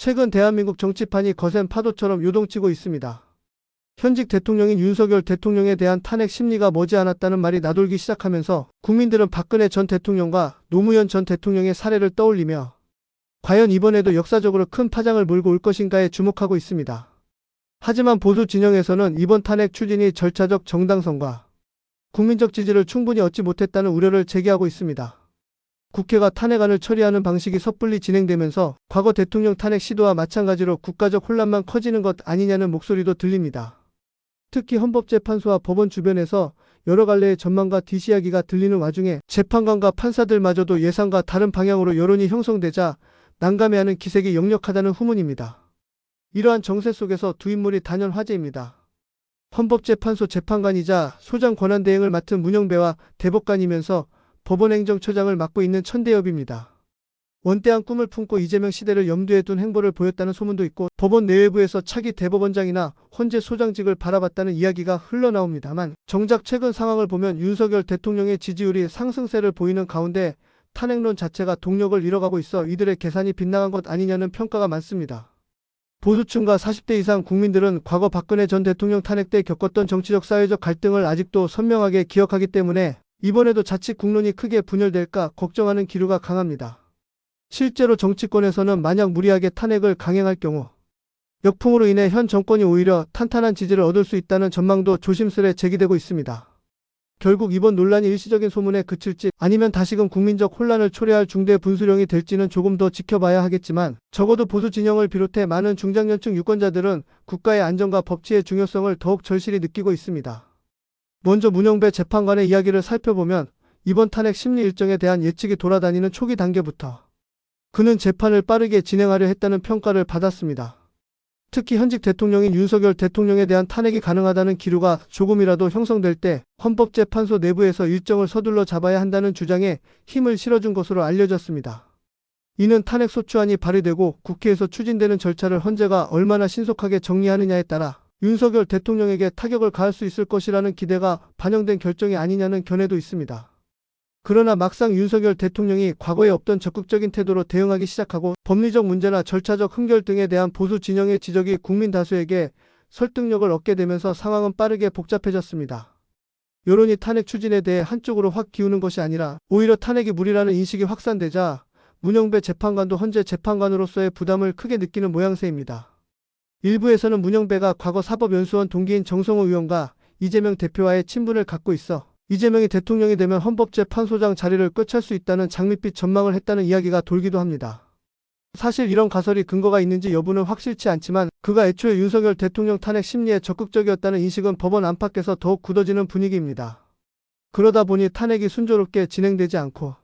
최근 대한민국 정치판이 거센 파도처럼 요동치고 있습니다. 현직 대통령인 윤석열 대통령에 대한 탄핵 심리가 머지않았다는 말이 나돌기 시작하면서 국민들은 박근혜 전 대통령과 노무현 전 대통령의 사례를 떠올리며 과연 이번에도 역사적으로 큰 파장을 몰고 올 것인가에 주목하고 있습니다. 하지만 보수 진영에서는 이번 탄핵 추진이 절차적 정당성과 국민적 지지를 충분히 얻지 못했다는 우려를 제기하고 있습니다. 국회가 탄핵안을 처리하는 방식이 섣불리 진행되면서 과거 대통령 탄핵 시도와 마찬가지로 국가적 혼란만 커지는 것 아니냐는 목소리도 들립니다. 특히 헌법재판소와 법원 주변에서 여러 갈래의 전망과 뒷이야기가 들리는 와중에 재판관과 판사들마저도 예상과 다른 방향으로 여론이 형성되자 난감해하는 기색이 역력하다는 후문입니다. 이러한 정세 속에서 두 인물이 단연 화제입니다. 헌법재판소 재판관이자 소장 권한대행을 맡은 문영배와 대법관이면서 법원행정처장을 맡고 있는 천대엽입니다. 원대한 꿈을 품고 이재명 시대를 염두에 둔 행보를 보였다는 소문도 있고 법원 내외부에서 차기 대법원장이나 헌재 소장직을 바라봤다는 이야기가 흘러나옵니다만 정작 최근 상황을 보면 윤석열 대통령의 지지율이 상승세를 보이는 가운데 탄핵론 자체가 동력을 잃어가고 있어 이들의 계산이 빗나간 것 아니냐는 평가가 많습니다. 보수층과 40대 이상 국민들은 과거 박근혜 전 대통령 탄핵 때 겪었던 정치적 사회적 갈등을 아직도 선명하게 기억하기 때문에 이번에도 자칫 국론이 크게 분열될까 걱정하는 기류가 강합니다. 실제로 정치권에서는 만약 무리하게 탄핵을 강행할 경우 역풍으로 인해 현 정권이 오히려 탄탄한 지지를 얻을 수 있다는 전망도 조심스레 제기되고 있습니다. 결국 이번 논란이 일시적인 소문에 그칠지 아니면 다시금 국민적 혼란을 초래할 중대 분수령이 될지는 조금 더 지켜봐야 하겠지만 적어도 보수 진영을 비롯해 많은 중장년층 유권자들은 국가의 안전과 법치의 중요성을 더욱 절실히 느끼고 있습니다. 먼저 문영배 재판관의 이야기를 살펴보면 이번 탄핵 심리 일정에 대한 예측이 돌아다니는 초기 단계부터 그는 재판을 빠르게 진행하려 했다는 평가를 받았습니다. 특히 현직 대통령인 윤석열 대통령에 대한 탄핵이 가능하다는 기류가 조금이라도 형성될 때 헌법재판소 내부에서 일정을 서둘러 잡아야 한다는 주장에 힘을 실어준 것으로 알려졌습니다. 이는 탄핵 소추안이 발의되고 국회에서 추진되는 절차를 헌재가 얼마나 신속하게 정리하느냐에 따라 윤석열 대통령에게 타격을 가할 수 있을 것이라는 기대가 반영된 결정이 아니냐는 견해도 있습니다. 그러나 막상 윤석열 대통령이 과거에 없던 적극적인 태도로 대응하기 시작하고 법리적 문제나 절차적 흥결 등에 대한 보수 진영의 지적이 국민 다수에게 설득력을 얻게 되면서 상황은 빠르게 복잡해졌습니다. 여론이 탄핵 추진에 대해 한쪽으로 확 기우는 것이 아니라 오히려 탄핵이 무리라는 인식이 확산되자 문영배 재판관도 헌재 재판관으로서의 부담을 크게 느끼는 모양새입니다. 일부에서는 문영배가 과거 사법연수원 동기인 정성호 의원과 이재명 대표와의 친분을 갖고 있어 이재명이 대통령이 되면 헌법재판소장 자리를 꿰찰 수 있다는 장밋빛 전망을 했다는 이야기가 돌기도 합니다. 사실 이런 가설이 근거가 있는지 여부는 확실치 않지만 그가 애초에 윤석열 대통령 탄핵 심리에 적극적이었다는 인식은 법원 안팎에서 더욱 굳어지는 분위기입니다. 그러다 보니 탄핵이 순조롭게 진행되지 않고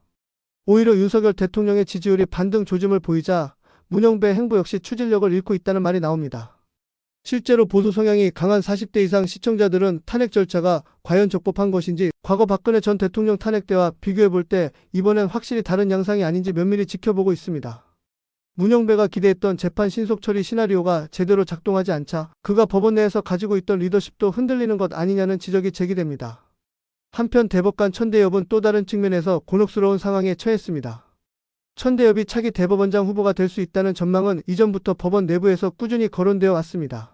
오히려 윤석열 대통령의 지지율이 반등 조짐을 보이자 문영배 행보 역시 추진력을 잃고 있다는 말이 나옵니다. 실제로 보수 성향이 강한 40대 이상 시청자들은 탄핵 절차가 과연 적법한 것인지 과거 박근혜 전 대통령 탄핵 때와 비교해볼 때 이번엔 확실히 다른 양상이 아닌지 면밀히 지켜보고 있습니다. 문영배가 기대했던 재판 신속 처리 시나리오가 제대로 작동하지 않자 그가 법원 내에서 가지고 있던 리더십도 흔들리는 것 아니냐는 지적이 제기됩니다. 한편 대법관 천대엽은 또 다른 측면에서 곤혹스러운 상황에 처했습니다. 천대엽이 차기 대법원장 후보가 될 수 있다는 전망은 이전부터 법원 내부에서 꾸준히 거론되어 왔습니다.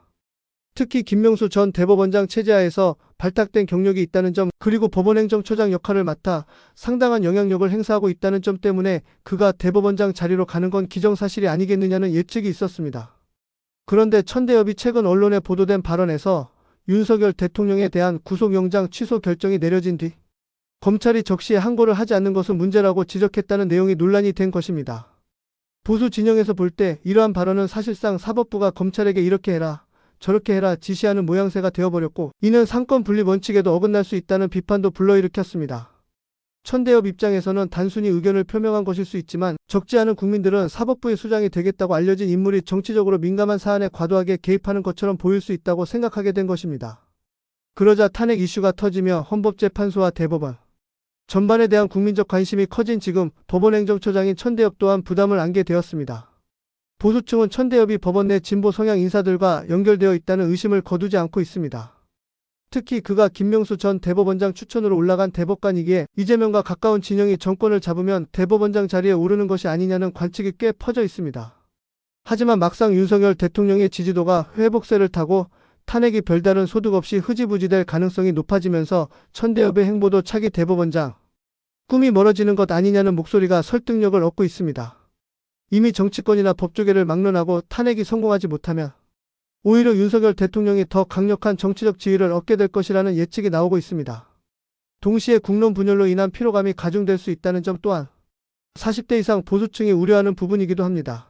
특히 김명수 전 대법원장 체제하에서 발탁된 경력이 있다는 점 그리고 법원행정처장 역할을 맡아 상당한 영향력을 행사하고 있다는 점 때문에 그가 대법원장 자리로 가는 건 기정사실이 아니겠느냐는 예측이 있었습니다. 그런데 천대엽이 최근 언론에 보도된 발언에서 윤석열 대통령에 대한 구속영장 취소 결정이 내려진 뒤 검찰이 적시에 항고를 하지 않는 것은 문제라고 지적했다는 내용이 논란이 된 것입니다. 보수 진영에서 볼 때 이러한 발언은 사실상 사법부가 검찰에게 이렇게 해라 저렇게 해라 지시하는 모양새가 되어버렸고 이는 상권 분립 원칙에도 어긋날 수 있다는 비판도 불러일으켰습니다. 천대엽 입장에서는 단순히 의견을 표명한 것일 수 있지만 적지 않은 국민들은 사법부의 수장이 되겠다고 알려진 인물이 정치적으로 민감한 사안에 과도하게 개입하는 것처럼 보일 수 있다고 생각하게 된 것입니다. 그러자 탄핵 이슈가 터지며 헌법재판소와 대법원 전반에 대한 국민적 관심이 커진 지금 법원행정처장인 천대엽 또한 부담을 안게 되었습니다. 보수층은 천대엽이 법원 내 진보 성향 인사들과 연결되어 있다는 의심을 거두지 않고 있습니다. 특히 그가 김명수 전 대법원장 추천으로 올라간 대법관이기에 이재명과 가까운 진영이 정권을 잡으면 대법원장 자리에 오르는 것이 아니냐는 관측이 꽤 퍼져 있습니다. 하지만 막상 윤석열 대통령의 지지도가 회복세를 타고 탄핵이 별다른 소득 없이 흐지부지 될 가능성이 높아지면서 천대엽의 행보도 차기 대법원장 꿈이 멀어지는 것 아니냐는 목소리가 설득력을 얻고 있습니다. 이미 정치권이나 법조계를 막론하고 탄핵이 성공하지 못하면 오히려 윤석열 대통령이 더 강력한 정치적 지위를 얻게 될 것이라는 예측이 나오고 있습니다. 동시에 국론 분열로 인한 피로감이 가중될 수 있다는 점 또한 40대 이상 보수층이 우려하는 부분이기도 합니다.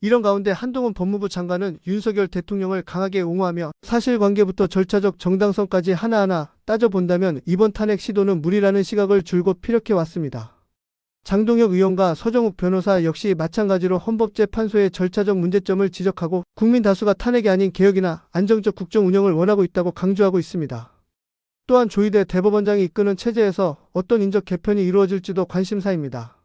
이런 가운데 한동훈 법무부 장관은 윤석열 대통령을 강하게 옹호하며 사실관계부터 절차적 정당성까지 하나하나 따져본다면 이번 탄핵 시도는 무리라는 시각을 줄곧 피력해 왔습니다. 장동혁 의원과 서정욱 변호사 역시 마찬가지로 헌법재판소의 절차적 문제점을 지적하고 국민 다수가 탄핵이 아닌 개혁이나 안정적 국정 운영을 원하고 있다고 강조하고 있습니다. 또한 조희대 대법원장이 이끄는 체제에서 어떤 인적 개편이 이루어질지도 관심사입니다.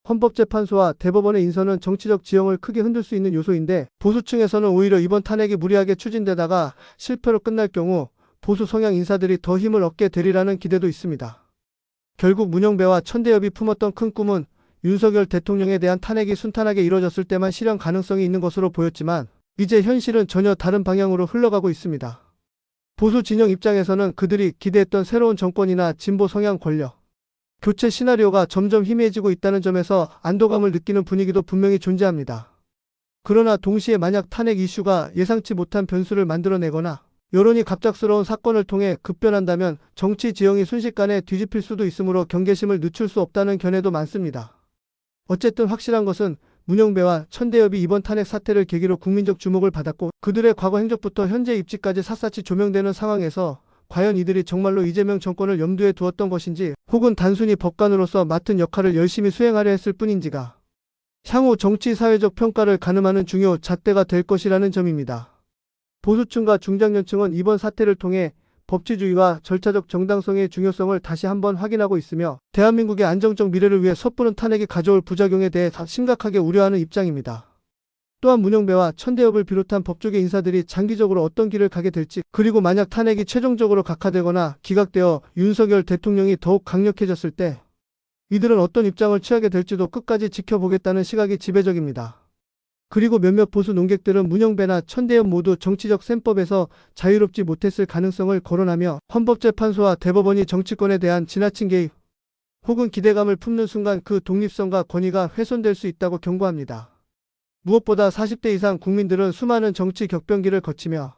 헌법재판소와 대법원의 인선은 정치적 지형을 크게 흔들 수 있는 요소인데 보수층에서는 오히려 이번 탄핵이 무리하게 추진되다가 실패로 끝날 경우 보수 성향 인사들이 더 힘을 얻게 되리라는 기대도 있습니다. 결국 문영배와 천대엽이 품었던 큰 꿈은 윤석열 대통령에 대한 탄핵이 순탄하게 이루어졌을 때만 실현 가능성이 있는 것으로 보였지만 이제 현실은 전혀 다른 방향으로 흘러가고 있습니다. 보수 진영 입장에서는 그들이 기대했던 새로운 정권이나 진보 성향 권력 교체 시나리오가 점점 희미해지고 있다는 점에서 안도감을 느끼는 분위기도 분명히 존재합니다. 그러나 동시에 만약 탄핵 이슈가 예상치 못한 변수를 만들어내거나 여론이 갑작스러운 사건을 통해 급변한다면 정치 지형이 순식간에 뒤집힐 수도 있으므로 경계심을 늦출 수 없다는 견해도 많습니다. 어쨌든 확실한 것은 문영배와 천대엽이 이번 탄핵 사태를 계기로 국민적 주목을 받았고 그들의 과거 행적부터 현재 입지까지 샅샅이 조명되는 상황에서 과연 이들이 정말로 이재명 정권을 염두에 두었던 것인지 혹은 단순히 법관으로서 맡은 역할을 열심히 수행하려 했을 뿐인지가 향후 정치 사회적 평가를 가늠하는 중요 잣대가 될 것이라는 점입니다. 보수층과 중장년층은 이번 사태를 통해 법치주의와 절차적 정당성의 중요성을 다시 한번 확인하고 있으며 대한민국의 안정적 미래를 위해 섣부른 탄핵이 가져올 부작용에 대해 심각하게 우려하는 입장입니다. 또한 문영배와 천대엽을 비롯한 법조계 인사들이 장기적으로 어떤 길을 가게 될지 그리고 만약 탄핵이 최종적으로 각하되거나 기각되어 윤석열 대통령이 더욱 강력해졌을 때 이들은 어떤 입장을 취하게 될지도 끝까지 지켜보겠다는 시각이 지배적입니다. 그리고 몇몇 보수 논객들은 문영배나 천대엽 모두 정치적 셈법에서 자유롭지 못했을 가능성을 거론하며 헌법재판소와 대법원이 정치권에 대한 지나친 개입 혹은 기대감을 품는 순간 그 독립성과 권위가 훼손될 수 있다고 경고합니다. 무엇보다 40대 이상 국민들은 수많은 정치 격변기를 거치며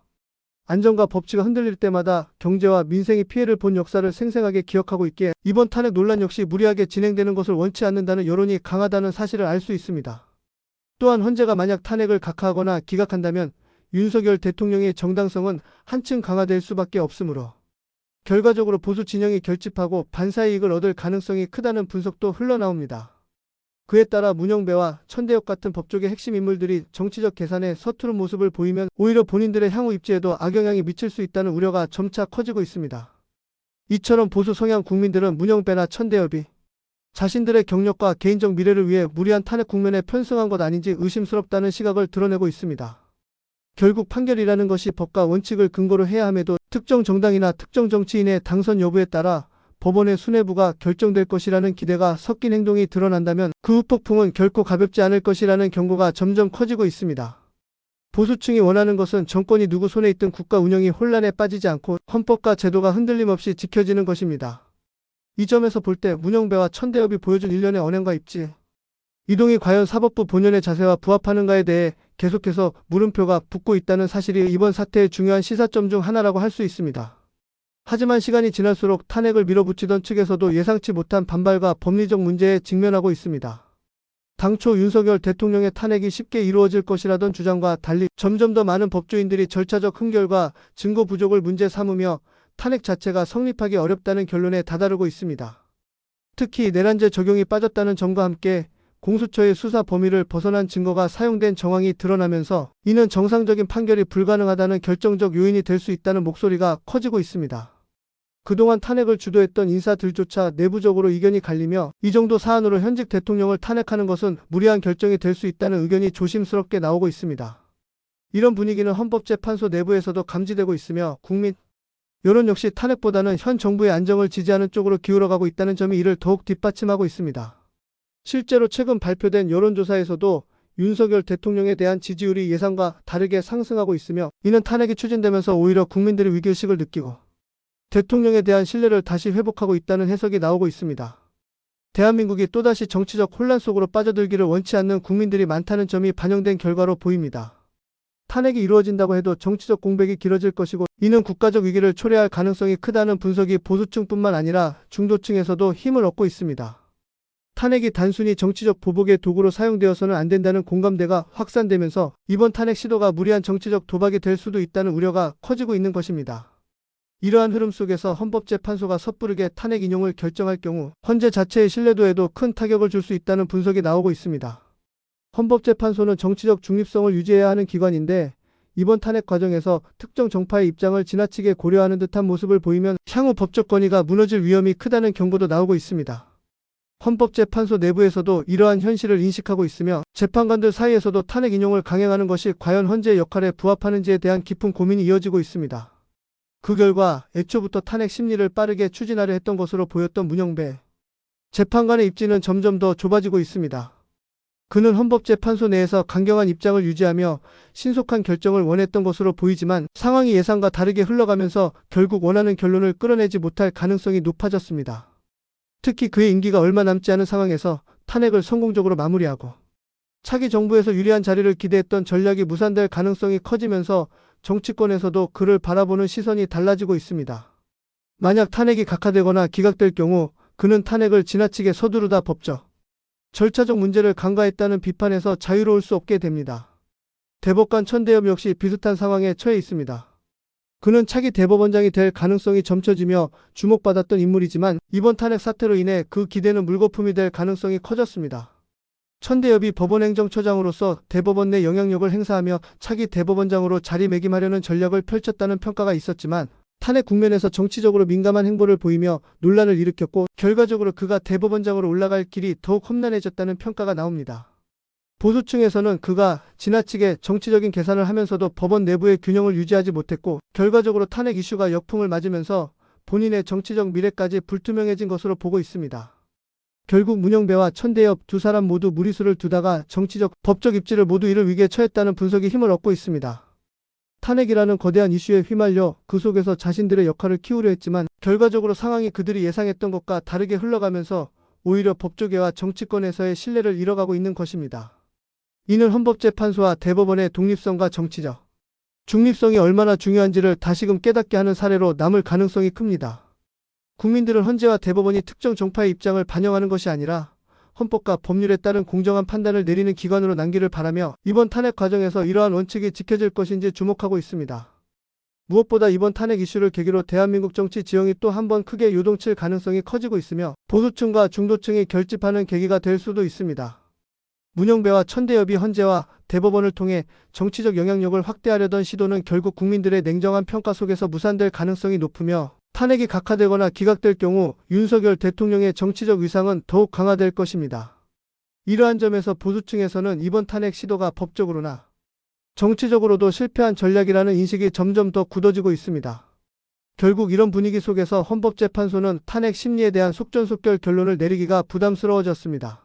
안정과 법치가 흔들릴 때마다 경제와 민생이 피해를 본 역사를 생생하게 기억하고 있기에 이번 탄핵 논란 역시 무리하게 진행되는 것을 원치 않는다는 여론이 강하다는 사실을 알 수 있습니다. 또한 헌재가 만약 탄핵을 각하하거나 기각한다면 윤석열 대통령의 정당성은 한층 강화될 수밖에 없으므로 결과적으로 보수 진영이 결집하고 반사이익을 얻을 가능성이 크다는 분석도 흘러나옵니다. 그에 따라 문영배와 천대엽 같은 법조계 핵심 인물들이 정치적 계산에 서투른 모습을 보이면 오히려 본인들의 향후 입지에도 악영향이 미칠 수 있다는 우려가 점차 커지고 있습니다. 이처럼 보수 성향 국민들은 문영배나 천대엽이 자신들의 경력과 개인적 미래를 위해 무리한 탄핵 국면에 편승한 것 아닌지 의심스럽다는 시각을 드러내고 있습니다. 결국 판결이라는 것이 법과 원칙을 근거로 해야 함에도 특정 정당이나 특정 정치인의 당선 여부에 따라 법원의 수뇌부가 결정될 것이라는 기대가 섞인 행동이 드러난다면 그 후폭풍은 결코 가볍지 않을 것이라는 경고가 점점 커지고 있습니다. 보수층이 원하는 것은 정권이 누구 손에 있든 국가 운영이 혼란에 빠지지 않고 헌법과 제도가 흔들림 없이 지켜지는 것입니다. 이 점에서 볼 때 문영배와 천대엽이 보여준 일련의 언행과 입지, 이동이 과연 사법부 본연의 자세와 부합하는가에 대해 계속해서 물음표가 붙고 있다는 사실이 이번 사태의 중요한 시사점 중 하나라고 할 수 있습니다. 하지만 시간이 지날수록 탄핵을 밀어붙이던 측에서도 예상치 못한 반발과 법리적 문제에 직면하고 있습니다. 당초 윤석열 대통령의 탄핵이 쉽게 이루어질 것이라던 주장과 달리 점점 더 많은 법조인들이 절차적 흠결과 증거 부족을 문제 삼으며 탄핵 자체가 성립하기 어렵다는 결론에 다다르고 있습니다. 특히 내란죄 적용이 빠졌다는 점과 함께 공수처의 수사 범위를 벗어난 증거가 사용된 정황이 드러나면서 이는 정상적인 판결이 불가능하다는 결정적 요인이 될 수 있다는 목소리가 커지고 있습니다. 그동안 탄핵을 주도했던 인사들조차 내부적으로 의견이 갈리며 이 정도 사안으로 현직 대통령을 탄핵하는 것은 무리한 결정이 될 수 있다는 의견이 조심스럽게 나오고 있습니다. 이런 분위기는 헌법재판소 내부에서도 감지되고 있으며 국민, 여론 역시 탄핵보다는 현 정부의 안정을 지지하는 쪽으로 기울어가고 있다는 점이 이를 더욱 뒷받침하고 있습니다. 실제로 최근 발표된 여론조사에서도 윤석열 대통령에 대한 지지율이 예상과 다르게 상승하고 있으며 이는 탄핵이 추진되면서 오히려 국민들이 위기의식을 느끼고 대통령에 대한 신뢰를 다시 회복하고 있다는 해석이 나오고 있습니다. 대한민국이 또다시 정치적 혼란 속으로 빠져들기를 원치 않는 국민들이 많다는 점이 반영된 결과로 보입니다. 탄핵이 이루어진다고 해도 정치적 공백이 길어질 것이고 이는 국가적 위기를 초래할 가능성이 크다는 분석이 보수층뿐만 아니라 중도층에서도 힘을 얻고 있습니다. 탄핵이 단순히 정치적 보복의 도구로 사용되어서는 안 된다는 공감대가 확산되면서 이번 탄핵 시도가 무리한 정치적 도박이 될 수도 있다는 우려가 커지고 있는 것입니다. 이러한 흐름 속에서 헌법재판소가 섣부르게 탄핵 인용을 결정할 경우 헌재 자체의 신뢰도에도 큰 타격을 줄 수 있다는 분석이 나오고 있습니다. 헌법재판소는 정치적 중립성을 유지해야 하는 기관인데 이번 탄핵 과정에서 특정 정파의 입장을 지나치게 고려하는 듯한 모습을 보이면 향후 법적 권위가 무너질 위험이 크다는 경고도 나오고 있습니다. 헌법재판소 내부에서도 이러한 현실을 인식하고 있으며 재판관들 사이에서도 탄핵 인용을 강행하는 것이 과연 헌재의 역할에 부합하는지에 대한 깊은 고민이 이어지고 있습니다. 그 결과 애초부터 탄핵 심리를 빠르게 추진하려 했던 것으로 보였던 문영배 재판관의 입지는 점점 더 좁아지고 있습니다. 그는 헌법재판소 내에서 강경한 입장을 유지하며 신속한 결정을 원했던 것으로 보이지만 상황이 예상과 다르게 흘러가면서 결국 원하는 결론을 끌어내지 못할 가능성이 높아졌습니다. 특히 그의 임기가 얼마 남지 않은 상황에서 탄핵을 성공적으로 마무리하고 차기 정부에서 유리한 자리를 기대했던 전략이 무산될 가능성이 커지면서 정치권에서도 그를 바라보는 시선이 달라지고 있습니다. 만약 탄핵이 각하되거나 기각될 경우 그는 탄핵을 지나치게 서두르다 법적, 절차적 문제를 간과했다는 비판에서 자유로울 수 없게 됩니다. 대법관 천대엽 역시 비슷한 상황에 처해 있습니다. 그는 차기 대법원장이 될 가능성이 점쳐지며 주목받았던 인물이지만 이번 탄핵 사태로 인해 그 기대는 물거품이 될 가능성이 커졌습니다. 천대엽이 법원행정처장으로서 대법원 내 영향력을 행사하며 차기 대법원장으로 자리매김하려는 전략을 펼쳤다는 평가가 있었지만 탄핵 국면에서 정치적으로 민감한 행보를 보이며 논란을 일으켰고 결과적으로 그가 대법원장으로 올라갈 길이 더욱 험난해졌다는 평가가 나옵니다. 보수층에서는 그가 지나치게 정치적인 계산을 하면서도 법원 내부의 균형을 유지하지 못했고 결과적으로 탄핵 이슈가 역풍을 맞으면서 본인의 정치적 미래까지 불투명해진 것으로 보고 있습니다. 결국 문영배와 천대엽 두 사람 모두 무리수를 두다가 정치적, 법적 입지를 모두 잃을 위기에 처했다는 분석이 힘을 얻고 있습니다. 탄핵이라는 거대한 이슈에 휘말려 그 속에서 자신들의 역할을 키우려 했지만 결과적으로 상황이 그들이 예상했던 것과 다르게 흘러가면서 오히려 법조계와 정치권에서의 신뢰를 잃어가고 있는 것입니다. 이는 헌법재판소와 대법원의 독립성과 정치적 중립성이 얼마나 중요한지를 다시금 깨닫게 하는 사례로 남을 가능성이 큽니다. 국민들은 헌재와 대법원이 특정 정파의 입장을 반영하는 것이 아니라 헌법과 법률에 따른 공정한 판단을 내리는 기관으로 남기를 바라며 이번 탄핵 과정에서 이러한 원칙이 지켜질 것인지 주목하고 있습니다. 무엇보다 이번 탄핵 이슈를 계기로 대한민국 정치 지형이 또 한 번 크게 요동칠 가능성이 커지고 있으며 보수층과 중도층이 결집하는 계기가 될 수도 있습니다. 문영배와 천대엽이 헌재와 대법원을 통해 정치적 영향력을 확대하려던 시도는 결국 국민들의 냉정한 평가 속에서 무산될 가능성이 높으며 탄핵이 각하되거나 기각될 경우 윤석열 대통령의 정치적 위상은 더욱 강화될 것입니다. 이러한 점에서 보수층에서는 이번 탄핵 시도가 법적으로나 정치적으로도 실패한 전략이라는 인식이 점점 더 굳어지고 있습니다. 결국 이런 분위기 속에서 헌법재판소는 탄핵 심리에 대한 속전속결 결론을 내리기가 부담스러워졌습니다.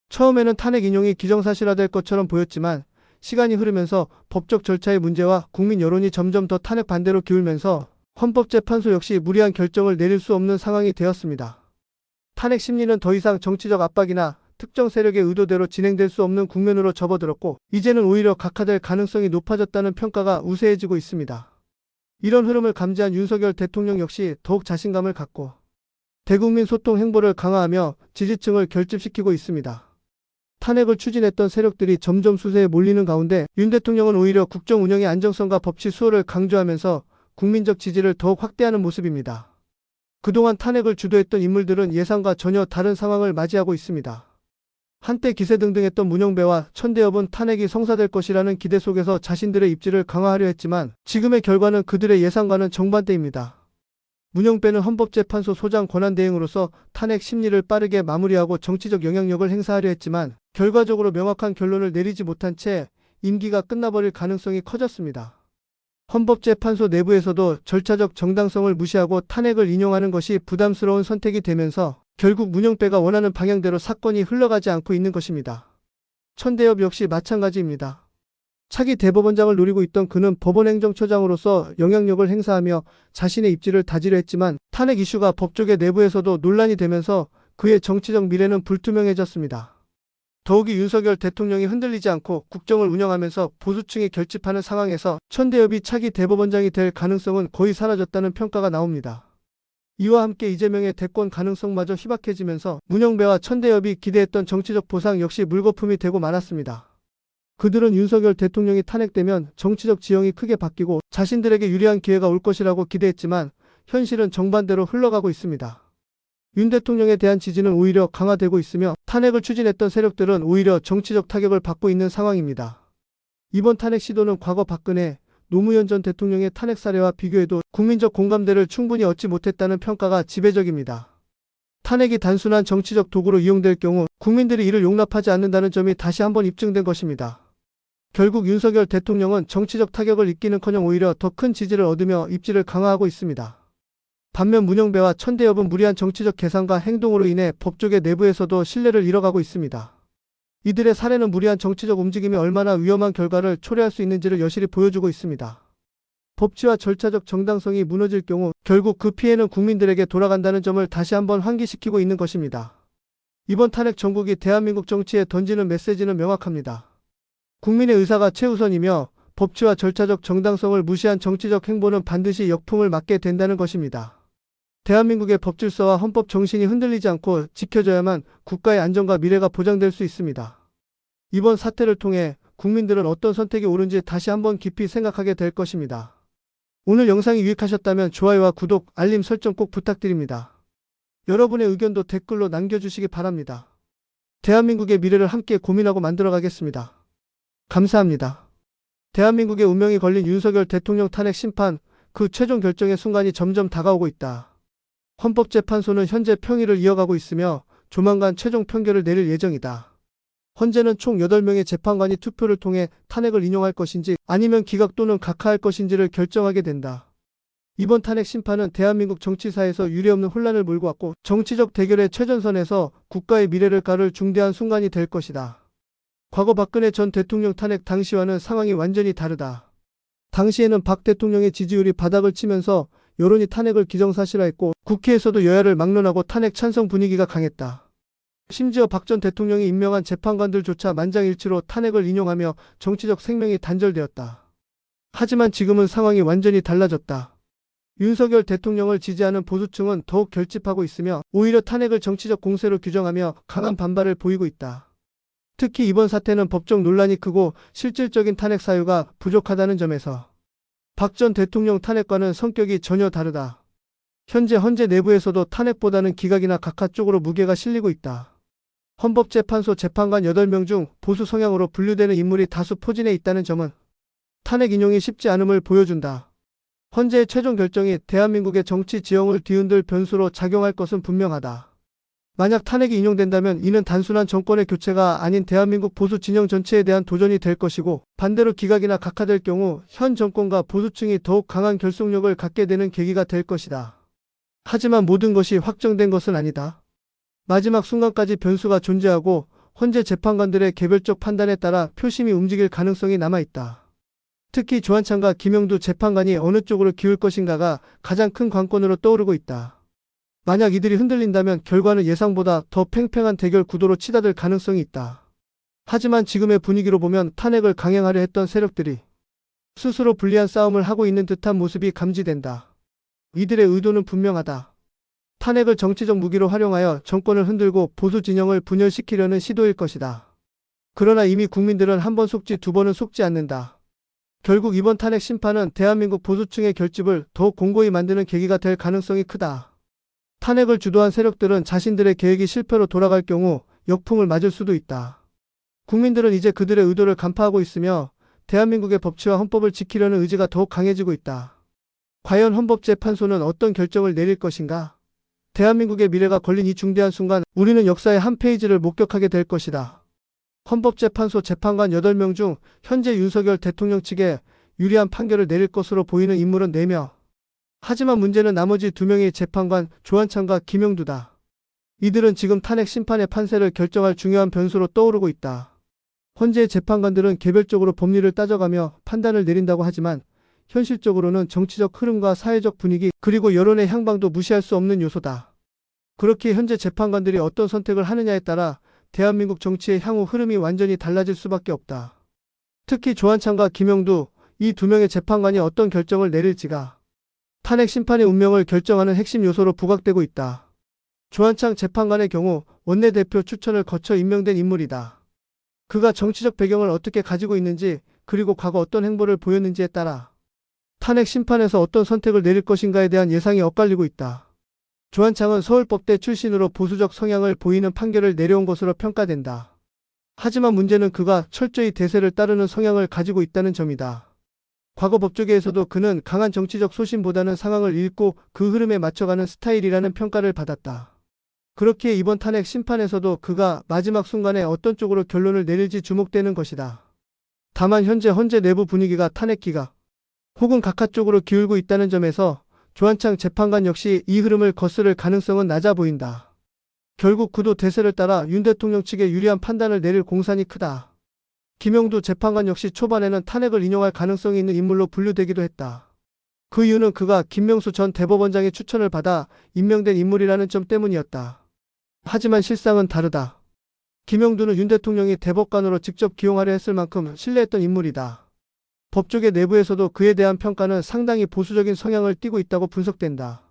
처음에는 탄핵 인용이 기정사실화될 것처럼 보였지만 시간이 흐르면서 법적 절차의 문제와 국민 여론이 점점 더 탄핵 반대로 기울면서 헌법재판소 역시 무리한 결정을 내릴 수 없는 상황이 되었습니다. 탄핵 심리는 더 이상 정치적 압박이나 특정 세력의 의도대로 진행될 수 없는 국면으로 접어들었고 이제는 오히려 각하될 가능성이 높아졌다는 평가가 우세해지고 있습니다. 이런 흐름을 감지한 윤석열 대통령 역시 더욱 자신감을 갖고 대국민 소통 행보를 강화하며 지지층을 결집시키고 있습니다. 탄핵을 추진했던 세력들이 점점 수세에 몰리는 가운데 윤 대통령은 오히려 국정 운영의 안정성과 법치 수호를 강조하면서 국민적 지지를 더욱 확대하는 모습입니다. 그동안 탄핵을 주도했던 인물들은 예상과 전혀 다른 상황을 맞이하고 있습니다. 한때 기세등등했던 문영배와 천대엽은 탄핵이 성사될 것이라는 기대 속에서 자신들의 입지를 강화하려 했지만 지금의 결과는 그들의 예상과는 정반대입니다. 문영배는 헌법재판소 소장 권한대행으로서 탄핵 심리를 빠르게 마무리하고 정치적 영향력을 행사하려 했지만 결과적으로 명확한 결론을 내리지 못한 채 임기가 끝나버릴 가능성이 커졌습니다. 헌법재판소 내부에서도 절차적 정당성을 무시하고 탄핵을 인용하는 것이 부담스러운 선택이 되면서 결국 문영배가 원하는 방향대로 사건이 흘러가지 않고 있는 것입니다. 천대엽 역시 마찬가지입니다. 차기 대법원장을 노리고 있던 그는 법원행정처장으로서 영향력을 행사하며 자신의 입지를 다지려 했지만 탄핵 이슈가 법조계 내부에서도 논란이 되면서 그의 정치적 미래는 불투명해졌습니다. 더욱이 윤석열 대통령이 흔들리지 않고 국정을 운영하면서 보수층이 결집하는 상황에서 천대엽이 차기 대법원장이 될 가능성은 거의 사라졌다는 평가가 나옵니다. 이와 함께 이재명의 대권 가능성마저 희박해지면서 문영배와 천대엽이 기대했던 정치적 보상 역시 물거품이 되고 말았습니다. 그들은 윤석열 대통령이 탄핵되면 정치적 지형이 크게 바뀌고 자신들에게 유리한 기회가 올 것이라고 기대했지만 현실은 정반대로 흘러가고 있습니다. 윤 대통령에 대한 지지는 오히려 강화되고 있으며 탄핵을 추진했던 세력들은 오히려 정치적 타격을 받고 있는 상황입니다. 이번 탄핵 시도는 과거 박근혜, 노무현 전 대통령의 탄핵 사례와 비교해도 국민적 공감대를 충분히 얻지 못했다는 평가가 지배적입니다. 탄핵이 단순한 정치적 도구로 이용될 경우 국민들이 이를 용납하지 않는다는 점이 다시 한번 입증된 것입니다. 결국 윤석열 대통령은 정치적 타격을 입기는커녕 오히려 더 큰 지지를 얻으며 입지를 강화하고 있습니다. 반면 문영배와 천대엽은 무리한 정치적 계산과 행동으로 인해 법조계 내부에서도 신뢰를 잃어가고 있습니다. 이들의 사례는 무리한 정치적 움직임이 얼마나 위험한 결과를 초래할 수 있는지를 여실히 보여주고 있습니다. 법치와 절차적 정당성이 무너질 경우 결국 그 피해는 국민들에게 돌아간다는 점을 다시 한번 환기시키고 있는 것입니다. 이번 탄핵 정국이 대한민국 정치에 던지는 메시지는 명확합니다. 국민의 의사가 최우선이며 법치와 절차적 정당성을 무시한 정치적 행보는 반드시 역풍을 맞게 된다는 것입니다. 대한민국의 법질서와 헌법 정신이 흔들리지 않고 지켜져야만 국가의 안전과 미래가 보장될 수 있습니다. 이번 사태를 통해 국민들은 어떤 선택이 옳은지 다시 한번 깊이 생각하게 될 것입니다. 오늘 영상이 유익하셨다면 좋아요와 구독, 알림 설정 꼭 부탁드립니다. 여러분의 의견도 댓글로 남겨주시기 바랍니다. 대한민국의 미래를 함께 고민하고 만들어가겠습니다. 감사합니다. 대한민국의 운명이 걸린 윤석열 대통령 탄핵 심판, 그 최종 결정의 순간이 점점 다가오고 있다. 헌법재판소는 현재 평의를 이어가고 있으며 조만간 최종 판결을 내릴 예정이다. 헌재는 총 8명의 재판관이 투표를 통해 탄핵을 인용할 것인지 아니면 기각 또는 각하할 것인지를 결정하게 된다. 이번 탄핵 심판은 대한민국 정치사에서 유례없는 혼란을 몰고 왔고 정치적 대결의 최전선에서 국가의 미래를 가를 중대한 순간이 될 것이다. 과거 박근혜 전 대통령 탄핵 당시와는 상황이 완전히 다르다. 당시에는 박 대통령의 지지율이 바닥을 치면서 여론이 탄핵을 기정사실화했고 국회에서도 여야를 막론하고 탄핵 찬성 분위기가 강했다. 심지어 박 전 대통령이 임명한 재판관들조차 만장일치로 탄핵을 인용하며 정치적 생명이 단절되었다. 하지만 지금은 상황이 완전히 달라졌다. 윤석열 대통령을 지지하는 보수층은 더욱 결집하고 있으며 오히려 탄핵을 정치적 공세로 규정하며 강한 반발을 보이고 있다. 특히 이번 사태는 법적 논란이 크고 실질적인 탄핵 사유가 부족하다는 점에서 박 전 대통령 탄핵과는 성격이 전혀 다르다. 현재 헌재 내부에서도 탄핵보다는 기각이나 각하 쪽으로 무게가 실리고 있다. 헌법재판소 재판관 8명 중 보수 성향으로 분류되는 인물이 다수 포진해 있다는 점은 탄핵 인용이 쉽지 않음을 보여준다. 헌재의 최종 결정이 대한민국의 정치 지형을 뒤흔들 변수로 작용할 것은 분명하다. 만약 탄핵이 인용된다면 이는 단순한 정권의 교체가 아닌 대한민국 보수 진영 전체에 대한 도전이 될 것이고 반대로 기각이나 각하될 경우 현 정권과 보수층이 더욱 강한 결속력을 갖게 되는 계기가 될 것이다. 하지만 모든 것이 확정된 것은 아니다. 마지막 순간까지 변수가 존재하고 헌재 재판관들의 개별적 판단에 따라 표심이 움직일 가능성이 남아있다. 특히 조한창과 김영두 재판관이 어느 쪽으로 기울 것인가가 가장 큰 관건으로 떠오르고 있다. 만약 이들이 흔들린다면 결과는 예상보다 더 팽팽한 대결 구도로 치닫을 가능성이 있다. 하지만 지금의 분위기로 보면 탄핵을 강행하려 했던 세력들이 스스로 불리한 싸움을 하고 있는 듯한 모습이 감지된다. 이들의 의도는 분명하다. 탄핵을 정치적 무기로 활용하여 정권을 흔들고 보수 진영을 분열시키려는 시도일 것이다. 그러나 이미 국민들은 한 번 속지 두 번은 속지 않는다. 결국 이번 탄핵 심판은 대한민국 보수층의 결집을 더욱 공고히 만드는 계기가 될 가능성이 크다. 탄핵을 주도한 세력들은 자신들의 계획이 실패로 돌아갈 경우 역풍을 맞을 수도 있다. 국민들은 이제 그들의 의도를 간파하고 있으며 대한민국의 법치와 헌법을 지키려는 의지가 더욱 강해지고 있다. 과연 헌법재판소는 어떤 결정을 내릴 것인가? 대한민국의 미래가 걸린 이 중대한 순간 우리는 역사의 한 페이지를 목격하게 될 것이다. 헌법재판소 재판관 8명 중 현재 윤석열 대통령 측에 유리한 판결을 내릴 것으로 보이는 인물은 4명. 하지만 문제는 나머지 2명의 재판관 조한창과 김영두다. 이들은 지금 탄핵 심판의 판세를 결정할 중요한 변수로 떠오르고 있다. 헌재의 재판관들은 개별적으로 법리를 따져가며 판단을 내린다고 하지만 현실적으로는 정치적 흐름과 사회적 분위기 그리고 여론의 향방도 무시할 수 없는 요소다. 그렇게 현재 재판관들이 어떤 선택을 하느냐에 따라 대한민국 정치의 향후 흐름이 완전히 달라질 수밖에 없다. 특히 조한창과 김영두 이 두 명의 재판관이 어떤 결정을 내릴지가 탄핵 심판의 운명을 결정하는 핵심 요소로 부각되고 있다. 조한창 재판관의 경우 원내대표 추천을 거쳐 임명된 인물이다. 그가 정치적 배경을 어떻게 가지고 있는지 그리고 과거 어떤 행보를 보였는지에 따라 탄핵 심판에서 어떤 선택을 내릴 것인가에 대한 예상이 엇갈리고 있다. 조한창은 서울법대 출신으로 보수적 성향을 보이는 판결을 내려온 것으로 평가된다. 하지만 문제는 그가 철저히 대세를 따르는 성향을 가지고 있다는 점이다. 과거 법조계에서도 그는 강한 정치적 소신보다는 상황을 읽고 그 흐름에 맞춰가는 스타일이라는 평가를 받았다. 그렇기에 이번 탄핵 심판에서도 그가 마지막 순간에 어떤 쪽으로 결론을 내릴지 주목되는 것이다. 다만 현재 헌재 내부 분위기가 탄핵 기각 혹은 각하 쪽으로 기울고 있다는 점에서 조한창 재판관 역시 이 흐름을 거스를 가능성은 낮아 보인다. 결국 그도 대세를 따라 윤 대통령 측에 유리한 판단을 내릴 공산이 크다. 김영두 재판관 역시 초반에는 탄핵을 인용할 가능성이 있는 인물로 분류되기도 했다. 그 이유는 그가 김명수 전 대법원장의 추천을 받아 임명된 인물이라는 점 때문이었다. 하지만 실상은 다르다. 김영두는 윤 대통령이 대법관으로 직접 기용하려 했을 만큼 신뢰했던 인물이다. 법조계 내부에서도 그에 대한 평가는 상당히 보수적인 성향을 띠고 있다고 분석된다.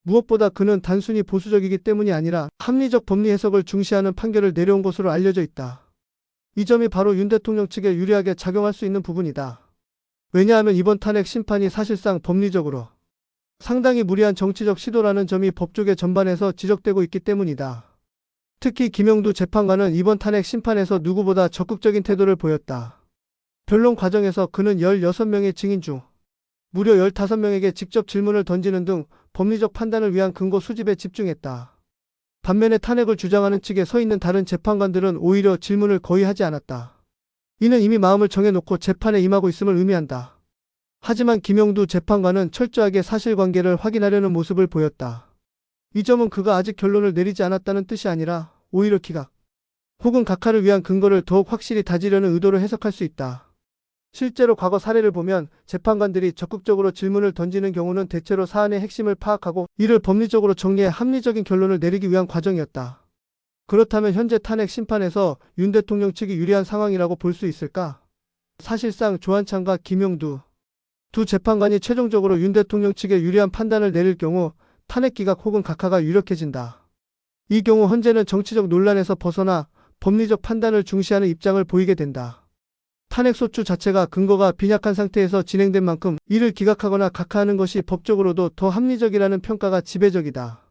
무엇보다 그는 단순히 보수적이기 때문이 아니라 합리적 법리 해석을 중시하는 판결을 내려온 것으로 알려져 있다. 이 점이 바로 윤 대통령 측에 유리하게 작용할 수 있는 부분이다. 왜냐하면 이번 탄핵 심판이 사실상 법리적으로 상당히 무리한 정치적 시도라는 점이 법조계 전반에서 지적되고 있기 때문이다. 특히 김영두 재판관은 이번 탄핵 심판에서 누구보다 적극적인 태도를 보였다. 변론 과정에서 그는 16명의 증인 중 무려 15명에게 직접 질문을 던지는 등 법리적 판단을 위한 근거 수집에 집중했다. 반면에 탄핵을 주장하는 측에 서 있는 다른 재판관들은 오히려 질문을 거의 하지 않았다. 이는 이미 마음을 정해놓고 재판에 임하고 있음을 의미한다. 하지만 김영두 재판관은 철저하게 사실관계를 확인하려는 모습을 보였다. 이 점은 그가 아직 결론을 내리지 않았다는 뜻이 아니라 오히려 기각 혹은 각하를 위한 근거를 더욱 확실히 다지려는 의도로 해석할 수 있다. 실제로 과거 사례를 보면 재판관들이 적극적으로 질문을 던지는 경우는 대체로 사안의 핵심을 파악하고 이를 법리적으로 정리해 합리적인 결론을 내리기 위한 과정이었다. 그렇다면 현재 탄핵 심판에서 윤 대통령 측이 유리한 상황이라고 볼 수 있을까? 사실상 조한창과 김영두 두 재판관이 최종적으로 윤 대통령 측에 유리한 판단을 내릴 경우 탄핵 기각 혹은 각하가 유력해진다. 이 경우 헌재는 정치적 논란에서 벗어나 법리적 판단을 중시하는 입장을 보이게 된다. 탄핵소추 자체가 근거가 빈약한 상태에서 진행된 만큼 이를 기각하거나 각하하는 것이 법적으로도 더 합리적이라는 평가가 지배적이다.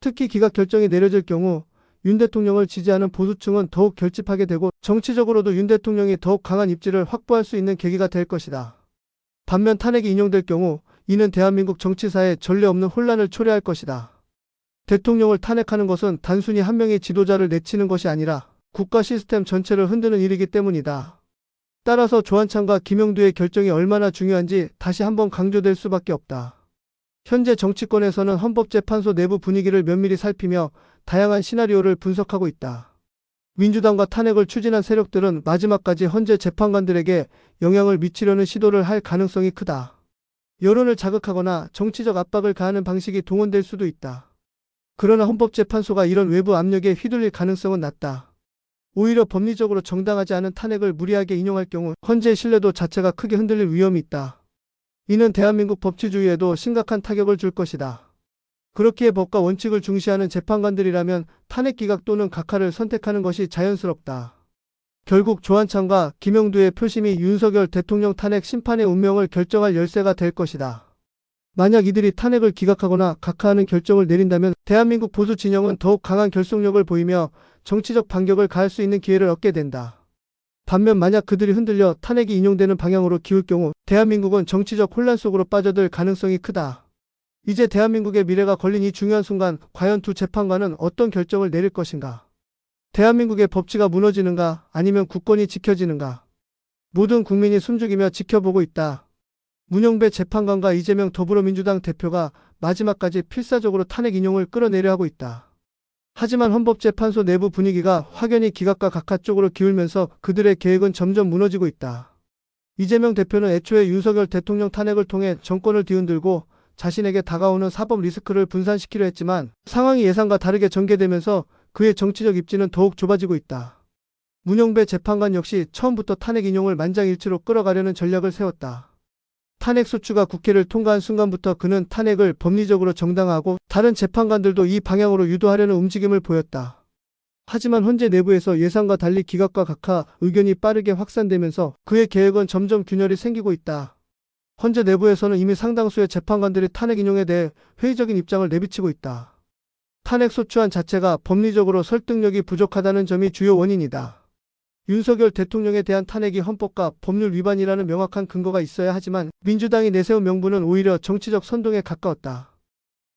특히 기각 결정이 내려질 경우 윤 대통령을 지지하는 보수층은 더욱 결집하게 되고 정치적으로도 윤 대통령이 더욱 강한 입지를 확보할 수 있는 계기가 될 것이다. 반면 탄핵이 인용될 경우 이는 대한민국 정치사에 전례 없는 혼란을 초래할 것이다. 대통령을 탄핵하는 것은 단순히 한 명의 지도자를 내치는 것이 아니라 국가 시스템 전체를 흔드는 일이기 때문이다. 따라서 조한창과 김영두의 결정이 얼마나 중요한지 다시 한번 강조될 수밖에 없다. 현재 정치권에서는 헌법재판소 내부 분위기를 면밀히 살피며 다양한 시나리오를 분석하고 있다. 민주당과 탄핵을 추진한 세력들은 마지막까지 헌재 재판관들에게 영향을 미치려는 시도를 할 가능성이 크다. 여론을 자극하거나 정치적 압박을 가하는 방식이 동원될 수도 있다. 그러나 헌법재판소가 이런 외부 압력에 휘둘릴 가능성은 낮다. 오히려 법리적으로 정당하지 않은 탄핵을 무리하게 인용할 경우 헌재의 신뢰도 자체가 크게 흔들릴 위험이 있다. 이는 대한민국 법치주의에도 심각한 타격을 줄 것이다. 그렇기에 법과 원칙을 중시하는 재판관들이라면 탄핵 기각 또는 각하를 선택하는 것이 자연스럽다. 결국 조한창과 김영두의 표심이 윤석열 대통령 탄핵 심판의 운명을 결정할 열쇠가 될 것이다. 만약 이들이 탄핵을 기각하거나 각하하는 결정을 내린다면 대한민국 보수 진영은 더욱 강한 결속력을 보이며 정치적 반격을 가할 수 있는 기회를 얻게 된다. 반면 만약 그들이 흔들려 탄핵이 인용되는 방향으로 기울 경우 대한민국은 정치적 혼란 속으로 빠져들 가능성이 크다. 이제 대한민국의 미래가 걸린 이 중요한 순간 과연 두 재판관은 어떤 결정을 내릴 것인가? 대한민국의 법치가 무너지는가 아니면 국권이 지켜지는가? 모든 국민이 숨죽이며 지켜보고 있다. 문영배 재판관과 이재명 더불어민주당 대표가 마지막까지 필사적으로 탄핵 인용을 끌어내려 하고 있다. 하지만 헌법재판소 내부 분위기가 확연히 기각과 각하 쪽으로 기울면서 그들의 계획은 점점 무너지고 있다. 이재명 대표는 애초에 윤석열 대통령 탄핵을 통해 정권을 뒤흔들고 자신에게 다가오는 사법 리스크를 분산시키려 했지만 상황이 예상과 다르게 전개되면서 그의 정치적 입지는 더욱 좁아지고 있다. 문영배 재판관 역시 처음부터 탄핵 인용을 만장일치로 끌어가려는 전략을 세웠다. 탄핵소추가 국회를 통과한 순간부터 그는 탄핵을 법리적으로 정당화하고 다른 재판관들도 이 방향으로 유도하려는 움직임을 보였다. 하지만 헌재 내부에서 예상과 달리 기각과 각하 의견이 빠르게 확산되면서 그의 계획은 점점 균열이 생기고 있다. 헌재 내부에서는 이미 상당수의 재판관들이 탄핵 인용에 대해 회의적인 입장을 내비치고 있다. 탄핵소추안 자체가 법리적으로 설득력이 부족하다는 점이 주요 원인이다. 윤석열 대통령에 대한 탄핵이 헌법과 법률 위반이라는 명확한 근거가 있어야 하지만 민주당이 내세운 명분은 오히려 정치적 선동에 가까웠다.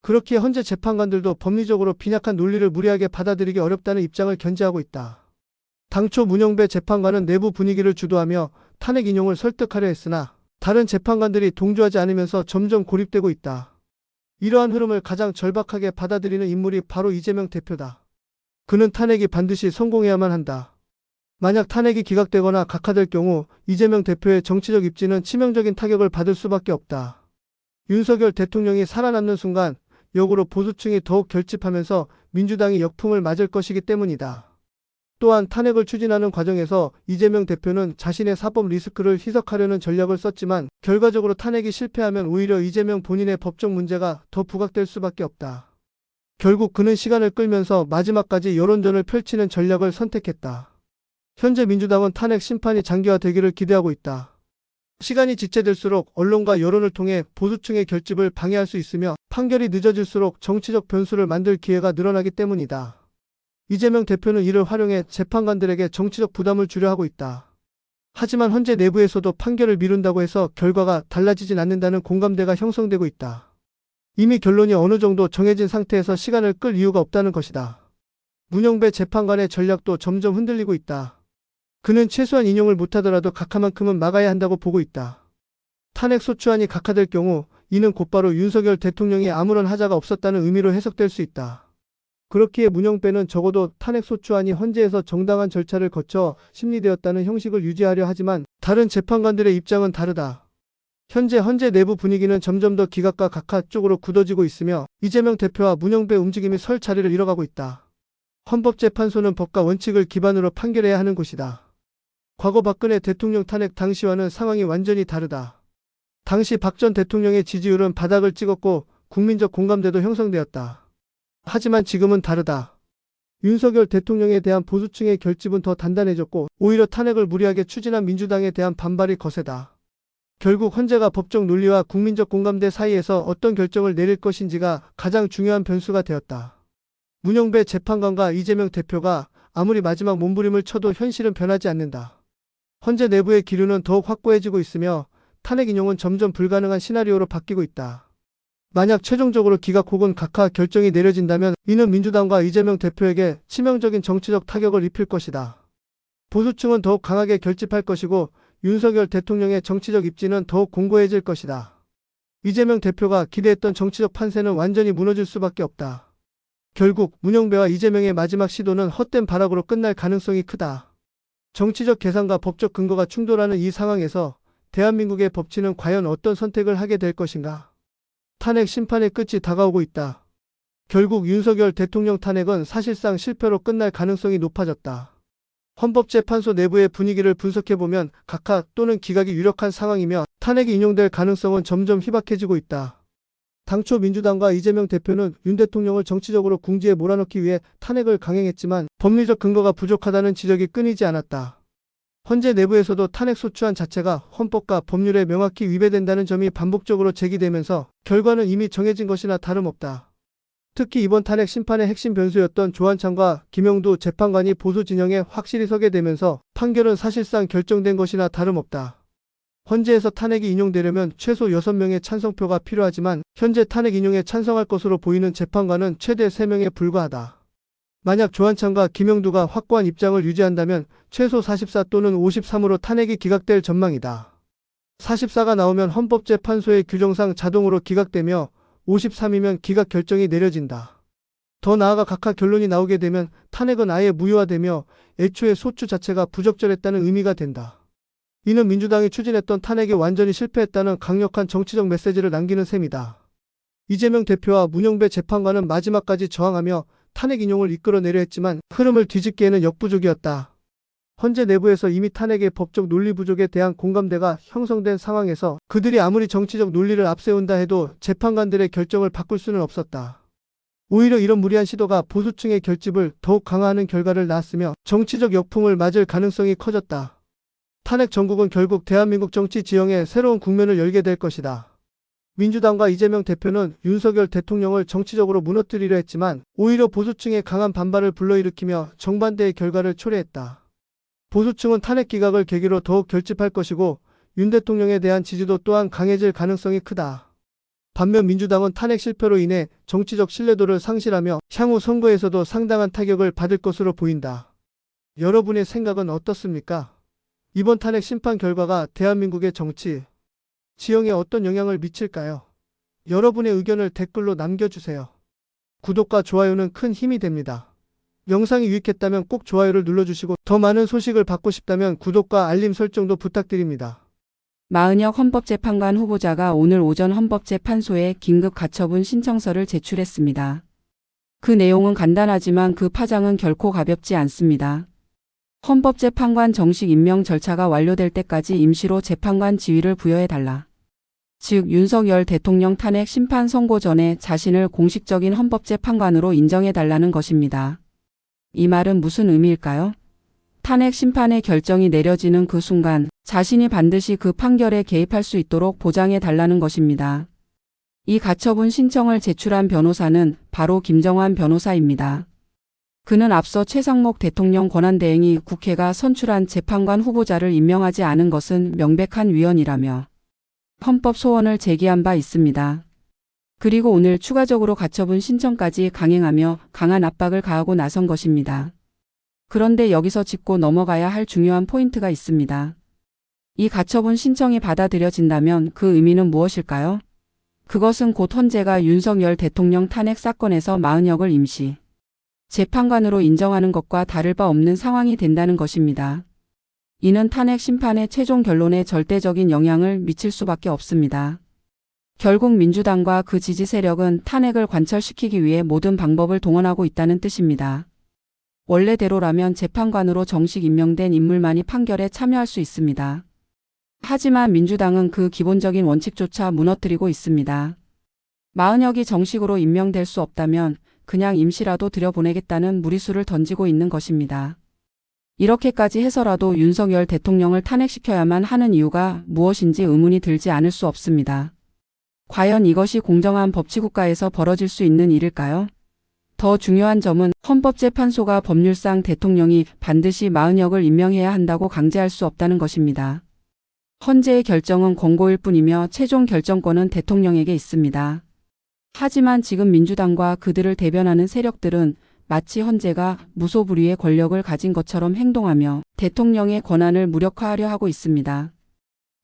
그렇기에 헌재 재판관들도 법리적으로 빈약한 논리를 무리하게 받아들이기 어렵다는 입장을 견지하고 있다. 당초 문영배 재판관은 내부 분위기를 주도하며 탄핵 인용을 설득하려 했으나 다른 재판관들이 동조하지 않으면서 점점 고립되고 있다. 이러한 흐름을 가장 절박하게 받아들이는 인물이 바로 이재명 대표다. 그는 탄핵이 반드시 성공해야만 한다. 만약 탄핵이 기각되거나 각하될 경우 이재명 대표의 정치적 입지는 치명적인 타격을 받을 수밖에 없다. 윤석열 대통령이 살아남는 순간 역으로 보수층이 더욱 결집하면서 민주당이 역풍을 맞을 것이기 때문이다. 또한 탄핵을 추진하는 과정에서 이재명 대표는 자신의 사법 리스크를 희석하려는 전략을 썼지만 결과적으로 탄핵이 실패하면 오히려 이재명 본인의 법적 문제가 더 부각될 수밖에 없다. 결국 그는 시간을 끌면서 마지막까지 여론전을 펼치는 전략을 선택했다. 현재 민주당은 탄핵 심판이 장기화되기를 기대하고 있다. 시간이 지체될수록 언론과 여론을 통해 보수층의 결집을 방해할 수 있으며 판결이 늦어질수록 정치적 변수를 만들 기회가 늘어나기 때문이다. 이재명 대표는 이를 활용해 재판관들에게 정치적 부담을 주려 하고 있다. 하지만 헌재 내부에서도 판결을 미룬다고 해서 결과가 달라지진 않는다는 공감대가 형성되고 있다. 이미 결론이 어느 정도 정해진 상태에서 시간을 끌 이유가 없다는 것이다. 문영배 재판관의 전략도 점점 흔들리고 있다. 그는 최소한 인용을 못하더라도 각하만큼은 막아야 한다고 보고 있다. 탄핵소추안이 각하될 경우 이는 곧바로 윤석열 대통령이 아무런 하자가 없었다는 의미로 해석될 수 있다. 그렇기에 문영배는 적어도 탄핵소추안이 헌재에서 정당한 절차를 거쳐 심리되었다는 형식을 유지하려 하지만 다른 재판관들의 입장은 다르다. 현재 헌재 내부 분위기는 점점 더 기각과 각하 쪽으로 굳어지고 있으며 이재명 대표와 문영배 움직임이 설 자리를 잃어가고 있다. 헌법재판소는 법과 원칙을 기반으로 판결해야 하는 곳이다. 과거 박근혜 대통령 탄핵 당시와는 상황이 완전히 다르다. 당시 박 전 대통령의 지지율은 바닥을 찍었고 국민적 공감대도 형성되었다. 하지만 지금은 다르다. 윤석열 대통령에 대한 보수층의 결집은 더 단단해졌고 오히려 탄핵을 무리하게 추진한 민주당에 대한 반발이 거세다. 결국 헌재가 법적 논리와 국민적 공감대 사이에서 어떤 결정을 내릴 것인지가 가장 중요한 변수가 되었다. 문영배 재판관과 이재명 대표가 아무리 마지막 몸부림을 쳐도 현실은 변하지 않는다. 헌재 내부의 기류는 더욱 확고해지고 있으며 탄핵 인용은 점점 불가능한 시나리오로 바뀌고 있다. 만약 최종적으로 기각 혹은 각하 결정이 내려진다면 이는 민주당과 이재명 대표에게 치명적인 정치적 타격을 입힐 것이다. 보수층은 더욱 강하게 결집할 것이고 윤석열 대통령의 정치적 입지는 더욱 공고해질 것이다. 이재명 대표가 기대했던 정치적 판세는 완전히 무너질 수밖에 없다. 결국 문영배와 이재명의 마지막 시도는 헛된 발악으로 끝날 가능성이 크다. 정치적 계산과 법적 근거가 충돌하는 이 상황에서 대한민국의 법치는 과연 어떤 선택을 하게 될 것인가? 탄핵 심판의 끝이 다가오고 있다. 결국 윤석열 대통령 탄핵은 사실상 실패로 끝날 가능성이 높아졌다. 헌법재판소 내부의 분위기를 분석해보면 각하 또는 기각이 유력한 상황이며 탄핵이 인용될 가능성은 점점 희박해지고 있다. 당초 민주당과 이재명 대표는 윤 대통령을 정치적으로 궁지에 몰아넣기 위해 탄핵을 강행했지만 법리적 근거가 부족하다는 지적이 끊이지 않았다. 헌재 내부에서도 탄핵소추안 자체가 헌법과 법률에 명확히 위배된다는 점이 반복적으로 제기되면서 결과는 이미 정해진 것이나 다름없다. 특히 이번 탄핵 심판의 핵심 변수였던 조한창과 김영두 재판관이 보수 진영에 확실히 서게 되면서 판결은 사실상 결정된 것이나 다름없다. 헌재에서 탄핵이 인용되려면 최소 6명의 찬성표가 필요하지만 현재 탄핵 인용에 찬성할 것으로 보이는 재판관은 최대 3명에 불과하다. 만약 조한창과 김영두가 확고한 입장을 유지한다면 최소 44 또는 53으로 탄핵이 기각될 전망이다. 44가 나오면 헌법재판소의 규정상 자동으로 기각되며 53이면 기각 결정이 내려진다. 더 나아가 각하 결론이 나오게 되면 탄핵은 아예 무효화되며 애초에 소추 자체가 부적절했다는 의미가 된다. 이는 민주당이 추진했던 탄핵이 완전히 실패했다는 강력한 정치적 메시지를 남기는 셈이다. 이재명 대표와 문영배 재판관은 마지막까지 저항하며 탄핵 인용을 이끌어내려 했지만 흐름을 뒤집기에는 역부족이었다. 헌재 내부에서 이미 탄핵의 법적 논리 부족에 대한 공감대가 형성된 상황에서 그들이 아무리 정치적 논리를 앞세운다 해도 재판관들의 결정을 바꿀 수는 없었다. 오히려 이런 무리한 시도가 보수층의 결집을 더욱 강화하는 결과를 낳았으며 정치적 역풍을 맞을 가능성이 커졌다. 탄핵 정국은 결국 대한민국 정치 지형에 새로운 국면을 열게 될 것이다. 민주당과 이재명 대표는 윤석열 대통령을 정치적으로 무너뜨리려 했지만 오히려 보수층의 강한 반발을 불러일으키며 정반대의 결과를 초래했다. 보수층은 탄핵 기각을 계기로 더욱 결집할 것이고 윤 대통령에 대한 지지도 또한 강해질 가능성이 크다. 반면 민주당은 탄핵 실패로 인해 정치적 신뢰도를 상실하며 향후 선거에서도 상당한 타격을 받을 것으로 보인다. 여러분의 생각은 어떻습니까? 이번 탄핵 심판 결과가 대한민국의 정치 지형에 어떤 영향을 미칠까요? 여러분의 의견을 댓글로 남겨주세요. 구독과 좋아요는 큰 힘이 됩니다. 영상이 유익했다면 꼭 좋아요를 눌러주시고 더 많은 소식을 받고 싶다면 구독과 알림 설정도 부탁드립니다. 마은혁 헌법재판관 후보자가 오늘 오전 헌법재판소에 긴급 가처분 신청서를 제출했습니다. 그 내용은 간단하지만 그 파장은 결코 가볍지 않습니다. 헌법재판관 정식 임명 절차가 완료될 때까지 임시로 재판관 지위를 부여해달라. 즉 윤석열 대통령 탄핵 심판 선고 전에 자신을 공식적인 헌법재판관으로 인정해달라는 것입니다. 이 말은 무슨 의미일까요? 탄핵 심판의 결정이 내려지는 그 순간 자신이 반드시 그 판결에 개입할 수 있도록 보장해달라는 것입니다. 이 가처분 신청을 제출한 변호사는 바로 김정환 변호사입니다. 그는 앞서 최상목 대통령 권한대행이 국회가 선출한 재판관 후보자를 임명하지 않은 것은 명백한 위헌이라며 헌법 소원을 제기한 바 있습니다. 그리고 오늘 추가적으로 가처분 신청까지 강행하며 강한 압박을 가하고 나선 것입니다. 그런데 여기서 짚고 넘어가야 할 중요한 포인트가 있습니다. 이 가처분 신청이 받아들여진다면 그 의미는 무엇일까요? 그것은 곧 헌재가 윤석열 대통령 탄핵 사건에서 마은혁을 임시 재판관으로 인정하는 것과 다를 바 없는 상황이 된다는 것입니다. 이는 탄핵 심판의 최종 결론에 절대적인 영향을 미칠 수밖에 없습니다. 결국 민주당과 그 지지 세력은 탄핵을 관철시키기 위해 모든 방법을 동원하고 있다는 뜻입니다. 원래대로라면 재판관으로 정식 임명된 인물만이 판결에 참여할 수 있습니다. 하지만 민주당은 그 기본적인 원칙조차 무너뜨리고 있습니다. 마은혁이 정식으로 임명될 수 없다면 그냥 임시라도 들여보내겠다는 무리수를 던지고 있는 것입니다. 이렇게까지 해서라도 윤석열 대통령을 탄핵시켜야만 하는 이유가 무엇인지 의문이 들지 않을 수 없습니다. 과연 이것이 공정한 법치국가에서 벌어질 수 있는 일일까요? 더 중요한 점은 헌법재판소가 법률상 대통령이 반드시 마은혁을 임명해야 한다고 강제할 수 없다는 것입니다. 헌재의 결정은 권고일 뿐이며 최종 결정권은 대통령에게 있습니다. 하지만 지금 민주당과 그들을 대변하는 세력들은 마치 헌재가 무소불위의 권력을 가진 것처럼 행동하며 대통령의 권한을 무력화하려 하고 있습니다.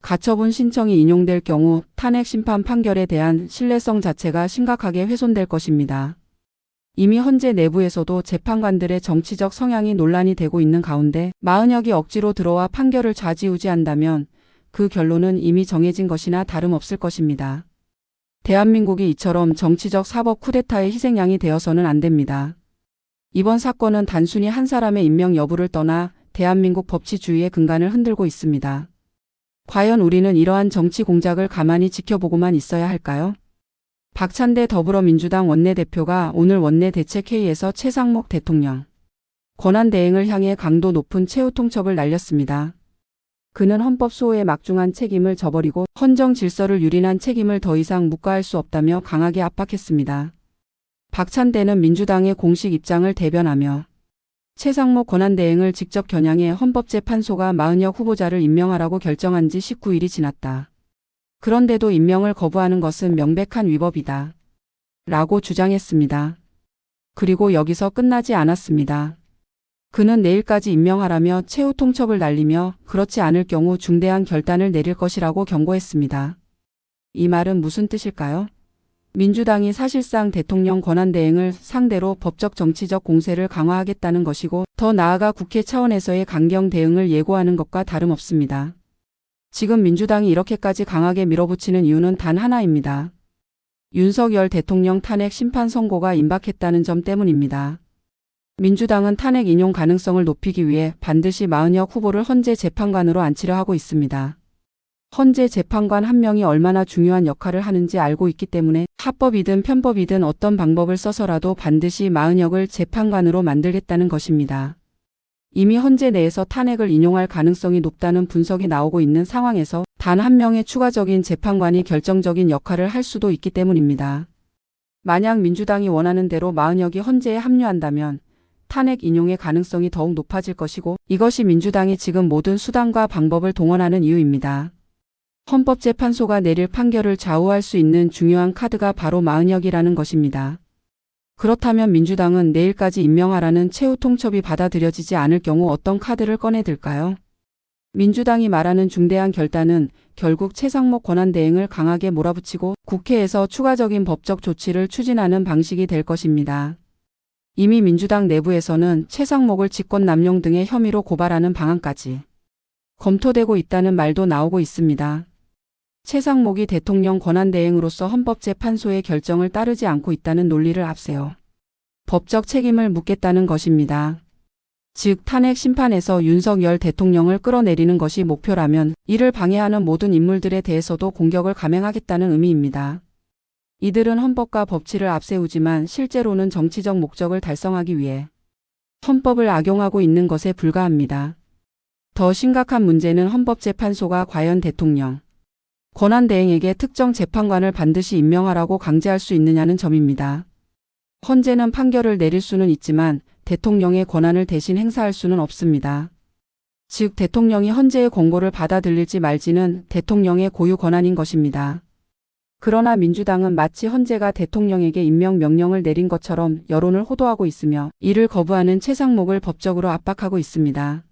가처분 신청이 인용될 경우 탄핵 심판 판결에 대한 신뢰성 자체가 심각하게 훼손될 것입니다. 이미 헌재 내부에서도 재판관들의 정치적 성향이 논란이 되고 있는 가운데 마은혁이 억지로 들어와 판결을 좌지우지한다면 그 결론은 이미 정해진 것이나 다름없을 것입니다. 대한민국이 이처럼 정치적 사법 쿠데타의 희생양이 되어서는 안 됩니다. 이번 사건은 단순히 한 사람의 임명 여부를 떠나 대한민국 법치주의의 근간을 흔들고 있습니다. 과연 우리는 이러한 정치 공작을 가만히 지켜보고만 있어야 할까요? 박찬대 더불어민주당 원내대표가 오늘 원내대책회의에서 최상목 대통령 권한대행을 향해 강도 높은 최후 통첩을 날렸습니다. 그는 헌법 수호에 막중한 책임을 져버리고 헌정 질서를 유린한 책임을 더 이상 묵과할 수 없다며 강하게 압박했습니다. 박찬대는 민주당의 공식 입장을 대변하며 최상목 권한대행을 직접 겨냥해 헌법재판소가 마은혁 후보자를 임명하라고 결정한 지 19일이 지났다. 그런데도 임명을 거부하는 것은 명백한 위법이다. 라고 주장했습니다. 그리고 여기서 끝나지 않았습니다. 그는 내일까지 임명하라며 최후 통첩을 날리며 그렇지 않을 경우 중대한 결단을 내릴 것이라고 경고했습니다. 이 말은 무슨 뜻일까요? 민주당이 사실상 대통령 권한대행을 상대로 법적 정치적 공세를 강화하겠다는 것이고 더 나아가 국회 차원에서의 강경 대응을 예고하는 것과 다름없습니다. 지금 민주당이 이렇게까지 강하게 밀어붙이는 이유는 단 하나입니다. 윤석열 대통령 탄핵 심판 선고가 임박했다는 점 때문입니다. 민주당은 탄핵 인용 가능성을 높이기 위해 반드시 마은혁 후보를 헌재 재판관으로 앉히려 하고 있습니다. 헌재 재판관 한 명이 얼마나 중요한 역할을 하는지 알고 있기 때문에 합법이든 편법이든 어떤 방법을 써서라도 반드시 마은혁을 재판관으로 만들겠다는 것입니다. 이미 헌재 내에서 탄핵을 인용할 가능성이 높다는 분석이 나오고 있는 상황에서 단 한 명의 추가적인 재판관이 결정적인 역할을 할 수도 있기 때문입니다. 만약 민주당이 원하는 대로 마은혁이 헌재에 합류한다면 탄핵 인용의 가능성이 더욱 높아질 것이고 이것이 민주당이 지금 모든 수단과 방법을 동원하는 이유입니다. 헌법재판소가 내릴 판결을 좌우할 수 있는 중요한 카드가 바로 마은혁이라는 것입니다. 그렇다면 민주당은 내일까지 임명하라는 최후 통첩이 받아들여지지 않을 경우 어떤 카드를 꺼내들까요? 민주당이 말하는 중대한 결단은 결국 최상목 권한대행을 강하게 몰아붙이고 국회에서 추가적인 법적 조치를 추진하는 방식이 될 것입니다. 이미 민주당 내부에서는 최상목을 직권남용 등의 혐의로 고발하는 방안까지 검토되고 있다는 말도 나오고 있습니다. 최상목이 대통령 권한대행으로서 헌법재판소의 결정을 따르지 않고 있다는 논리를 앞세워 법적 책임을 묻겠다는 것입니다. 즉 탄핵 심판에서 윤석열 대통령을 끌어내리는 것이 목표라면 이를 방해하는 모든 인물들에 대해서도 공격을 감행하겠다는 의미입니다. 이들은 헌법과 법치를 앞세우지만 실제로는 정치적 목적을 달성하기 위해 헌법을 악용하고 있는 것에 불과합니다. 더 심각한 문제는 헌법재판소가 과연 대통령 권한대행에게 특정 재판관을 반드시 임명하라고 강제할 수 있느냐는 점입니다. 헌재는 판결을 내릴 수는 있지만 대통령의 권한을 대신 행사할 수는 없습니다. 즉 대통령이 헌재의 권고를 받아들일지 말지는 대통령의 고유 권한인 것입니다. 그러나 민주당은 마치 헌재가 대통령에게 임명 명령을 내린 것처럼 여론을 호도하고 있으며 이를 거부하는 최상목을 법적으로 압박하고 있습니다.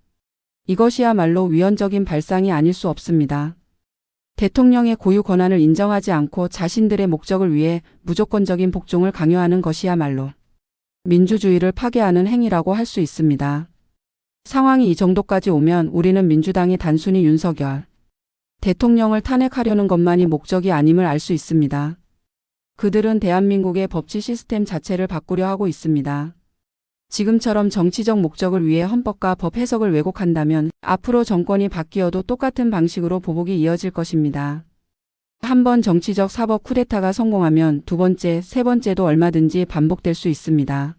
이것이야말로 위헌적인 발상이 아닐 수 없습니다. 대통령의 고유 권한을 인정하지 않고 자신들의 목적을 위해 무조건적인 복종을 강요하는 것이야말로 민주주의를 파괴하는 행위라고 할 수 있습니다. 상황이 이 정도까지 오면 우리는 민주당이 단순히 윤석열 대통령을 탄핵하려는 것만이 목적이 아님을 알 수 있습니다. 그들은 대한민국의 법치 시스템 자체를 바꾸려 하고 있습니다. 지금처럼 정치적 목적을 위해 헌법과 법 해석을 왜곡한다면 앞으로 정권이 바뀌어도 똑같은 방식으로 보복이 이어질 것입니다. 한번 정치적 사법 쿠데타가 성공하면 두 번째, 세 번째도 얼마든지 반복될 수 있습니다.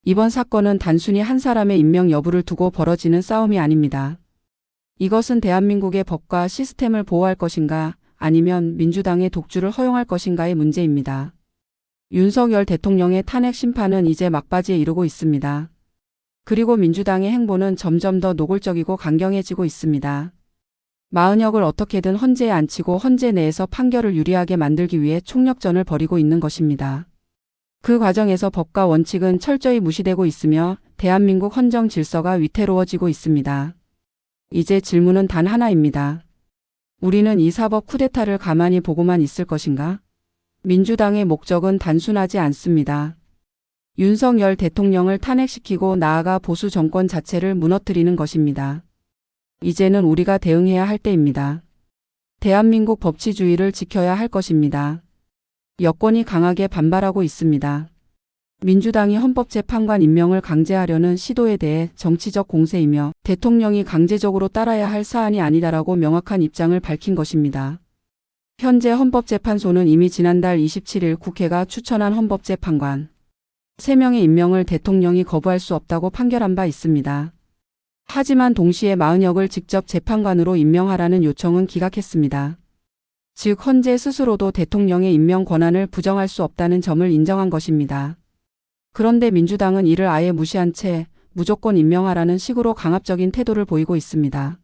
이번 사건은 단순히 한 사람의 임명 여부를 두고 벌어지는 싸움이 아닙니다. 이것은 대한민국의 법과 시스템을 보호할 것인가 아니면 민주당의 독주를 허용할 것인가의 문제입니다. 윤석열 대통령의 탄핵 심판은 이제 막바지에 이르고 있습니다. 그리고 민주당의 행보는 점점 더 노골적이고 강경해지고 있습니다. 마은혁을 어떻게든 헌재에 앉히고 헌재 내에서 판결을 유리하게 만들기 위해 총력전을 벌이고 있는 것입니다. 그 과정에서 법과 원칙은 철저히 무시되고 있으며 대한민국 헌정 질서가 위태로워지고 있습니다. 이제 질문은 단 하나입니다. 우리는 이 사법 쿠데타를 가만히 보고만 있을 것인가? 민주당의 목적은 단순하지 않습니다. 윤석열 대통령을 탄핵시키고 나아가 보수 정권 자체를 무너뜨리는 것입니다. 이제는 우리가 대응해야 할 때입니다. 대한민국 법치주의를 지켜야 할 것입니다. 여권이 강하게 반발하고 있습니다. 민주당이 헌법재판관 임명을 강제하려는 시도에 대해 정치적 공세이며 대통령이 강제적으로 따라야 할 사안이 아니다라고 명확한 입장을 밝힌 것입니다. 현재 헌법재판소는 이미 지난달 27일 국회가 추천한 헌법재판관 3명의 임명을 대통령이 거부할 수 없다고 판결한 바 있습니다. 하지만 동시에 마은혁을 직접 재판관으로 임명하라는 요청은 기각했습니다. 즉 헌재 스스로도 대통령의 임명 권한을 부정할 수 없다는 점을 인정한 것입니다. 그런데 민주당은 이를 아예 무시한 채 무조건 임명하라는 식으로 강압적인 태도를 보이고 있습니다.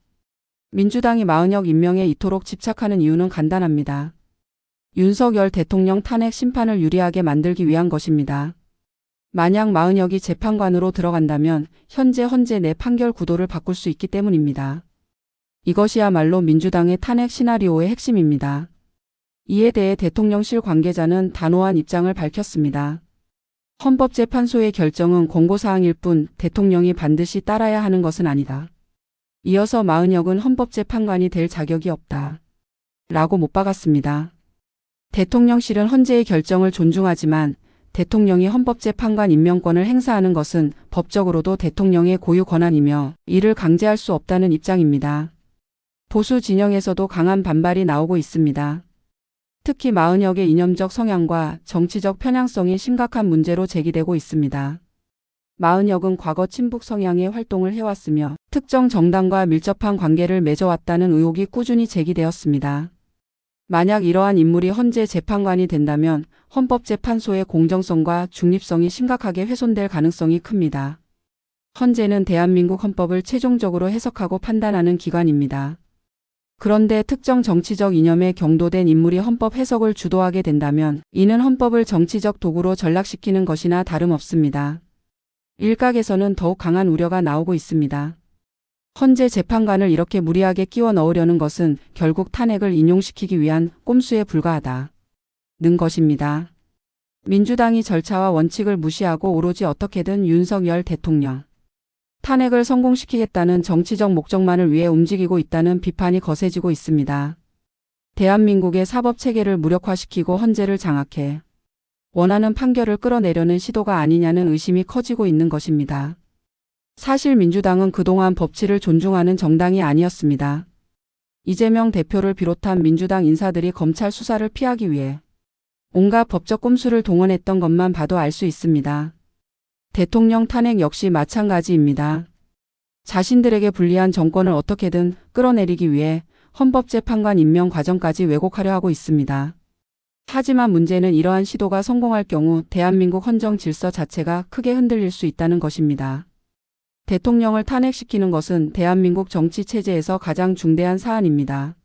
민주당이 마은혁 임명에 이토록 집착하는 이유는 간단합니다. 윤석열 대통령 탄핵 심판을 유리하게 만들기 위한 것입니다. 만약 마은혁이 재판관으로 들어간다면 현재 헌재 내 판결 구도를 바꿀 수 있기 때문입니다. 이것이야말로 민주당의 탄핵 시나리오의 핵심입니다. 이에 대해 대통령실 관계자는 단호한 입장을 밝혔습니다. 헌법재판소의 결정은 권고사항일 뿐 대통령이 반드시 따라야 하는 것은 아니다. 이어서 마은혁은 헌법재판관이 될 자격이 없다. 라고 못 박았습니다. 대통령실은 헌재의 결정을 존중하지만 대통령이 헌법재판관 임명권을 행사하는 것은 법적으로도 대통령의 고유 권한이며 이를 강제할 수 없다는 입장입니다. 보수 진영에서도 강한 반발이 나오고 있습니다. 특히 마은혁의 이념적 성향과 정치적 편향성이 심각한 문제로 제기되고 있습니다. 마은혁은 과거 친북 성향의 활동을 해왔으며 특정 정당과 밀접한 관계를 맺어왔다는 의혹이 꾸준히 제기되었습니다. 만약 이러한 인물이 헌재 재판관이 된다면 헌법재판소의 공정성과 중립성이 심각하게 훼손될 가능성이 큽니다. 헌재는 대한민국 헌법을 최종적으로 해석하고 판단하는 기관입니다. 그런데 특정 정치적 이념에 경도된 인물이 헌법 해석을 주도하게 된다면 이는 헌법을 정치적 도구로 전락시키는 것이나 다름없습니다. 일각에서는 더욱 강한 우려가 나오고 있습니다. 헌재 재판관을 이렇게 무리하게 끼워 넣으려는 것은 결국 탄핵을 인용시키기 위한 꼼수에 불과하다는 것입니다. 민주당이 절차와 원칙을 무시하고 오로지 어떻게든 윤석열 대통령 탄핵을 성공시키겠다는 정치적 목적만을 위해 움직이고 있다는 비판이 거세지고 있습니다. 대한민국의 사법체계를 무력화시키고 헌재를 장악해 원하는 판결을 끌어내려는 시도가 아니냐는 의심이 커지고 있는 것입니다. 사실 민주당은 그동안 법치를 존중하는 정당이 아니었습니다. 이재명 대표를 비롯한 민주당 인사들이 검찰 수사를 피하기 위해 온갖 법적 꼼수를 동원했던 것만 봐도 알 수 있습니다. 대통령 탄핵 역시 마찬가지입니다. 자신들에게 불리한 정권을 어떻게든 끌어내리기 위해 헌법재판관 임명 과정까지 왜곡하려 하고 있습니다. 하지만 문제는 이러한 시도가 성공할 경우 대한민국 헌정 질서 자체가 크게 흔들릴 수 있다는 것입니다. 대통령을 탄핵시키는 것은 대한민국 정치 체제에서 가장 중대한 사안입니다.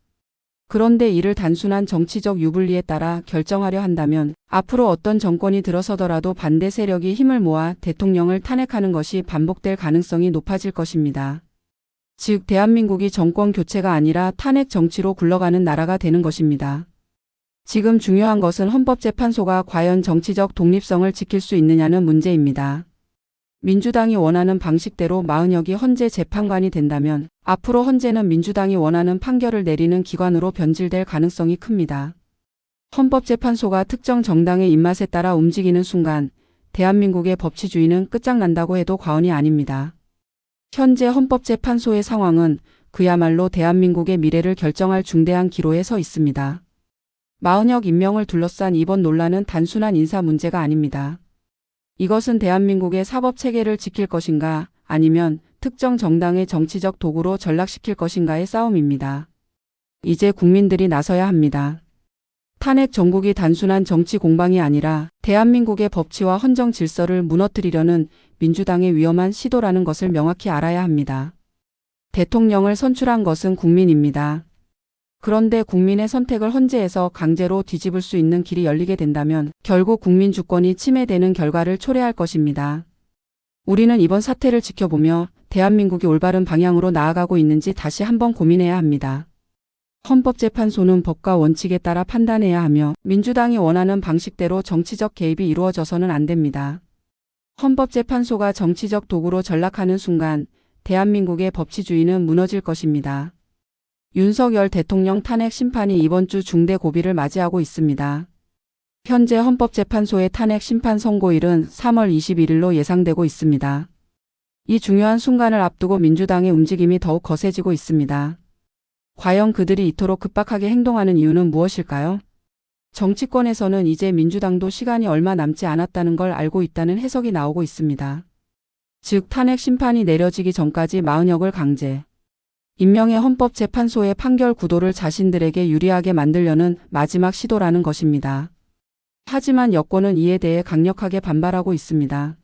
그런데 이를 단순한 정치적 유불리에 따라 결정하려 한다면 앞으로 어떤 정권이 들어서더라도 반대 세력이 힘을 모아 대통령을 탄핵하는 것이 반복될 가능성이 높아질 것입니다. 즉 대한민국이 정권 교체가 아니라 탄핵 정치로 굴러가는 나라가 되는 것입니다. 지금 중요한 것은 헌법재판소가 과연 정치적 독립성을 지킬 수 있느냐는 문제입니다. 민주당이 원하는 방식대로 마은혁이 헌재 재판관이 된다면 앞으로 헌재는 민주당이 원하는 판결을 내리는 기관으로 변질될 가능성이 큽니다. 헌법재판소가 특정 정당의 입맛에 따라 움직이는 순간 대한민국의 법치주의는 끝장난다고 해도 과언이 아닙니다. 현재 헌법재판소의 상황은 그야말로 대한민국의 미래를 결정할 중대한 기로에 서 있습니다. 마은혁 임명을 둘러싼 이번 논란은 단순한 인사 문제가 아닙니다. 이것은 대한민국의 사법체계를 지킬 것인가 아니면 특정 정당의 정치적 도구로 전락시킬 것인가의 싸움입니다. 이제 국민들이 나서야 합니다. 탄핵 정국이 단순한 정치 공방이 아니라 대한민국의 법치와 헌정 질서를 무너뜨리려는 민주당의 위험한 시도라는 것을 명확히 알아야 합니다. 대통령을 선출한 것은 국민입니다. 그런데 국민의 선택을 헌재에서 강제로 뒤집을 수 있는 길이 열리게 된다면 결국 국민 주권이 침해되는 결과를 초래할 것입니다. 우리는 이번 사태를 지켜보며 대한민국이 올바른 방향으로 나아가고 있는지 다시 한번 고민해야 합니다. 헌법재판소는 법과 원칙에 따라 판단해야 하며 민주당이 원하는 방식대로 정치적 개입이 이루어져서는 안 됩니다. 헌법재판소가 정치적 도구로 전락하는 순간 대한민국의 법치주의는 무너질 것입니다. 윤석열 대통령 탄핵 심판이 이번 주 중대 고비를 맞이하고 있습니다. 현재 헌법재판소의 탄핵 심판 선고일은 3월 21일로 예상되고 있습니다. 이 중요한 순간을 앞두고 민주당의 움직임이 더욱 거세지고 있습니다. 과연 그들이 이토록 급박하게 행동하는 이유는 무엇일까요? 정치권에서는 이제 민주당도 시간이 얼마 남지 않았다는 걸 알고 있다는 해석이 나오고 있습니다. 즉 탄핵 심판이 내려지기 전까지 마은혁을 강제 임명의 헌법재판소의 판결 구도를 자신들에게 유리하게 만들려는 마지막 시도라는 것입니다. 하지만 여권은 이에 대해 강력하게 반발하고 있습니다.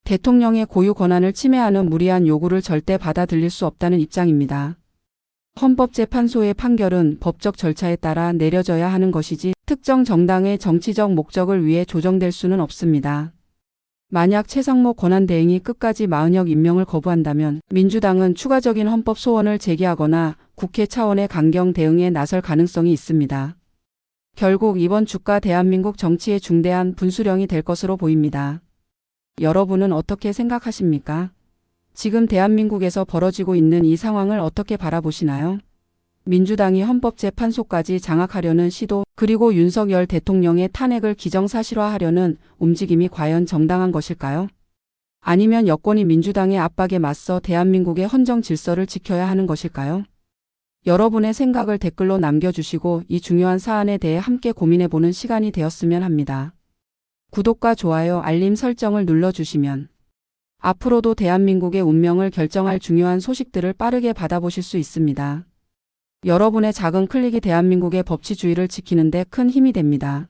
대통령의 고유 권한을 침해하는 무리한 요구를 절대 받아들일 수 없다는 입장입니다. 헌법재판소의 판결은 법적 절차에 따라 내려져야 하는 것이지 특정 정당의 정치적 목적을 위해 조정될 수는 없습니다. 만약 최상목 권한대행이 끝까지 마은혁 임명을 거부한다면 민주당은 추가적인 헌법 소원을 제기하거나 국회 차원의 강경 대응에 나설 가능성이 있습니다. 결국 이번 주가 대한민국 정치의 중대한 분수령이 될 것으로 보입니다. 여러분은 어떻게 생각하십니까? 지금 대한민국에서 벌어지고 있는 이 상황을 어떻게 바라보시나요? 민주당이 헌법재판소까지 장악하려는 시도, 그리고 윤석열 대통령의 탄핵을 기정사실화하려는 움직임이 과연 정당한 것일까요? 아니면 여권이 민주당의 압박에 맞서 대한민국의 헌정 질서를 지켜야 하는 것일까요? 여러분의 생각을 댓글로 남겨주시고 이 중요한 사안에 대해 함께 고민해보는 시간이 되었으면 합니다. 구독과 좋아요, 알림 설정을 눌러주시면 앞으로도 대한민국의 운명을 결정할 중요한 소식들을 빠르게 받아보실 수 있습니다. 여러분의 작은 클릭이 대한민국의 법치주의를 지키는 데 큰 힘이 됩니다.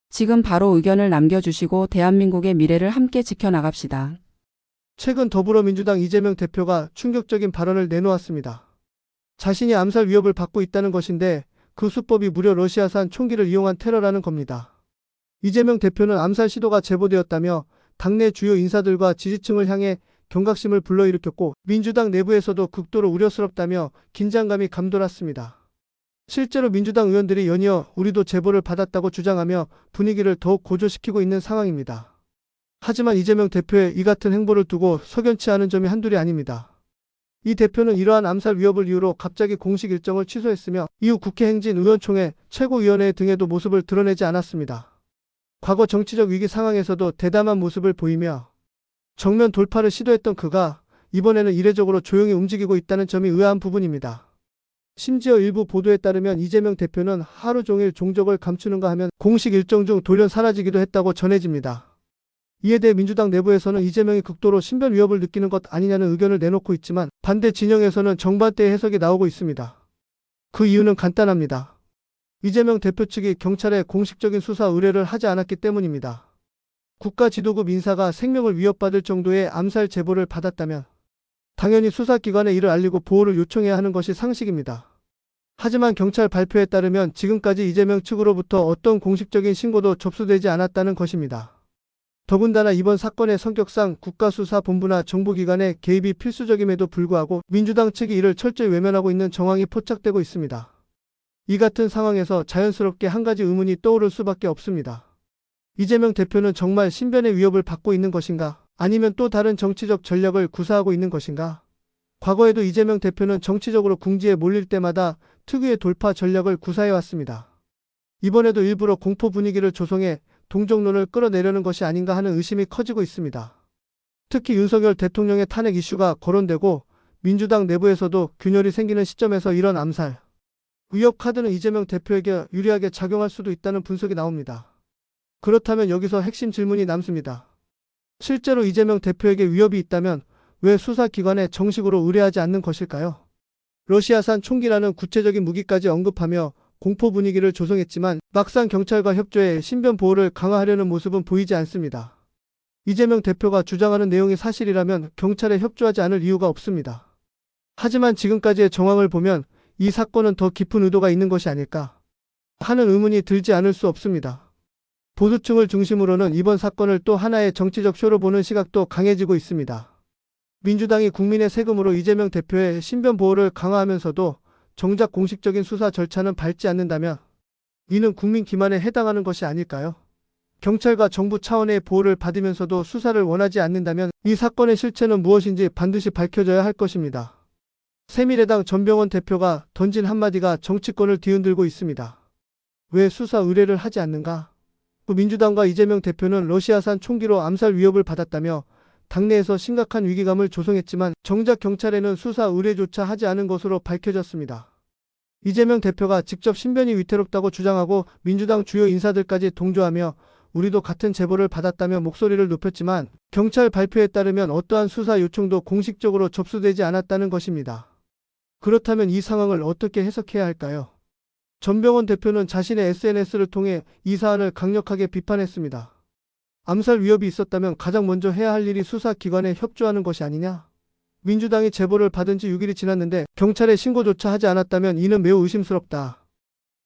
지금 바로 의견을 남겨주시고 대한민국의 미래를 함께 지켜나갑시다. 최근 더불어민주당 이재명 대표가 충격적인 발언을 내놓았습니다. 자신이 암살 위협을 받고 있다는 것인데 그 수법이 무려 러시아산 총기를 이용한 테러라는 겁니다. 이재명 대표는 암살 시도가 제보되었다며 당내 주요 인사들과 지지층을 향해 경각심을 불러일으켰고 민주당 내부에서도 극도로 우려스럽다며 긴장감이 감돌았습니다. 실제로 민주당 의원들이 연이어 우리도 제보를 받았다고 주장하며 분위기를 더욱 고조시키고 있는 상황입니다. 하지만 이재명 대표의 이 같은 행보를 두고 석연치 않은 점이 한둘이 아닙니다. 이 대표는 이러한 암살 위협을 이유로 갑자기 공식 일정을 취소했으며 이후 국회 행진의원총회, 최고위원회 등에도 모습을 드러내지 않았습니다. 과거 정치적 위기 상황에서도 대담한 모습을 보이며 정면 돌파를 시도했던 그가 이번에는 이례적으로 조용히 움직이고 있다는 점이 의아한 부분입니다. 심지어 일부 보도에 따르면 이재명 대표는 하루 종일 종적을 감추는가 하면 공식 일정 중 돌연 사라지기도 했다고 전해집니다. 이에 대해 민주당 내부에서는 이재명이 극도로 신변 위협을 느끼는 것 아니냐는 의견을 내놓고 있지만 반대 진영에서는 정반대의 해석이 나오고 있습니다. 그 이유는 간단합니다. 이재명 대표 측이 경찰에 공식적인 수사 의뢰를 하지 않았기 때문입니다. 국가 지도급 인사가 생명을 위협받을 정도의 암살 제보를 받았다면 당연히 수사기관에 이를 알리고 보호를 요청해야 하는 것이 상식입니다. 하지만 경찰 발표에 따르면 지금까지 이재명 측으로부터 어떤 공식적인 신고도 접수되지 않았다는 것입니다. 더군다나 이번 사건의 성격상 국가수사본부나 정보기관의 개입이 필수적임에도 불구하고 민주당 측이 이를 철저히 외면하고 있는 정황이 포착되고 있습니다. 이 같은 상황에서 자연스럽게 한 가지 의문이 떠오를 수밖에 없습니다. 이재명 대표는 정말 신변의 위협을 받고 있는 것인가? 아니면 또 다른 정치적 전략을 구사하고 있는 것인가? 과거에도 이재명 대표는 정치적으로 궁지에 몰릴 때마다 특유의 돌파 전략을 구사해왔습니다. 이번에도 일부러 공포 분위기를 조성해 동정론을 끌어내려는 것이 아닌가 하는 의심이 커지고 있습니다. 특히 윤석열 대통령의 탄핵 이슈가 거론되고 민주당 내부에서도 균열이 생기는 시점에서 이런 암살 위협 카드는 이재명 대표에게 유리하게 작용할 수도 있다는 분석이 나옵니다. 그렇다면 여기서 핵심 질문이 남습니다. 실제로 이재명 대표에게 위협이 있다면 왜 수사기관에 정식으로 의뢰하지 않는 것일까요? 러시아산 총기라는 구체적인 무기까지 언급하며 공포 분위기를 조성했지만 막상 경찰과 협조해 신변 보호를 강화하려는 모습은 보이지 않습니다. 이재명 대표가 주장하는 내용이 사실이라면 경찰에 협조하지 않을 이유가 없습니다. 하지만 지금까지의 정황을 보면 이 사건은 더 깊은 의도가 있는 것이 아닐까 하는 의문이 들지 않을 수 없습니다. 보수층을 중심으로는 이번 사건을 또 하나의 정치적 쇼로 보는 시각도 강해지고 있습니다. 민주당이 국민의 세금으로 이재명 대표의 신변 보호를 강화하면서도 정작 공식적인 수사 절차는 밟지 않는다면 이는 국민 기만에 해당하는 것이 아닐까요? 경찰과 정부 차원의 보호를 받으면서도 수사를 원하지 않는다면 이 사건의 실체는 무엇인지 반드시 밝혀져야 할 것입니다. 새미래당 전병헌 대표가 던진 한마디가 정치권을 뒤흔들고 있습니다. 왜 수사 의뢰를 하지 않는가? 민주당과 이재명 대표는 러시아산 총기로 암살 위협을 받았다며 당내에서 심각한 위기감을 조성했지만 정작 경찰에는 수사 의뢰조차 하지 않은 것으로 밝혀졌습니다. 이재명 대표가 직접 신변이 위태롭다고 주장하고 민주당 주요 인사들까지 동조하며 우리도 같은 제보를 받았다며 목소리를 높였지만 경찰 발표에 따르면 어떠한 수사 요청도 공식적으로 접수되지 않았다는 것입니다. 그렇다면 이 상황을 어떻게 해석해야 할까요? 전병헌 대표는 자신의 SNS를 통해 이 사안을 강력하게 비판했습니다. 암살 위협이 있었다면 가장 먼저 해야 할 일이 수사기관에 협조하는 것이 아니냐? 민주당이 제보를 받은 지 6일이 지났는데 경찰에 신고조차 하지 않았다면 이는 매우 의심스럽다.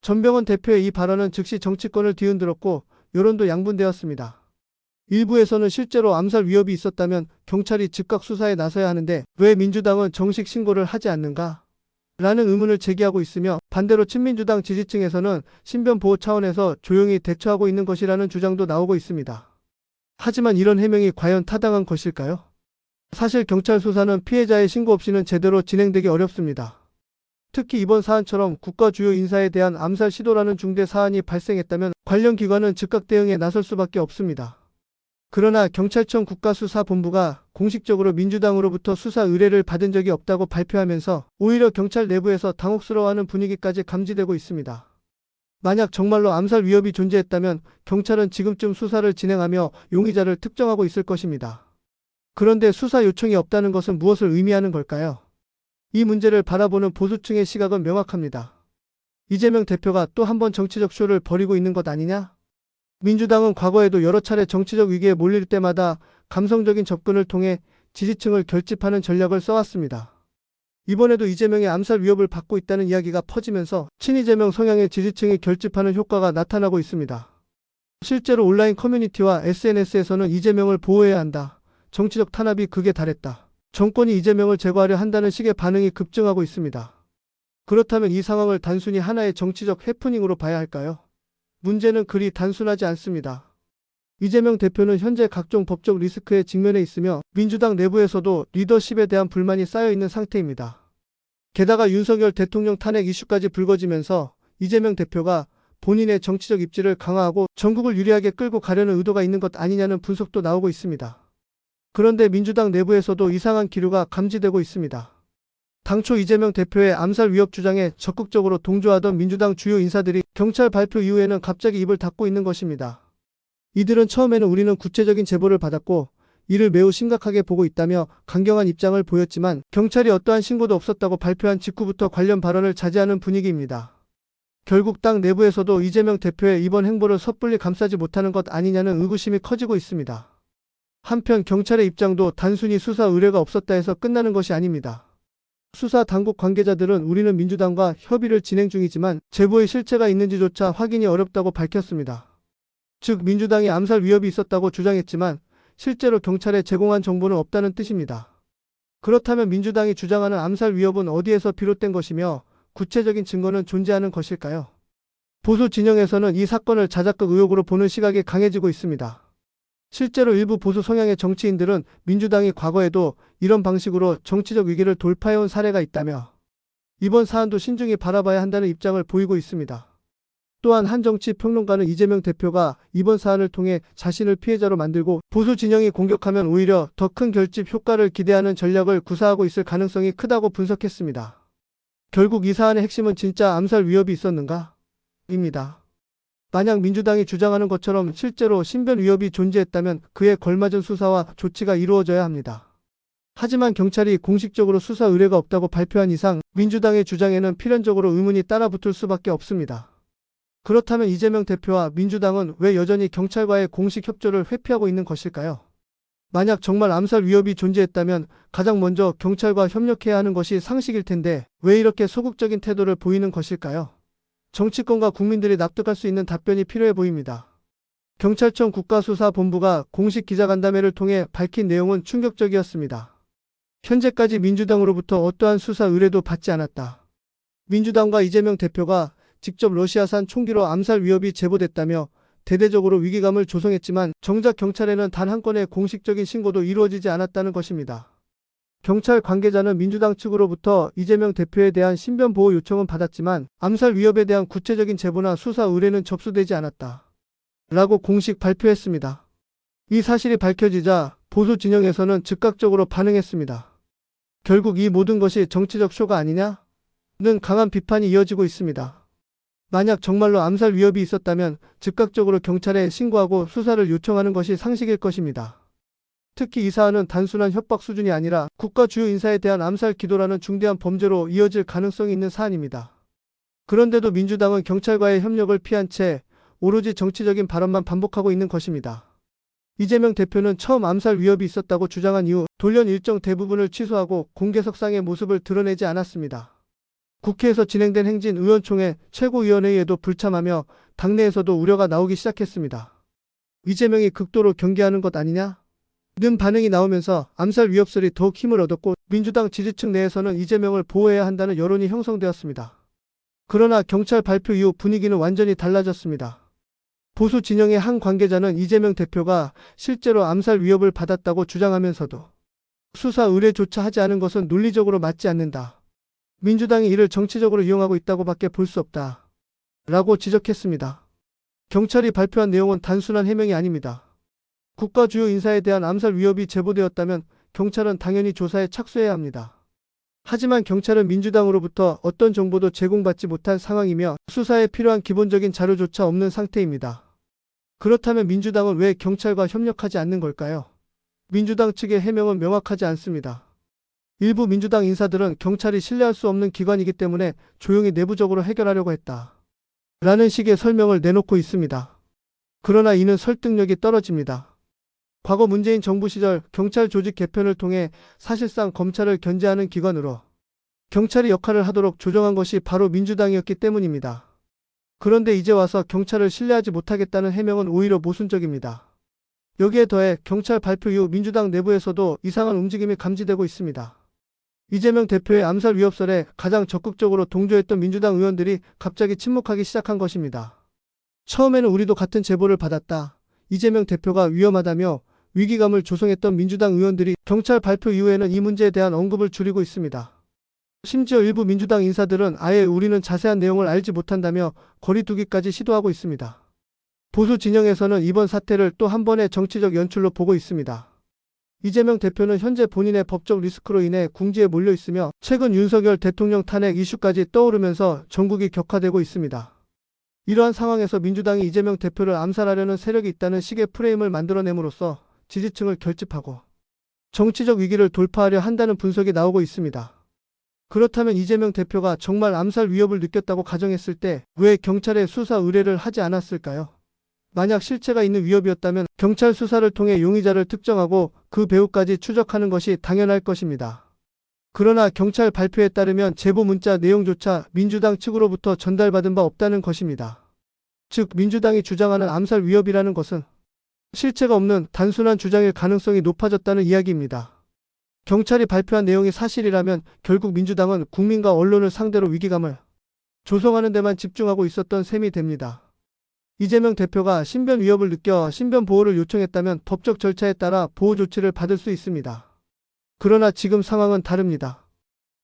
전병헌 대표의 이 발언은 즉시 정치권을 뒤흔들었고 여론도 양분되었습니다. 일부에서는 실제로 암살 위협이 있었다면 경찰이 즉각 수사에 나서야 하는데 왜 민주당은 정식 신고를 하지 않는가? 라는 의문을 제기하고 있으며 반대로 친민주당 지지층에서는 신변 보호 차원에서 조용히 대처하고 있는 것이라는 주장도 나오고 있습니다. 하지만 이런 해명이 과연 타당한 것일까요? 사실 경찰 수사는 피해자의 신고 없이는 제대로 진행되기 어렵습니다. 특히 이번 사안처럼 국가 주요 인사에 대한 암살 시도라는 중대 사안이 발생했다면 관련 기관은 즉각 대응에 나설 수밖에 없습니다. 그러나 경찰청 국가수사본부가 공식적으로 민주당으로부터 수사 의뢰를 받은 적이 없다고 발표하면서 오히려 경찰 내부에서 당혹스러워하는 분위기까지 감지되고 있습니다. 만약 정말로 암살 위협이 존재했다면 경찰은 지금쯤 수사를 진행하며 용의자를 특정하고 있을 것입니다. 그런데 수사 요청이 없다는 것은 무엇을 의미하는 걸까요? 이 문제를 바라보는 보수층의 시각은 명확합니다. 이재명 대표가 또 한 번 정치적 쇼를 벌이고 있는 것 아니냐? 민주당은 과거에도 여러 차례 정치적 위기에 몰릴 때마다 감성적인 접근을 통해 지지층을 결집하는 전략을 써왔습니다. 이번에도 이재명의 암살 위협을 받고 있다는 이야기가 퍼지면서 친이재명 성향의 지지층이 결집하는 효과가 나타나고 있습니다. 실제로 온라인 커뮤니티와 SNS에서는 이재명을 보호해야 한다. 정치적 탄압이 극에 달했다. 정권이 이재명을 제거하려 한다는 식의 반응이 급증하고 있습니다. 그렇다면 이 상황을 단순히 하나의 정치적 해프닝으로 봐야 할까요? 문제는 그리 단순하지 않습니다. 이재명 대표는 현재 각종 법적 리스크에 직면해 있으며 민주당 내부에서도 리더십에 대한 불만이 쌓여 있는 상태입니다. 게다가 윤석열 대통령 탄핵 이슈까지 불거지면서 이재명 대표가 본인의 정치적 입지를 강화하고 전국을 유리하게 끌고 가려는 의도가 있는 것 아니냐는 분석도 나오고 있습니다. 그런데 민주당 내부에서도 이상한 기류가 감지되고 있습니다. 당초 이재명 대표의 암살 위협 주장에 적극적으로 동조하던 민주당 주요 인사들이 경찰 발표 이후에는 갑자기 입을 닫고 있는 것입니다. 이들은 처음에는 우리는 구체적인 제보를 받았고 이를 매우 심각하게 보고 있다며 강경한 입장을 보였지만 경찰이 어떠한 신고도 없었다고 발표한 직후부터 관련 발언을 자제하는 분위기입니다. 결국 당 내부에서도 이재명 대표의 이번 행보를 섣불리 감싸지 못하는 것 아니냐는 의구심이 커지고 있습니다. 한편 경찰의 입장도 단순히 수사 의뢰가 없었다 해서 끝나는 것이 아닙니다. 수사 당국 관계자들은 우리는 민주당과 협의를 진행 중이지만 제보의 실체가 있는지조차 확인이 어렵다고 밝혔습니다. 즉 민주당이 암살 위협이 있었다고 주장했지만 실제로 경찰에 제공한 정보는 없다는 뜻입니다. 그렇다면 민주당이 주장하는 암살 위협은 어디에서 비롯된 것이며 구체적인 증거는 존재하는 것일까요? 보수 진영에서는 이 사건을 자작극 의혹으로 보는 시각이 강해지고 있습니다. 실제로 일부 보수 성향의 정치인들은 민주당이 과거에도 이런 방식으로 정치적 위기를 돌파해온 사례가 있다며 이번 사안도 신중히 바라봐야 한다는 입장을 보이고 있습니다. 또한 한 정치 평론가는 이재명 대표가 이번 사안을 통해 자신을 피해자로 만들고 보수 진영이 공격하면 오히려 더 큰 결집 효과를 기대하는 전략을 구사하고 있을 가능성이 크다고 분석했습니다. 결국 이 사안의 핵심은 진짜 암살 위협이 있었는가? 입니다. 만약 민주당이 주장하는 것처럼 실제로 신변 위협이 존재했다면 그에 걸맞은 수사와 조치가 이루어져야 합니다. 하지만 경찰이 공식적으로 수사 의뢰가 없다고 발표한 이상 민주당의 주장에는 필연적으로 의문이 따라붙을 수밖에 없습니다. 그렇다면 이재명 대표와 민주당은 왜 여전히 경찰과의 공식 협조를 회피하고 있는 것일까요? 만약 정말 암살 위협이 존재했다면 가장 먼저 경찰과 협력해야 하는 것이 상식일 텐데 왜 이렇게 소극적인 태도를 보이는 것일까요? 정치권과 국민들이 납득할 수 있는 답변이 필요해 보입니다. 경찰청 국가수사본부가 공식 기자간담회를 통해 밝힌 내용은 충격적이었습니다. 현재까지 민주당으로부터 어떠한 수사 의뢰도 받지 않았다. 민주당과 이재명 대표가 직접 러시아산 총기로 암살 위협이 제보됐다며 대대적으로 위기감을 조성했지만 정작 경찰에는 단 한 건의 공식적인 신고도 이루어지지 않았다는 것입니다. 경찰 관계자는 민주당 측으로부터 이재명 대표에 대한 신변보호 요청은 받았지만 암살 위협에 대한 구체적인 제보나 수사 의뢰는 접수되지 않았다. 라고 공식 발표했습니다. 이 사실이 밝혀지자 보수 진영에서는 즉각적으로 반응했습니다. 결국 이 모든 것이 정치적 쇼가 아니냐? 는 강한 비판이 이어지고 있습니다. 만약 정말로 암살 위협이 있었다면 즉각적으로 경찰에 신고하고 수사를 요청하는 것이 상식일 것입니다. 특히 이 사안은 단순한 협박 수준이 아니라 국가 주요 인사에 대한 암살 기도라는 중대한 범죄로 이어질 가능성이 있는 사안입니다. 그런데도 민주당은 경찰과의 협력을 피한 채 오로지 정치적인 발언만 반복하고 있는 것입니다. 이재명 대표는 처음 암살 위협이 있었다고 주장한 이후 돌연 일정 대부분을 취소하고 공개석상의 모습을 드러내지 않았습니다. 국회에서 진행된 행진 의원총회 최고위원회의에도 불참하며 당내에서도 우려가 나오기 시작했습니다. 이재명이 극도로 경계하는 것 아니냐? 는 반응이 나오면서 암살 위협설이 더욱 힘을 얻었고 민주당 지지층 내에서는 이재명을 보호해야 한다는 여론이 형성되었습니다. 그러나 경찰 발표 이후 분위기는 완전히 달라졌습니다. 보수 진영의 한 관계자는 이재명 대표가 실제로 암살 위협을 받았다고 주장하면서도 수사 의뢰조차 하지 않은 것은 논리적으로 맞지 않는다. 민주당이 이를 정치적으로 이용하고 있다고밖에 볼 수 없다. 라고 지적했습니다. 경찰이 발표한 내용은 단순한 해명이 아닙니다. 국가 주요 인사에 대한 암살 위협이 제보되었다면 경찰은 당연히 조사에 착수해야 합니다. 하지만 경찰은 민주당으로부터 어떤 정보도 제공받지 못한 상황이며 수사에 필요한 기본적인 자료조차 없는 상태입니다. 그렇다면 민주당은 왜 경찰과 협력하지 않는 걸까요? 민주당 측의 해명은 명확하지 않습니다. 일부 민주당 인사들은 경찰이 신뢰할 수 없는 기관이기 때문에 조용히 내부적으로 해결하려고 했다. 라는 식의 설명을 내놓고 있습니다. 그러나 이는 설득력이 떨어집니다. 과거 문재인 정부 시절 경찰 조직 개편을 통해 사실상 검찰을 견제하는 기관으로 경찰이 역할을 하도록 조정한 것이 바로 민주당이었기 때문입니다. 그런데 이제 와서 경찰을 신뢰하지 못하겠다는 해명은 오히려 모순적입니다. 여기에 더해 경찰 발표 이후 민주당 내부에서도 이상한 움직임이 감지되고 있습니다. 이재명 대표의 암살 위협설에 가장 적극적으로 동조했던 민주당 의원들이 갑자기 침묵하기 시작한 것입니다. 처음에는 우리도 같은 제보를 받았다. 이재명 대표가 위험하다며 위기감을 조성했던 민주당 의원들이 경찰 발표 이후에는 이 문제에 대한 언급을 줄이고 있습니다. 심지어 일부 민주당 인사들은 아예 우리는 자세한 내용을 알지 못한다며 거리두기까지 시도하고 있습니다. 보수 진영에서는 이번 사태를 또 한 번의 정치적 연출로 보고 있습니다. 이재명 대표는 현재 본인의 법적 리스크로 인해 궁지에 몰려 있으며 최근 윤석열 대통령 탄핵 이슈까지 떠오르면서 전국이 격화되고 있습니다. 이러한 상황에서 민주당이 이재명 대표를 암살하려는 세력이 있다는 식의 프레임을 만들어냄으로써 지지층을 결집하고 정치적 위기를 돌파하려 한다는 분석이 나오고 있습니다. 그렇다면 이재명 대표가 정말 암살 위협을 느꼈다고 가정했을 때 왜 경찰에 수사 의뢰를 하지 않았을까요? 만약 실체가 있는 위협이었다면 경찰 수사를 통해 용의자를 특정하고 그 배후까지 추적하는 것이 당연할 것입니다. 그러나 경찰 발표에 따르면 제보 문자 내용조차 민주당 측으로부터 전달받은 바 없다는 것입니다. 즉 민주당이 주장하는 암살 위협이라는 것은 실체가 없는 단순한 주장일 가능성이 높아졌다는 이야기입니다. 경찰이 발표한 내용이 사실이라면 결국 민주당은 국민과 언론을 상대로 위기감을 조성하는 데만 집중하고 있었던 셈이 됩니다. 이재명 대표가 신변 위협을 느껴 신변 보호를 요청했다면 법적 절차에 따라 보호 조치를 받을 수 있습니다. 그러나 지금 상황은 다릅니다.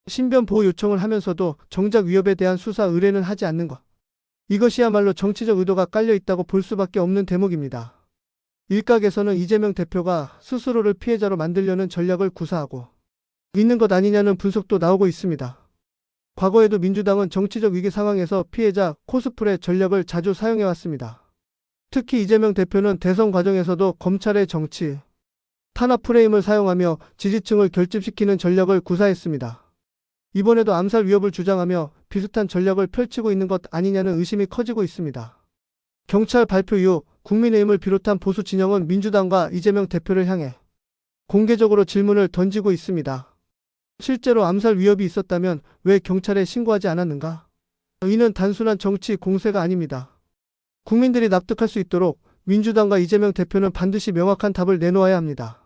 신변 보호 요청을 하면서도 정작 위협에 대한 수사 의뢰는 하지 않는 것. 이것이야말로 정치적 의도가 깔려 있다고 볼 수밖에 없는 대목입니다. 일각에서는 이재명 대표가 스스로를 피해자로 만들려는 전략을 구사하고 있는 것 아니냐는 분석도 나오고 있습니다. 과거에도 민주당은 정치적 위기 상황에서 피해자 코스프레 전략을 자주 사용해왔습니다. 특히 이재명 대표는 대선 과정에서도 검찰의 정치 탄압 프레임을 사용하며 지지층을 결집시키는 전략을 구사했습니다. 이번에도 암살 위협을 주장하며 비슷한 전략을 펼치고 있는 것 아니냐는 의심이 커지고 있습니다. 경찰 발표 이후 국민의힘을 비롯한 보수 진영은 민주당과 이재명 대표를 향해 공개적으로 질문을 던지고 있습니다. 실제로 암살 위협이 있었다면 왜 경찰에 신고하지 않았는가? 이는 단순한 정치 공세가 아닙니다. 국민들이 납득할 수 있도록 민주당과 이재명 대표는 반드시 명확한 답을 내놓아야 합니다.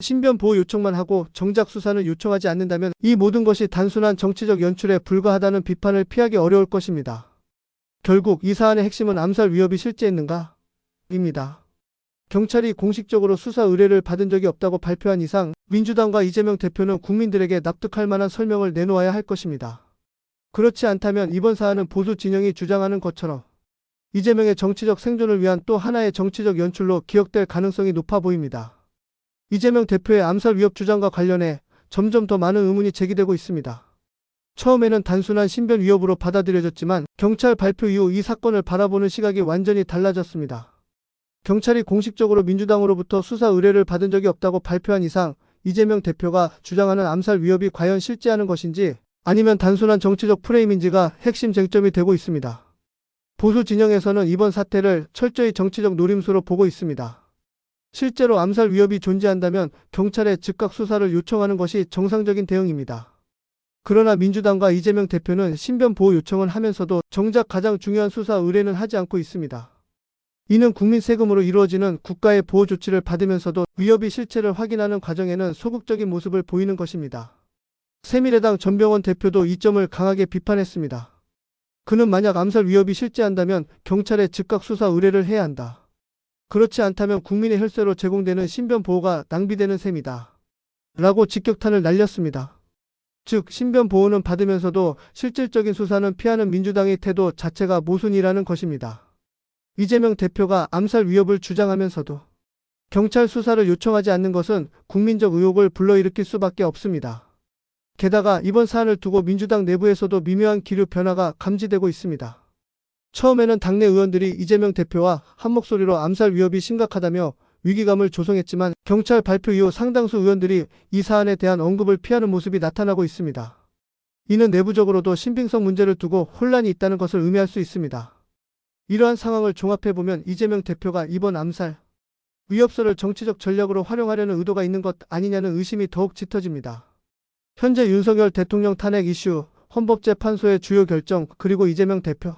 신변 보호 요청만 하고 정작 수사는 요청하지 않는다면 이 모든 것이 단순한 정치적 연출에 불과하다는 비판을 피하기 어려울 것입니다. 결국 이 사안의 핵심은 암살 위협이 실제했는가? 입니다. 경찰이 공식적으로 수사 의뢰를 받은 적이 없다고 발표한 이상 민주당과 이재명 대표는 국민들에게 납득할 만한 설명을 내놓아야 할 것입니다. 그렇지 않다면 이번 사안은 보수 진영이 주장하는 것처럼 이재명의 정치적 생존을 위한 또 하나의 정치적 연출로 기억될 가능성이 높아 보입니다. 이재명 대표의 암살 위협 주장과 관련해 점점 더 많은 의문이 제기되고 있습니다. 처음에는 단순한 신변 위협으로 받아들여졌지만 경찰 발표 이후 이 사건을 바라보는 시각이 완전히 달라졌습니다. 경찰이 공식적으로 민주당으로부터 수사 의뢰를 받은 적이 없다고 발표한 이상 이재명 대표가 주장하는 암살 위협이 과연 실제하는 것인지 아니면 단순한 정치적 프레임인지가 핵심 쟁점이 되고 있습니다. 보수 진영에서는 이번 사태를 철저히 정치적 노림수로 보고 있습니다. 실제로 암살 위협이 존재한다면 경찰에 즉각 수사를 요청하는 것이 정상적인 대응입니다. 그러나 민주당과 이재명 대표는 신변 보호 요청을 하면서도 정작 가장 중요한 수사 의뢰는 하지 않고 있습니다. 이는 국민 세금으로 이루어지는 국가의 보호 조치를 받으면서도 위협이 실체를 확인하는 과정에는 소극적인 모습을 보이는 것입니다. 새미래당 전병헌 대표도 이 점을 강하게 비판했습니다. 그는 만약 암살 위협이 실제한다면 경찰에 즉각 수사 의뢰를 해야 한다. 그렇지 않다면 국민의 혈세로 제공되는 신변 보호가 낭비되는 셈이다. 라고 직격탄을 날렸습니다. 즉 신변 보호는 받으면서도 실질적인 수사는 피하는 민주당의 태도 자체가 모순이라는 것입니다. 이재명 대표가 암살 위협을 주장하면서도 경찰 수사를 요청하지 않는 것은 국민적 의혹을 불러일으킬 수밖에 없습니다. 게다가 이번 사안을 두고 민주당 내부에서도 미묘한 기류 변화가 감지되고 있습니다. 처음에는 당내 의원들이 이재명 대표와 한 목소리로 암살 위협이 심각하다며 위기감을 조성했지만 경찰 발표 이후 상당수 의원들이 이 사안에 대한 언급을 피하는 모습이 나타나고 있습니다. 이는 내부적으로도 신빙성 문제를 두고 혼란이 있다는 것을 의미할 수 있습니다. 이러한 상황을 종합해보면 이재명 대표가 이번 암살 위협설을 정치적 전략으로 활용하려는 의도가 있는 것 아니냐는 의심이 더욱 짙어집니다. 현재 윤석열 대통령 탄핵 이슈, 헌법재판소의 주요 결정, 그리고 이재명 대표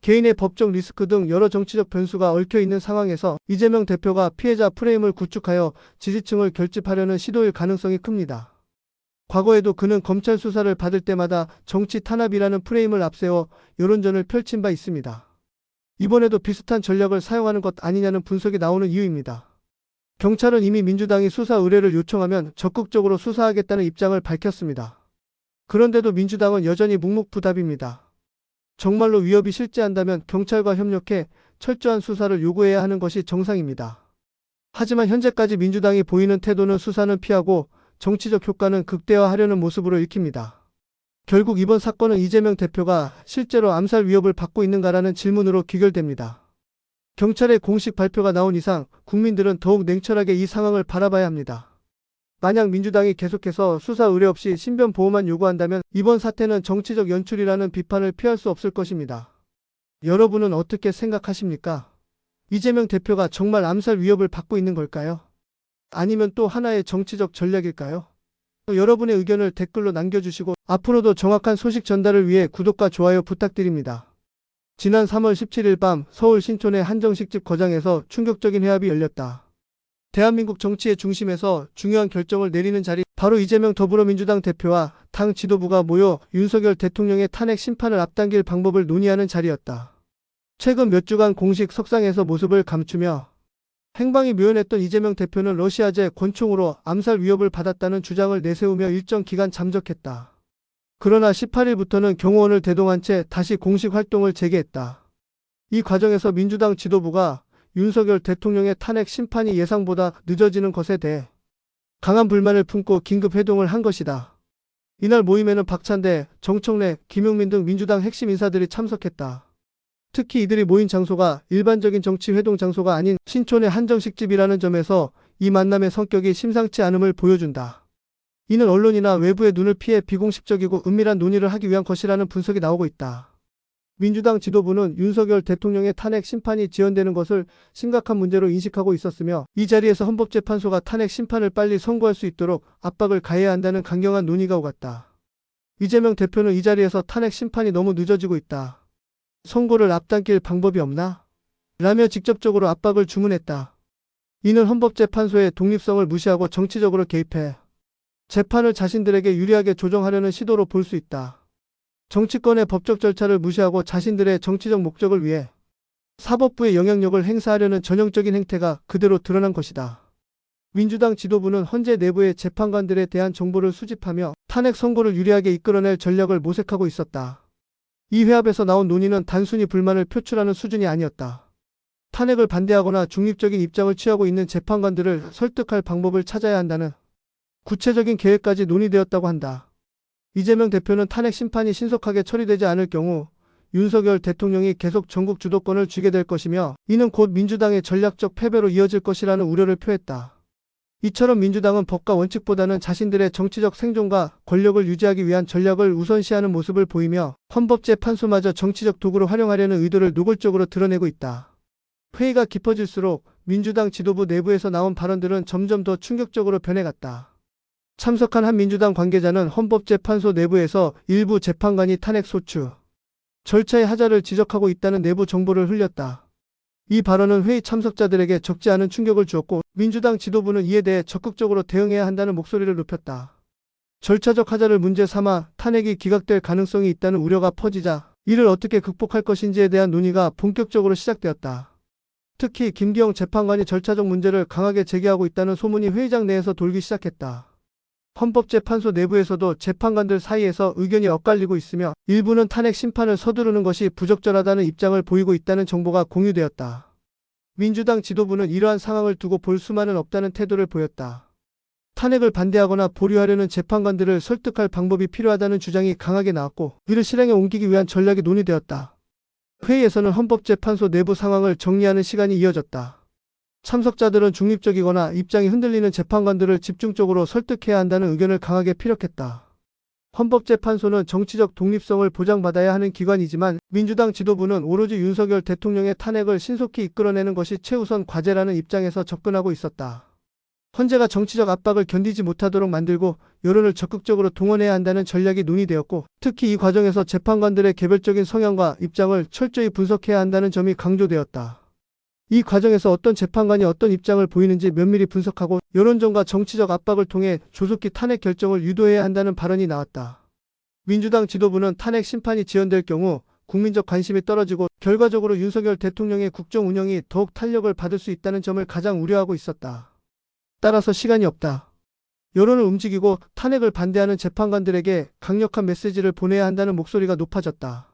개인의 법적 리스크 등 여러 정치적 변수가 얽혀 있는 상황에서 이재명 대표가 피해자 프레임을 구축하여 지지층을 결집하려는 시도일 가능성이 큽니다. 과거에도 그는 검찰 수사를 받을 때마다 정치 탄압이라는 프레임을 앞세워 여론전을 펼친 바 있습니다. 이번에도 비슷한 전략을 사용하는 것 아니냐는 분석이 나오는 이유입니다. 경찰은 이미 민주당이 수사 의뢰를 요청하면 적극적으로 수사하겠다는 입장을 밝혔습니다. 그런데도 민주당은 여전히 묵묵부답입니다. 정말로 위협이 실제한다면 경찰과 협력해 철저한 수사를 요구해야 하는 것이 정상입니다. 하지만 현재까지 민주당이 보이는 태도는 수사는 피하고 정치적 효과는 극대화하려는 모습으로 읽힙니다. 결국 이번 사건은 이재명 대표가 실제로 암살 위협을 받고 있는가라는 질문으로 귀결됩니다. 경찰의 공식 발표가 나온 이상 국민들은 더욱 냉철하게 이 상황을 바라봐야 합니다. 만약 민주당이 계속해서 수사 의뢰 없이 신변 보호만 요구한다면 이번 사태는 정치적 연출이라는 비판을 피할 수 없을 것입니다. 여러분은 어떻게 생각하십니까? 이재명 대표가 정말 암살 위협을 받고 있는 걸까요? 아니면 또 하나의 정치적 전략일까요? 여러분의 의견을 댓글로 남겨주시고 앞으로도 정확한 소식 전달을 위해 구독과 좋아요 부탁드립니다. 지난 3월 17일 밤 서울 신촌의 한정식집 거장에서 충격적인 회합이 열렸다. 대한민국 정치의 중심에서 중요한 결정을 내리는 자리, 바로 이재명 더불어민주당 대표와 당 지도부가 모여 윤석열 대통령의 탄핵 심판을 앞당길 방법을 논의하는 자리였다. 최근 몇 주간 공식 석상에서 모습을 감추며 행방이 묘연했던 이재명 대표는 러시아제 권총으로 암살 위협을 받았다는 주장을 내세우며 일정 기간 잠적했다. 그러나 18일부터는 경호원을 대동한 채 다시 공식 활동을 재개했다. 이 과정에서 민주당 지도부가 윤석열 대통령의 탄핵 심판이 예상보다 늦어지는 것에 대해 강한 불만을 품고 긴급 회동을 한 것이다. 이날 모임에는 박찬대, 정청래, 김용민 등 민주당 핵심 인사들이 참석했다. 특히 이들이 모인 장소가 일반적인 정치 회동 장소가 아닌 신촌의 한정식집이라는 점에서 이 만남의 성격이 심상치 않음을 보여준다. 이는 언론이나 외부의 눈을 피해 비공식적이고 은밀한 논의를 하기 위한 것이라는 분석이 나오고 있다. 민주당 지도부는 윤석열 대통령의 탄핵 심판이 지연되는 것을 심각한 문제로 인식하고 있었으며 이 자리에서 헌법재판소가 탄핵 심판을 빨리 선고할 수 있도록 압박을 가해야 한다는 강경한 논의가 오갔다. 이재명 대표는 이 자리에서 탄핵 심판이 너무 늦어지고 있다. 선고를 앞당길 방법이 없나? 라며 직접적으로 압박을 주문했다. 이는 헌법재판소의 독립성을 무시하고 정치적으로 개입해 재판을 자신들에게 유리하게 조정하려는 시도로 볼 수 있다. 정치권의 법적 절차를 무시하고 자신들의 정치적 목적을 위해 사법부의 영향력을 행사하려는 전형적인 행태가 그대로 드러난 것이다. 민주당 지도부는 헌재 내부의 재판관들에 대한 정보를 수집하며 탄핵 선고를 유리하게 이끌어낼 전략을 모색하고 있었다. 이 회합에서 나온 논의는 단순히 불만을 표출하는 수준이 아니었다. 탄핵을 반대하거나 중립적인 입장을 취하고 있는 재판관들을 설득할 방법을 찾아야 한다는 구체적인 계획까지 논의되었다고 한다. 이재명 대표는 탄핵 심판이 신속하게 처리되지 않을 경우 윤석열 대통령이 계속 전국 주도권을 쥐게 될 것이며 이는 곧 민주당의 전략적 패배로 이어질 것이라는 우려를 표했다. 이처럼 민주당은 법과 원칙보다는 자신들의 정치적 생존과 권력을 유지하기 위한 전략을 우선시하는 모습을 보이며 헌법재판소마저 정치적 도구로 활용하려는 의도를 노골적으로 드러내고 있다. 회의가 깊어질수록 민주당 지도부 내부에서 나온 발언들은 점점 더 충격적으로 변해갔다. 참석한 한 민주당 관계자는 헌법재판소 내부에서 일부 재판관이 탄핵 소추 절차의 하자를 지적하고 있다는 내부 정보를 흘렸다. 이 발언은 회의 참석자들에게 적지 않은 충격을 주었고 민주당 지도부는 이에 대해 적극적으로 대응해야 한다는 목소리를 높였다. 절차적 하자를 문제 삼아 탄핵이 기각될 가능성이 있다는 우려가 퍼지자 이를 어떻게 극복할 것인지에 대한 논의가 본격적으로 시작되었다. 특히 김기영 재판관이 절차적 문제를 강하게 제기하고 있다는 소문이 회의장 내에서 돌기 시작했다. 헌법재판소 내부에서도 재판관들 사이에서 의견이 엇갈리고 있으며 일부는 탄핵 심판을 서두르는 것이 부적절하다는 입장을 보이고 있다는 정보가 공유되었다. 민주당 지도부는 이러한 상황을 두고 볼 수만은 없다는 태도를 보였다. 탄핵을 반대하거나 보류하려는 재판관들을 설득할 방법이 필요하다는 주장이 강하게 나왔고 이를 실행에 옮기기 위한 전략이 논의되었다. 회의에서는 헌법재판소 내부 상황을 정리하는 시간이 이어졌다. 참석자들은 중립적이거나 입장이 흔들리는 재판관들을 집중적으로 설득해야 한다는 의견을 강하게 피력했다. 헌법재판소는 정치적 독립성을 보장받아야 하는 기관이지만 민주당 지도부는 오로지 윤석열 대통령의 탄핵을 신속히 이끌어내는 것이 최우선 과제라는 입장에서 접근하고 있었다. 헌재가 정치적 압박을 견디지 못하도록 만들고 여론을 적극적으로 동원해야 한다는 전략이 논의되었고 특히 이 과정에서 재판관들의 개별적인 성향과 입장을 철저히 분석해야 한다는 점이 강조되었다. 이 과정에서 어떤 재판관이 어떤 입장을 보이는지 면밀히 분석하고 여론전과 정치적 압박을 통해 조속히 탄핵 결정을 유도해야 한다는 발언이 나왔다. 민주당 지도부는 탄핵 심판이 지연될 경우 국민적 관심이 떨어지고 결과적으로 윤석열 대통령의 국정 운영이 더욱 탄력을 받을 수 있다는 점을 가장 우려하고 있었다. 따라서 시간이 없다. 여론을 움직이고 탄핵을 반대하는 재판관들에게 강력한 메시지를 보내야 한다는 목소리가 높아졌다.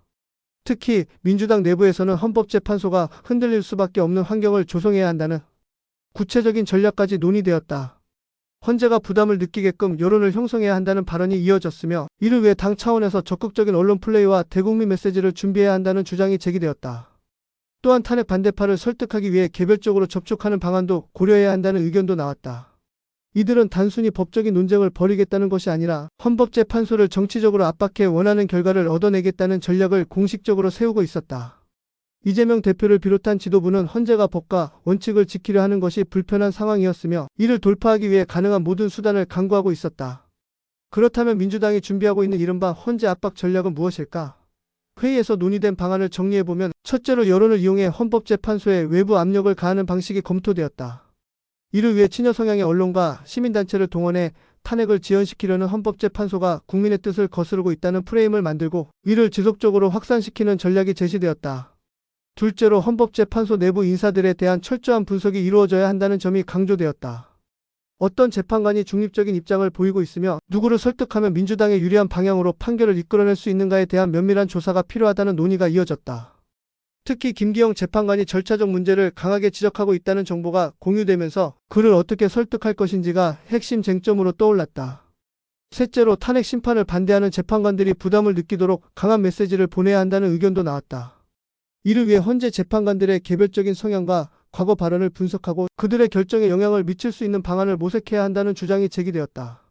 특히 민주당 내부에서는 헌법재판소가 흔들릴 수밖에 없는 환경을 조성해야 한다는 구체적인 전략까지 논의되었다. 헌재가 부담을 느끼게끔 여론을 형성해야 한다는 발언이 이어졌으며 이를 위해 당 차원에서 적극적인 언론 플레이와 대국민 메시지를 준비해야 한다는 주장이 제기되었다. 또한 탄핵 반대파를 설득하기 위해 개별적으로 접촉하는 방안도 고려해야 한다는 의견도 나왔다. 이들은 단순히 법적인 논쟁을 벌이겠다는 것이 아니라 헌법재판소를 정치적으로 압박해 원하는 결과를 얻어내겠다는 전략을 공식적으로 세우고 있었다. 이재명 대표를 비롯한 지도부는 헌재가 법과 원칙을 지키려 하는 것이 불편한 상황이었으며 이를 돌파하기 위해 가능한 모든 수단을 강구하고 있었다. 그렇다면 민주당이 준비하고 있는 이른바 헌재 압박 전략은 무엇일까? 회의에서 논의된 방안을 정리해보면 첫째로 여론을 이용해 헌법재판소에 외부 압력을 가하는 방식이 검토되었다. 이를 위해 친여 성향의 언론과 시민단체를 동원해 탄핵을 지연시키려는 헌법재판소가 국민의 뜻을 거스르고 있다는 프레임을 만들고 이를 지속적으로 확산시키는 전략이 제시되었다. 둘째로 헌법재판소 내부 인사들에 대한 철저한 분석이 이루어져야 한다는 점이 강조되었다. 어떤 재판관이 중립적인 입장을 보이고 있으며 누구를 설득하면 민주당에 유리한 방향으로 판결을 이끌어낼 수 있는가에 대한 면밀한 조사가 필요하다는 논의가 이어졌다. 특히 김기영 재판관이 절차적 문제를 강하게 지적하고 있다는 정보가 공유되면서 그를 어떻게 설득할 것인지가 핵심 쟁점으로 떠올랐다. 셋째로 탄핵 심판을 반대하는 재판관들이 부담을 느끼도록 강한 메시지를 보내야 한다는 의견도 나왔다. 이를 위해 헌재 재판관들의 개별적인 성향과 과거 발언을 분석하고 그들의 결정에 영향을 미칠 수 있는 방안을 모색해야 한다는 주장이 제기되었다.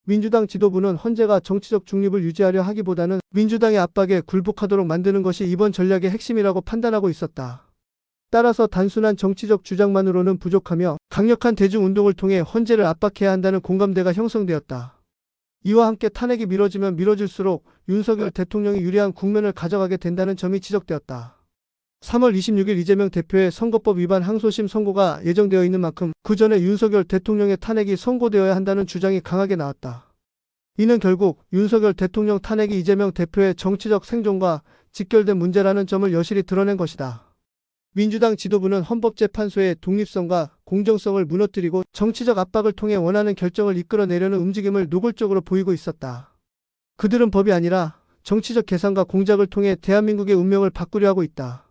민주당 지도부는 헌재가 정치적 중립을 유지하려 하기보다는 민주당의 압박에 굴복하도록 만드는 것이 이번 전략의 핵심이라고 판단하고 있었다. 따라서 단순한 정치적 주장만으로는 부족하며 강력한 대중운동을 통해 헌재를 압박해야 한다는 공감대가 형성되었다. 이와 함께 탄핵이 미뤄지면 미뤄질수록 윤석열 대통령이 유리한 국면을 가져가게 된다는 점이 지적되었다. 3월 26일 이재명 대표의 선거법 위반 항소심 선고가 예정되어 있는 만큼 그 전에 윤석열 대통령의 탄핵이 선고되어야 한다는 주장이 강하게 나왔다. 이는 결국 윤석열 대통령 탄핵이 이재명 대표의 정치적 생존과 직결된 문제라는 점을 여실히 드러낸 것이다. 민주당 지도부는 헌법재판소의 독립성과 공정성을 무너뜨리고 정치적 압박을 통해 원하는 결정을 이끌어내려는 움직임을 노골적으로 보이고 있었다. 그들은 법이 아니라 정치적 계산과 공작을 통해 대한민국의 운명을 바꾸려 하고 있다.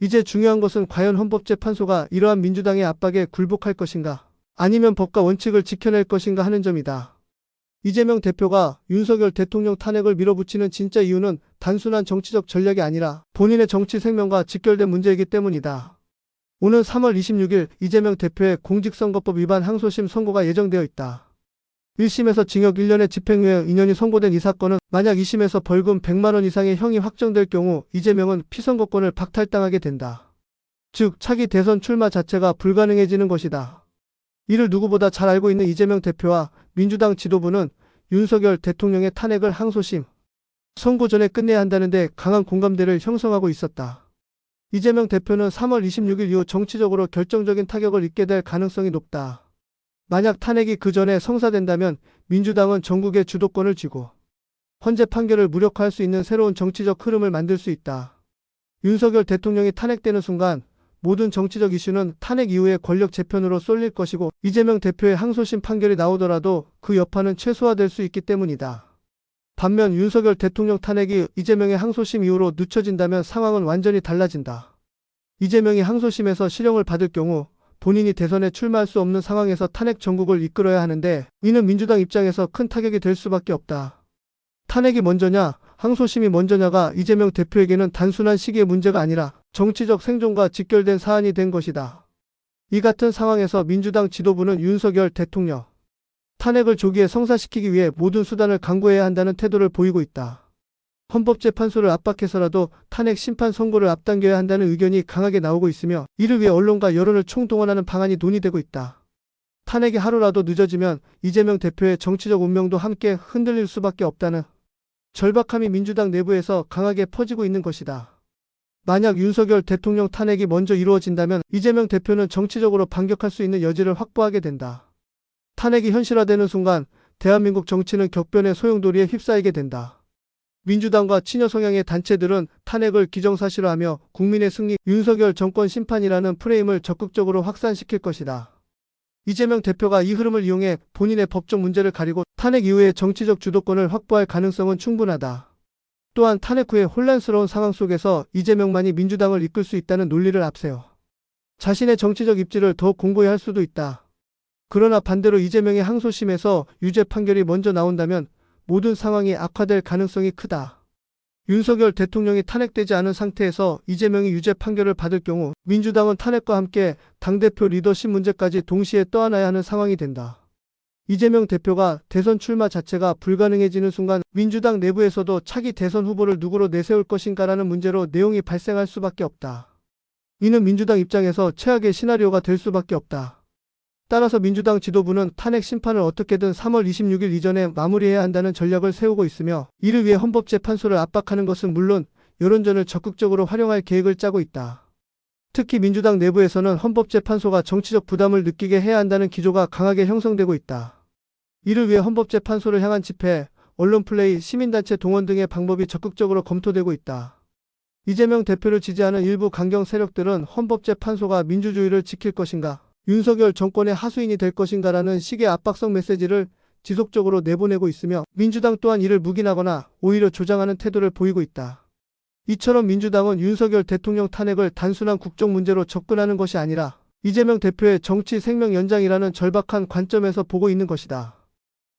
이제 중요한 것은 과연 헌법재판소가 이러한 민주당의 압박에 굴복할 것인가, 아니면 법과 원칙을 지켜낼 것인가 하는 점이다. 이재명 대표가 윤석열 대통령 탄핵을 밀어붙이는 진짜 이유는 단순한 정치적 전략이 아니라 본인의 정치 생명과 직결된 문제이기 때문이다. 오는 3월 26일 이재명 대표의 공직선거법 위반 항소심 선고가 예정되어 있다. 1심에서 징역 1년의 집행유예 2년이 선고된 이 사건은 만약 2심에서 벌금 100만 원 이상의 형이 확정될 경우 이재명은 피선거권을 박탈당하게 된다. 즉 차기 대선 출마 자체가 불가능해지는 것이다. 이를 누구보다 잘 알고 있는 이재명 대표와 민주당 지도부는 윤석열 대통령의 탄핵을 항소심 선고 전에 끝내야 한다는 데 강한 공감대를 형성하고 있었다. 이재명 대표는 3월 26일 이후 정치적으로 결정적인 타격을 입게 될 가능성이 높다. 만약 탄핵이 그 전에 성사된다면 민주당은 전국의 주도권을 쥐고 헌재 판결을 무력화할 수 있는 새로운 정치적 흐름을 만들 수 있다. 윤석열 대통령이 탄핵되는 순간 모든 정치적 이슈는 탄핵 이후의 권력 재편으로 쏠릴 것이고 이재명 대표의 항소심 판결이 나오더라도 그 여파는 최소화될 수 있기 때문이다. 반면 윤석열 대통령 탄핵이 이재명의 항소심 이후로 늦춰진다면 상황은 완전히 달라진다. 이재명이 항소심에서 실형을 받을 경우 본인이 대선에 출마할 수 없는 상황에서 탄핵 정국을 이끌어야 하는데 이는 민주당 입장에서 큰 타격이 될 수밖에 없다. 탄핵이 먼저냐, 항소심이 먼저냐가 이재명 대표에게는 단순한 시기의 문제가 아니라 정치적 생존과 직결된 사안이 된 것이다. 이 같은 상황에서 민주당 지도부는 윤석열 대통령 탄핵을 조기에 성사시키기 위해 모든 수단을 강구해야 한다는 태도를 보이고 있다. 헌법재판소를 압박해서라도 탄핵 심판 선고를 앞당겨야 한다는 의견이 강하게 나오고 있으며 이를 위해 언론과 여론을 총동원하는 방안이 논의되고 있다. 탄핵이 하루라도 늦어지면 이재명 대표의 정치적 운명도 함께 흔들릴 수밖에 없다는 절박함이 민주당 내부에서 강하게 퍼지고 있는 것이다. 만약 윤석열 대통령 탄핵이 먼저 이루어진다면 이재명 대표는 정치적으로 반격할 수 있는 여지를 확보하게 된다. 탄핵이 현실화되는 순간 대한민국 정치는 격변의 소용돌이에 휩싸이게 된다. 민주당과 친여 성향의 단체들은 탄핵을 기정사실화하며 국민의 승리, 윤석열 정권 심판이라는 프레임을 적극적으로 확산시킬 것이다. 이재명 대표가 이 흐름을 이용해 본인의 법적 문제를 가리고 탄핵 이후의 정치적 주도권을 확보할 가능성은 충분하다. 또한 탄핵 후의 혼란스러운 상황 속에서 이재명만이 민주당을 이끌 수 있다는 논리를 앞세워 자신의 정치적 입지를 더 공고히 할 수도 있다. 그러나 반대로 이재명의 항소심에서 유죄 판결이 먼저 나온다면 모든 상황이 악화될 가능성이 크다. 윤석열 대통령이 탄핵되지 않은 상태에서 이재명이 유죄 판결을 받을 경우 민주당은 탄핵과 함께 당대표 리더십 문제까지 동시에 떠안아야 하는 상황이 된다. 이재명 대표가 대선 출마 자체가 불가능해지는 순간 민주당 내부에서도 차기 대선 후보를 누구로 내세울 것인가라는 문제로 내용이 발생할 수밖에 없다. 이는 민주당 입장에서 최악의 시나리오가 될 수밖에 없다. 따라서 민주당 지도부는 탄핵 심판을 어떻게든 3월 26일 이전에 마무리해야 한다는 전략을 세우고 있으며 이를 위해 헌법재판소를 압박하는 것은 물론 여론전을 적극적으로 활용할 계획을 짜고 있다. 특히 민주당 내부에서는 헌법재판소가 정치적 부담을 느끼게 해야 한다는 기조가 강하게 형성되고 있다. 이를 위해 헌법재판소를 향한 집회, 언론 플레이, 시민단체 동원 등의 방법이 적극적으로 검토되고 있다. 이재명 대표를 지지하는 일부 강경 세력들은 헌법재판소가 민주주의를 지킬 것인가, 윤석열 정권의 하수인이 될 것인가라는 식의 압박성 메시지를 지속적으로 내보내고 있으며 민주당 또한 이를 묵인하거나 오히려 조장하는 태도를 보이고 있다. 이처럼 민주당은 윤석열 대통령 탄핵을 단순한 국정 문제로 접근하는 것이 아니라 이재명 대표의 정치 생명 연장이라는 절박한 관점에서 보고 있는 것이다.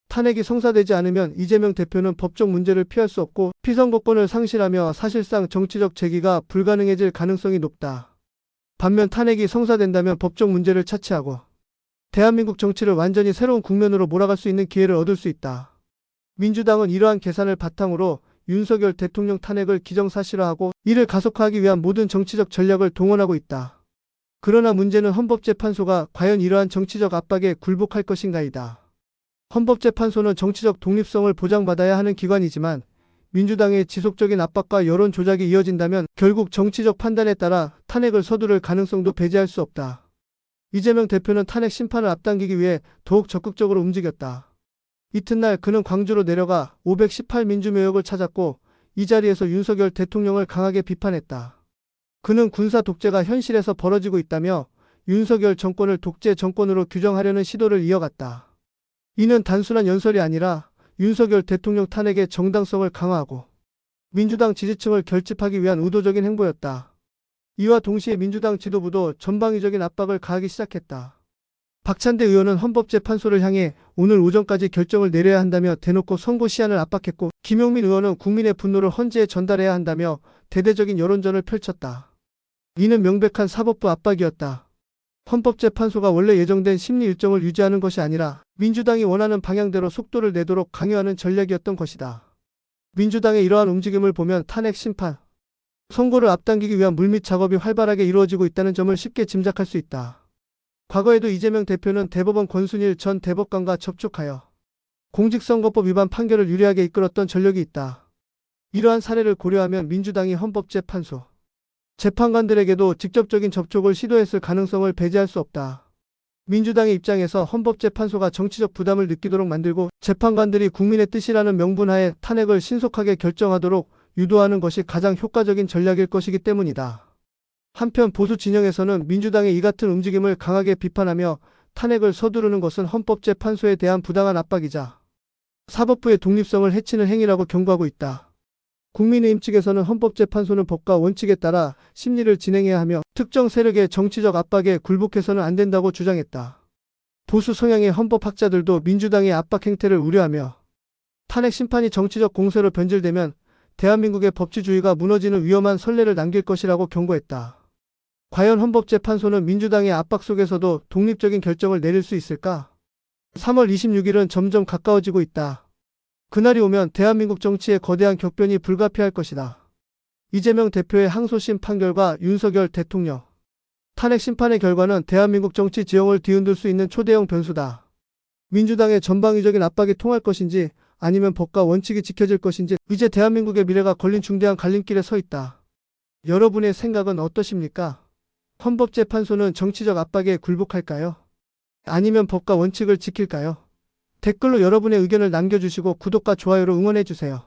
탄핵이 성사되지 않으면 이재명 대표는 법적 문제를 피할 수 없고 피선거권을 상실하며 사실상 정치적 재기가 불가능해질 가능성이 높다. 반면 탄핵이 성사된다면 법적 문제를 차치하고 대한민국 정치를 완전히 새로운 국면으로 몰아갈 수 있는 기회를 얻을 수 있다. 민주당은 이러한 계산을 바탕으로 윤석열 대통령 탄핵을 기정사실화하고 이를 가속화하기 위한 모든 정치적 전략을 동원하고 있다. 그러나 문제는 헌법재판소가 과연 이러한 정치적 압박에 굴복할 것인가이다. 헌법재판소는 정치적 독립성을 보장받아야 하는 기관이지만 민주당의 지속적인 압박과 여론 조작이 이어진다면 결국 정치적 판단에 따라 탄핵을 서두를 가능성도 배제할 수 없다. 이재명 대표는 탄핵 심판을 앞당기기 위해 더욱 적극적으로 움직였다. 이튿날 그는 광주로 내려가 518 민주묘역을 찾았고 이 자리에서 윤석열 대통령을 강하게 비판했다. 그는 군사 독재가 현실에서 벌어지고 있다며 윤석열 정권을 독재 정권으로 규정하려는 시도를 이어갔다. 이는 단순한 연설이 아니라 윤석열 대통령 탄핵의 정당성을 강화하고 민주당 지지층을 결집하기 위한 의도적인 행보였다. 이와 동시에 민주당 지도부도 전방위적인 압박을 가하기 시작했다. 박찬대 의원은 헌법재판소를 향해 오늘 오전까지 결정을 내려야 한다며 대놓고 선고 시한을 압박했고 김용민 의원은 국민의 분노를 헌재에 전달해야 한다며 대대적인 여론전을 펼쳤다. 이는 명백한 사법부 압박이었다. 헌법재판소가 원래 예정된 심리 일정을 유지하는 것이 아니라 민주당이 원하는 방향대로 속도를 내도록 강요하는 전략이었던 것이다. 민주당의 이러한 움직임을 보면 탄핵 심판, 선고를 앞당기기 위한 물밑 작업이 활발하게 이루어지고 있다는 점을 쉽게 짐작할 수 있다. 과거에도 이재명 대표는 대법원 권순일 전 대법관과 접촉하여 공직선거법 위반 판결을 유리하게 이끌었던 전력이 있다. 이러한 사례를 고려하면 민주당이 헌법재판소 재판관들에게도 직접적인 접촉을 시도했을 가능성을 배제할 수 없다. 민주당의 입장에서 헌법재판소가 정치적 부담을 느끼도록 만들고 재판관들이 국민의 뜻이라는 명분하에 탄핵을 신속하게 결정하도록 유도하는 것이 가장 효과적인 전략일 것이기 때문이다. 한편 보수 진영에서는 민주당의 이 같은 움직임을 강하게 비판하며 탄핵을 서두르는 것은 헌법재판소에 대한 부당한 압박이자 사법부의 독립성을 해치는 행위라고 경고하고 있다. 국민의힘 측에서는 헌법재판소는 법과 원칙에 따라 심리를 진행해야 하며 특정 세력의 정치적 압박에 굴복해서는 안 된다고 주장했다. 보수 성향의 헌법학자들도 민주당의 압박 행태를 우려하며 탄핵 심판이 정치적 공세로 변질되면 대한민국의 법치주의가 무너지는 위험한 선례를 남길 것이라고 경고했다. 과연 헌법재판소는 민주당의 압박 속에서도 독립적인 결정을 내릴 수 있을까? 3월 26일은 점점 가까워지고 있다. 그날이 오면 대한민국 정치의 거대한 격변이 불가피할 것이다. 이재명 대표의 항소심 판결과 윤석열 대통령 탄핵 심판의 결과는 대한민국 정치 지형을 뒤흔들 수 있는 초대형 변수다. 민주당의 전방위적인 압박이 통할 것인지 아니면 법과 원칙이 지켜질 것인지 이제 대한민국의 미래가 걸린 중대한 갈림길에 서 있다. 여러분의 생각은 어떠십니까? 헌법재판소는 정치적 압박에 굴복할까요? 아니면 법과 원칙을 지킬까요? 댓글로 여러분의 의견을 남겨주시고 구독과 좋아요로 응원해주세요.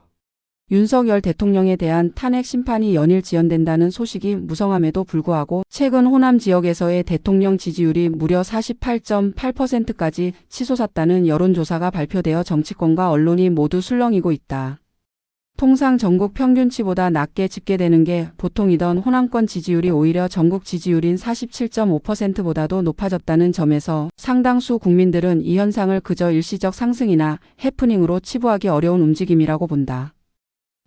윤석열 대통령에 대한 탄핵 심판이 연일 지연된다는 소식이 무성함에도 불구하고 최근 호남 지역에서의 대통령 지지율이 무려 48.8%까지 치솟았다는 여론조사가 발표되어 정치권과 언론이 모두 술렁이고 있다. 통상 전국 평균치보다 낮게 집계되는 게 보통이던 호남권 지지율이 오히려 전국 지지율인 47.5%보다도 높아졌다는 점에서 상당수 국민들은 이 현상을 그저 일시적 상승이나 해프닝으로 치부하기 어려운 움직임이라고 본다.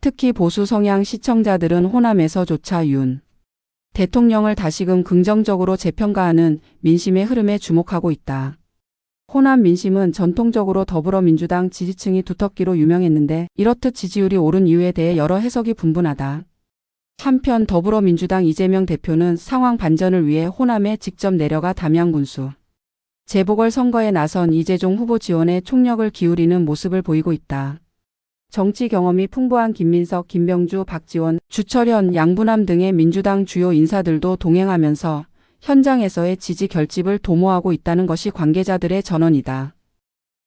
특히 보수 성향 시청자들은 호남에서조차 윤 대통령을 다시금 긍정적으로 재평가하는 민심의 흐름에 주목하고 있다. 호남 민심은 전통적으로 더불어민주당 지지층이 두텁기로 유명했는데 이렇듯 지지율이 오른 이유에 대해 여러 해석이 분분하다. 한편 더불어민주당 이재명 대표는 상황 반전을 위해 호남에 직접 내려가 담양군수 재보궐선거에 나선 이재종 후보 지원에 총력을 기울이는 모습을 보이고 있다. 정치 경험이 풍부한 김민석, 김병주, 박지원, 주철현, 양부남 등의 민주당 주요 인사들도 동행하면서 현장에서의 지지 결집을 도모하고 있다는 것이 관계자들의 전언이다.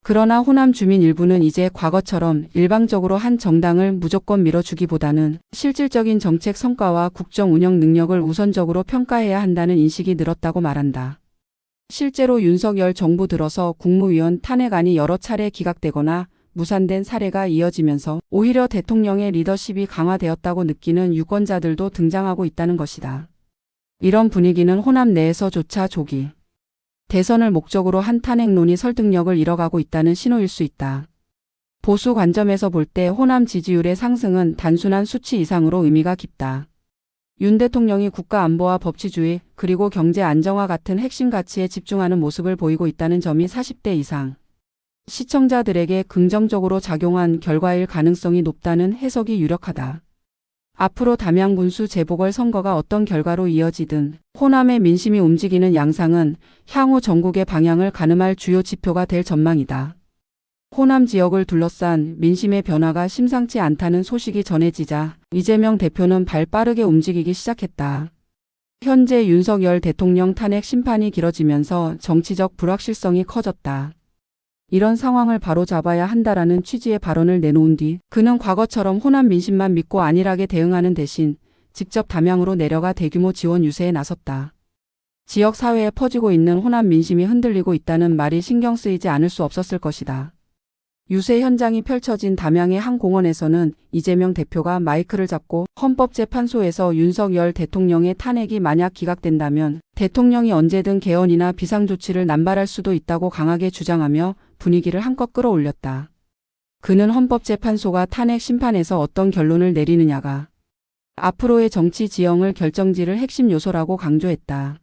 그러나 호남 주민 일부는 이제 과거처럼 일방적으로 한 정당을 무조건 밀어주기보다는 실질적인 정책 성과와 국정 운영 능력을 우선적으로 평가해야 한다는 인식이 늘었다고 말한다. 실제로 윤석열 정부 들어서 국무위원 탄핵안이 여러 차례 기각되거나 무산된 사례가 이어지면서 오히려 대통령의 리더십이 강화되었다고 느끼는 유권자들도 등장하고 있다는 것이다. 이런 분위기는 호남 내에서조차 조기 대선을 목적으로 한 탄핵론이 설득력을 잃어가고 있다는 신호일 수 있다. 보수 관점에서 볼 때 호남 지지율의 상승은 단순한 수치 이상으로 의미가 깊다. 윤 대통령이 국가 안보와 법치주의 그리고 경제 안정화 같은 핵심 가치에 집중하는 모습을 보이고 있다는 점이 40대 이상 시청자들에게 긍정적으로 작용한 결과일 가능성이 높다는 해석이 유력하다. 앞으로 담양군수 재보궐선거가 어떤 결과로 이어지든 호남의 민심이 움직이는 양상은 향후 전국의 방향을 가늠할 주요 지표가 될 전망이다. 호남 지역을 둘러싼 민심의 변화가 심상치 않다는 소식이 전해지자 이재명 대표는 발 빠르게 움직이기 시작했다. 현재 윤석열 대통령 탄핵 심판이 길어지면서 정치적 불확실성이 커졌다. 이런 상황을 바로잡아야 한다라는 취지의 발언을 내놓은 뒤 그는 과거처럼 호남 민심만 믿고 안일하게 대응하는 대신 직접 담양으로 내려가 대규모 지원 유세에 나섰다. 지역 사회에 퍼지고 있는 호남 민심이 흔들리고 있다는 말이 신경 쓰이지 않을 수 없었을 것이다. 유세 현장이 펼쳐진 담양의 한 공원에서는 이재명 대표가 마이크를 잡고 헌법재판소에서 윤석열 대통령의 탄핵이 만약 기각된다면 대통령이 언제든 개헌이나 비상조치를 남발할 수도 있다고 강하게 주장하며 분위기를 한껏 끌어올렸다. 그는 헌법재판소가 탄핵 심판에서 어떤 결론을 내리느냐가 앞으로의 정치 지형을 결정지을 핵심 요소라고 강조했다.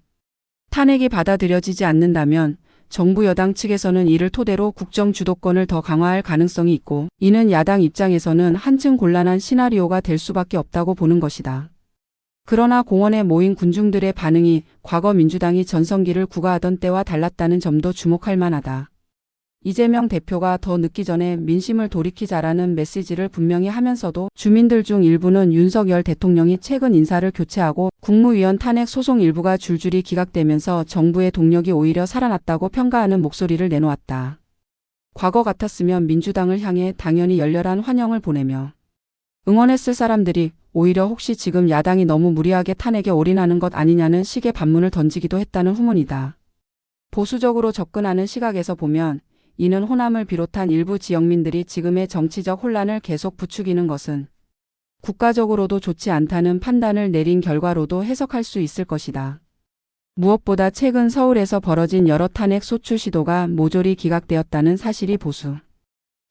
탄핵이 받아들여지지 않는다면 정부 여당 측에서는 이를 토대로 국정 주도권을 더 강화할 가능성이 있고 이는 야당 입장에서는 한층 곤란한 시나리오가 될 수밖에 없다고 보는 것이다. 그러나 공원에 모인 군중들의 반응이 과거 민주당이 전성기를 구가하던 때와 달랐다는 점도 주목할 만하다. 이재명 대표가 더 늦기 전에 민심을 돌이키자라는 메시지를 분명히 하면서도 주민들 중 일부는 윤석열 대통령이 최근 인사를 교체하고 국무위원 탄핵 소송 일부가 줄줄이 기각되면서 정부의 동력이 오히려 살아났다고 평가하는 목소리를 내놓았다. 과거 같았으면 민주당을 향해 당연히 열렬한 환영을 보내며 응원했을 사람들이 오히려 혹시 지금 야당이 너무 무리하게 탄핵에 올인하는 것 아니냐는 식의 반문을 던지기도 했다는 후문이다. 보수적으로 접근하는 시각에서 보면 이는 호남을 비롯한 일부 지역민들이 지금의 정치적 혼란을 계속 부추기는 것은 국가적으로도 좋지 않다는 판단을 내린 결과로도 해석할 수 있을 것이다. 무엇보다 최근 서울에서 벌어진 여러 탄핵 소추 시도가 모조리 기각되었다는 사실이 보수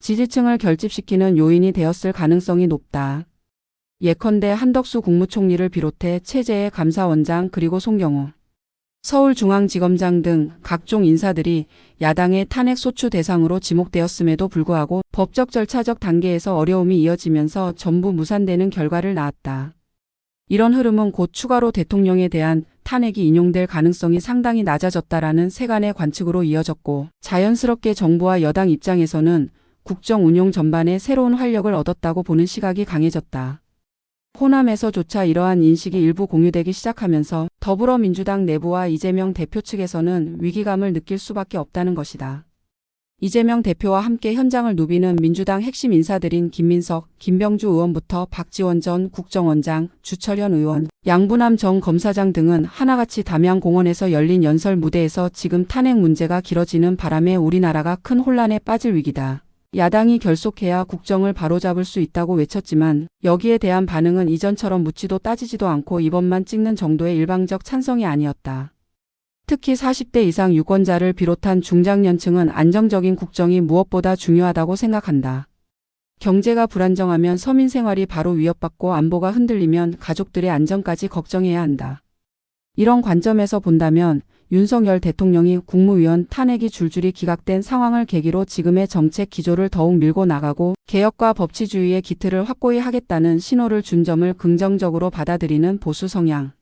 지지층을 결집시키는 요인이 되었을 가능성이 높다. 예컨대 한덕수 국무총리를 비롯해 최재해 감사원장 그리고 송경우 서울중앙지검장 등 각종 인사들이 야당의 탄핵 소추 대상으로 지목되었음에도 불구하고 법적 절차적 단계에서 어려움이 이어지면서 전부 무산되는 결과를 낳았다. 이런 흐름은 곧 추가로 대통령에 대한 탄핵이 인용될 가능성이 상당히 낮아졌다라는 세간의 관측으로 이어졌고, 자연스럽게 정부와 여당 입장에서는 국정 운용 전반에 새로운 활력을 얻었다고 보는 시각이 강해졌다. 호남에서조차 이러한 인식이 일부 공유되기 시작하면서 더불어민주당 내부와 이재명 대표 측에서는 위기감을 느낄 수밖에 없다는 것이다. 이재명 대표와 함께 현장을 누비는 민주당 핵심 인사들인 김민석, 김병주 의원부터 박지원 전 국정원장, 주철현 의원, 양부남 전 검사장 등은 하나같이 담양공원에서 열린 연설 무대에서 지금 탄핵 문제가 길어지는 바람에 우리나라가 큰 혼란에 빠질 위기다. 야당이 결속해야 국정을 바로잡을 수 있다고 외쳤지만 여기에 대한 반응은 이전처럼 묻지도 따지지도 않고 이번만 찍는 정도의 일방적 찬성이 아니었다. 특히 40대 이상 유권자를 비롯한 중장년층은 안정적인 국정이 무엇보다 중요하다고 생각한다. 경제가 불안정하면 서민 생활이 바로 위협받고 안보가 흔들리면 가족들의 안전까지 걱정해야 한다. 이런 관점에서 본다면 윤석열 대통령이 국무위원 탄핵이 줄줄이 기각된 상황을 계기로 지금의 정책 기조를 더욱 밀고 나가고 개혁과 법치주의의 기틀을 확고히 하겠다는 신호를 준 점을 긍정적으로 받아들이는 보수 성향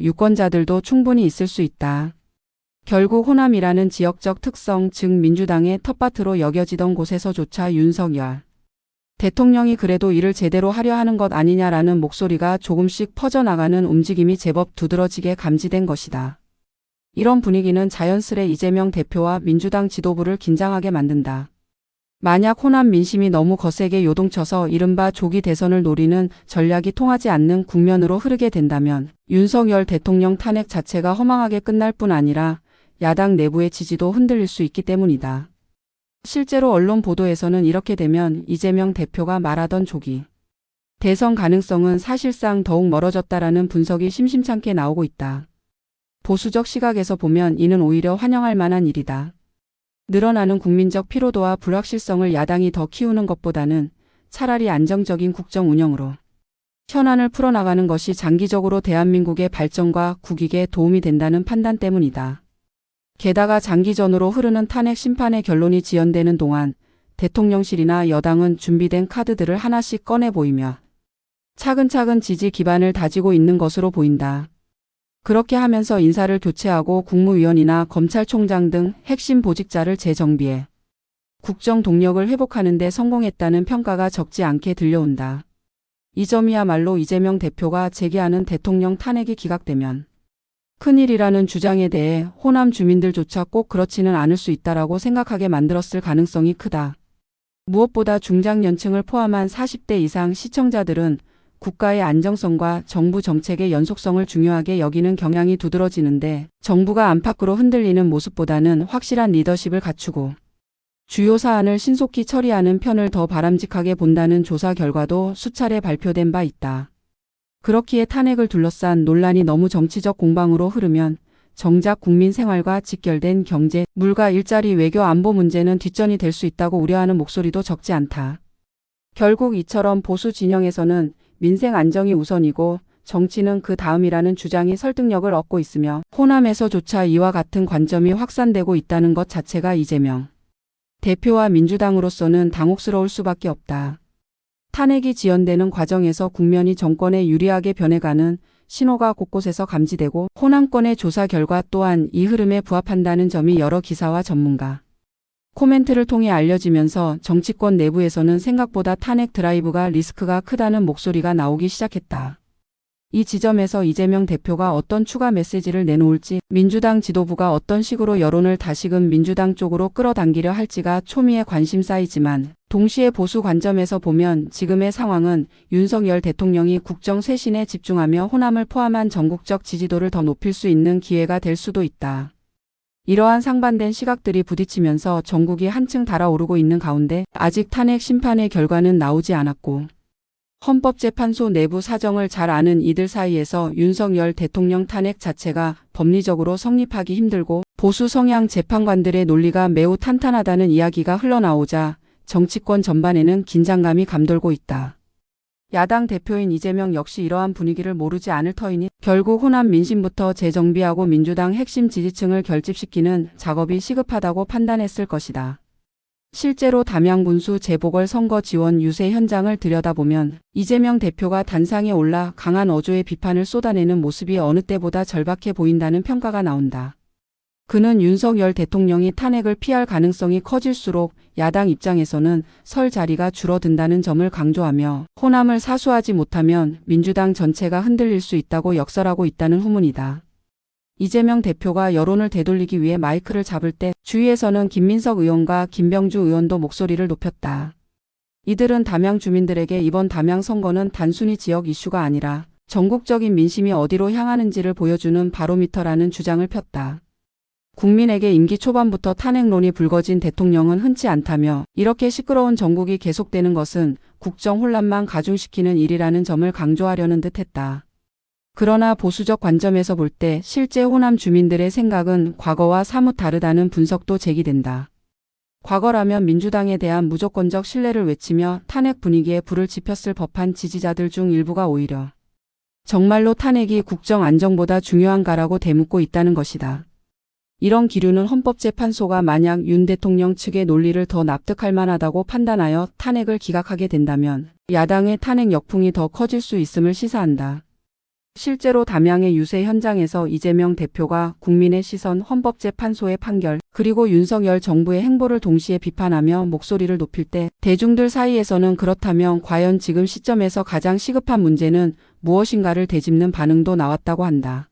유권자들도 충분히 있을 수 있다. 결국 호남이라는 지역적 특성, 즉 민주당의 텃밭으로 여겨지던 곳에서조차 윤석열 대통령이 그래도 일을 제대로 하려 하는 것 아니냐라는 목소리가 조금씩 퍼져나가는 움직임이 제법 두드러지게 감지된 것이다. 이런 분위기는 자연스레 이재명 대표와 민주당 지도부를 긴장하게 만든다. 만약 호남 민심이 너무 거세게 요동쳐서 이른바 조기 대선을 노리는 전략이 통하지 않는 국면으로 흐르게 된다면 윤석열 대통령 탄핵 자체가 허망하게 끝날 뿐 아니라 야당 내부의 지지도 흔들릴 수 있기 때문이다. 실제로 언론 보도에서는 이렇게 되면 이재명 대표가 말하던 조기 대선 가능성은 사실상 더욱 멀어졌다라는 분석이 심심찮게 나오고 있다. 보수적 시각에서 보면 이는 오히려 환영할 만한 일이다. 늘어나는 국민적 피로도와 불확실성을 야당이 더 키우는 것보다는 차라리 안정적인 국정 운영으로 현안을 풀어나가는 것이 장기적으로 대한민국의 발전과 국익에 도움이 된다는 판단 때문이다. 게다가 장기전으로 흐르는 탄핵 심판의 결론이 지연되는 동안 대통령실이나 여당은 준비된 카드들을 하나씩 꺼내 보이며 차근차근 지지 기반을 다지고 있는 것으로 보인다. 그렇게 하면서 인사를 교체하고 국무위원이나 검찰총장 등 핵심 보직자를 재정비해 국정 동력을 회복하는 데 성공했다는 평가가 적지 않게 들려온다. 이 점이야말로 이재명 대표가 제기하는 대통령 탄핵이 기각되면 큰일이라는 주장에 대해 호남 주민들조차 꼭 그렇지는 않을 수 있다라고 생각하게 만들었을 가능성이 크다. 무엇보다 중장년층을 포함한 40대 이상 시청자들은 국가의 안정성과 정부 정책의 연속성을 중요하게 여기는 경향이 두드러지는데 정부가 안팎으로 흔들리는 모습보다는 확실한 리더십을 갖추고 주요 사안을 신속히 처리하는 편을 더 바람직하게 본다는 조사 결과도 수차례 발표된 바 있다. 그렇기에 탄핵을 둘러싼 논란이 너무 정치적 공방으로 흐르면 정작 국민 생활과 직결된 경제, 물가, 일자리, 외교, 안보 문제는 뒷전이 될 수 있다고 우려하는 목소리도 적지 않다. 결국 이처럼 보수 진영에서는 민생 안정이 우선이고 정치는 그 다음이라는 주장이 설득력을 얻고 있으며 호남에서조차 이와 같은 관점이 확산되고 있다는 것 자체가 이재명 대표와 민주당으로서는 당혹스러울 수밖에 없다. 탄핵이 지연되는 과정에서 국면이 정권에 유리하게 변해가는 신호가 곳곳에서 감지되고 호남권의 조사 결과 또한 이 흐름에 부합한다는 점이 여러 기사와 전문가 코멘트를 통해 알려지면서 정치권 내부에서는 생각보다 탄핵 드라이브가 리스크가 크다는 목소리가 나오기 시작했다. 이 지점에서 이재명 대표가 어떤 추가 메시지를 내놓을지, 민주당 지도부가 어떤 식으로 여론을 다시금 민주당 쪽으로 끌어당기려 할지가 초미의 관심사이지만 동시에 보수 관점에서 보면 지금의 상황은 윤석열 대통령이 국정 쇄신에 집중하며 호남을 포함한 전국적 지지도를 더 높일 수 있는 기회가 될 수도 있다. 이러한 상반된 시각들이 부딪히면서 전국이 한층 달아오르고 있는 가운데 아직 탄핵 심판의 결과는 나오지 않았고 헌법재판소 내부 사정을 잘 아는 이들 사이에서 윤석열 대통령 탄핵 자체가 법리적으로 성립하기 힘들고 보수 성향 재판관들의 논리가 매우 탄탄하다는 이야기가 흘러나오자 정치권 전반에는 긴장감이 감돌고 있다. 야당 대표인 이재명 역시 이러한 분위기를 모르지 않을 터이니 결국 호남 민심부터 재정비하고 민주당 핵심 지지층을 결집시키는 작업이 시급하다고 판단했을 것이다. 실제로 담양군수 재보궐선거 지원 유세 현장을 들여다보면 이재명 대표가 단상에 올라 강한 어조의 비판을 쏟아내는 모습이 어느 때보다 절박해 보인다는 평가가 나온다. 그는 윤석열 대통령이 탄핵을 피할 가능성이 커질수록 야당 입장에서는 설 자리가 줄어든다는 점을 강조하며 호남을 사수하지 못하면 민주당 전체가 흔들릴 수 있다고 역설하고 있다는 후문이다. 이재명 대표가 여론을 되돌리기 위해 마이크를 잡을 때 주위에서는 김민석 의원과 김병주 의원도 목소리를 높였다. 이들은 담양 주민들에게 이번 담양 선거는 단순히 지역 이슈가 아니라 전국적인 민심이 어디로 향하는지를 보여주는 바로미터라는 주장을 폈다. 국민에게 임기 초반부터 탄핵론이 불거진 대통령은 흔치 않다며 이렇게 시끄러운 전국이 계속되는 것은 국정 혼란만 가중시키는 일이라는 점을 강조하려는 듯했다. 그러나 보수적 관점에서 볼 때 실제 호남 주민들의 생각은 과거와 사뭇 다르다는 분석도 제기된다. 과거라면 민주당에 대한 무조건적 신뢰를 외치며 탄핵 분위기에 불을 지폈을 법한 지지자들 중 일부가 오히려 정말로 탄핵이 국정 안정보다 중요한가라고 되묻고 있다는 것이다. 이런 기류는 헌법재판소가 만약 윤 대통령 측의 논리를 더 납득할 만하다고 판단하여 탄핵을 기각하게 된다면 야당의 탄핵 역풍이 더 커질 수 있음을 시사한다. 실제로 담양의 유세 현장에서 이재명 대표가 국민의 시선, 헌법재판소의 판결, 그리고 윤석열 정부의 행보를 동시에 비판하며 목소리를 높일 때 대중들 사이에서는 그렇다면 과연 지금 시점에서 가장 시급한 문제는 무엇인가를 되짚는 반응도 나왔다고 한다.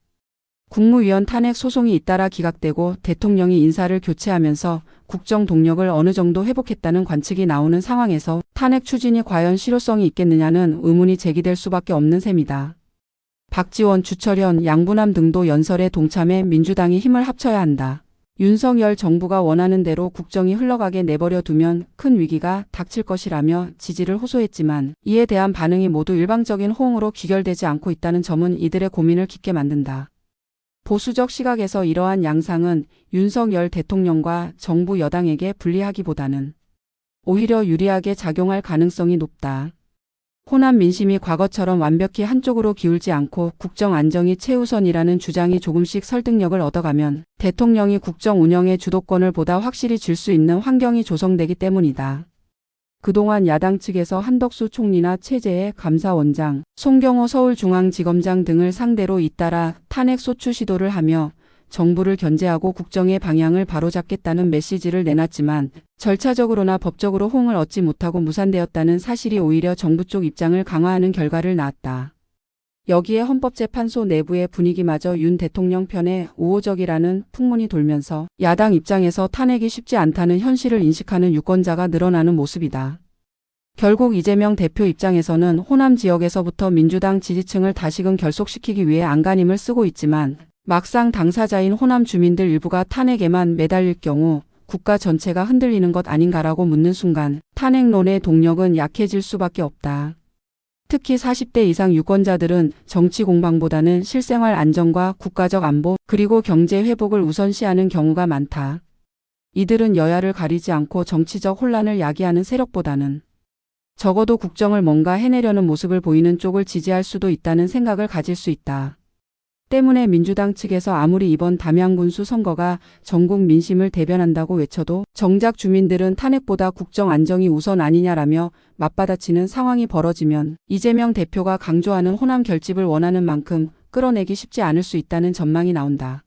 국무위원 탄핵 소송이 잇따라 기각되고 대통령이 인사를 교체하면서 국정 동력을 어느 정도 회복했다는 관측이 나오는 상황에서 탄핵 추진이 과연 실효성이 있겠느냐는 의문이 제기될 수밖에 없는 셈이다. 박지원, 주철현, 양부남 등도 연설에 동참해 민주당이 힘을 합쳐야 한다. 윤석열 정부가 원하는 대로 국정이 흘러가게 내버려 두면 큰 위기가 닥칠 것이라며 지지를 호소했지만 이에 대한 반응이 모두 일방적인 호응으로 귀결되지 않고 있다는 점은 이들의 고민을 깊게 만든다. 보수적 시각에서 이러한 양상은 윤석열 대통령과 정부 여당에게 불리하기보다는 오히려 유리하게 작용할 가능성이 높다. 호남 민심이 과거처럼 완벽히 한쪽으로 기울지 않고 국정 안정이 최우선이라는 주장이 조금씩 설득력을 얻어가면 대통령이 국정 운영의 주도권을 보다 확실히 쥘 수 있는 환경이 조성되기 때문이다. 그동안 야당 측에서 한덕수 총리나 최재해 감사원장, 송경호 서울중앙지검장 등을 상대로 잇따라 탄핵 소추 시도를 하며 정부를 견제하고 국정의 방향을 바로잡겠다는 메시지를 내놨지만 절차적으로나 법적으로 호응을 얻지 못하고 무산되었다는 사실이 오히려 정부 쪽 입장을 강화하는 결과를 낳았다. 여기에 헌법재판소 내부의 분위기마저 윤 대통령 편에 우호적이라는 풍문이 돌면서 야당 입장에서 탄핵이 쉽지 않다는 현실을 인식하는 유권자가 늘어나는 모습이다. 결국 이재명 대표 입장에서는 호남 지역에서부터 민주당 지지층을 다시금 결속시키기 위해 안간힘을 쓰고 있지만 막상 당사자인 호남 주민들 일부가 탄핵에만 매달릴 경우 국가 전체가 흔들리는 것 아닌가라고 묻는 순간 탄핵론의 동력은 약해질 수밖에 없다. 특히 40대 이상 유권자들은 정치 공방보다는 실생활 안정과 국가적 안보 그리고 경제 회복을 우선시하는 경우가 많다. 이들은 여야를 가리지 않고 정치적 혼란을 야기하는 세력보다는 적어도 국정을 뭔가 해내려는 모습을 보이는 쪽을 지지할 수도 있다는 생각을 가질 수 있다. 때문에 민주당 측에서 아무리 이번 담양군수 선거가 전국 민심을 대변한다고 외쳐도 정작 주민들은 탄핵보다 국정 안정이 우선 아니냐라며 맞받아치는 상황이 벌어지면 이재명 대표가 강조하는 호남 결집을 원하는 만큼 끌어내기 쉽지 않을 수 있다는 전망이 나온다.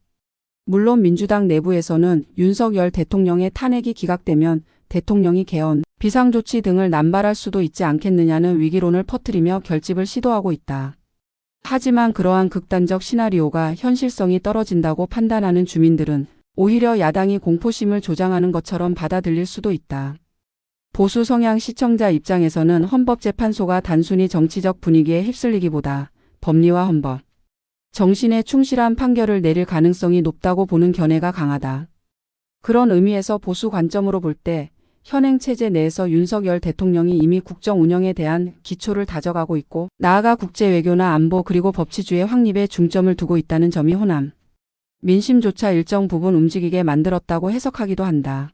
물론 민주당 내부에서는 윤석열 대통령의 탄핵이 기각되면 대통령이 개헌, 비상조치 등을 남발할 수도 있지 않겠느냐는 위기론을 퍼뜨리며 결집을 시도하고 있다. 하지만 그러한 극단적 시나리오가 현실성이 떨어진다고 판단하는 주민들은 오히려 야당이 공포심을 조장하는 것처럼 받아들일 수도 있다. 보수 성향 시청자 입장에서는 헌법재판소가 단순히 정치적 분위기에 휩쓸리기보다 법리와 헌법, 정신에 충실한 판결을 내릴 가능성이 높다고 보는 견해가 강하다. 그런 의미에서 보수 관점으로 볼 때 현행 체제 내에서 윤석열 대통령이 이미 국정 운영에 대한 기초를 다져가고 있고 나아가 국제 외교나 안보 그리고 법치주의 확립에 중점을 두고 있다는 점이 호남 민심조차 일정 부분 움직이게 만들었다고 해석하기도 한다.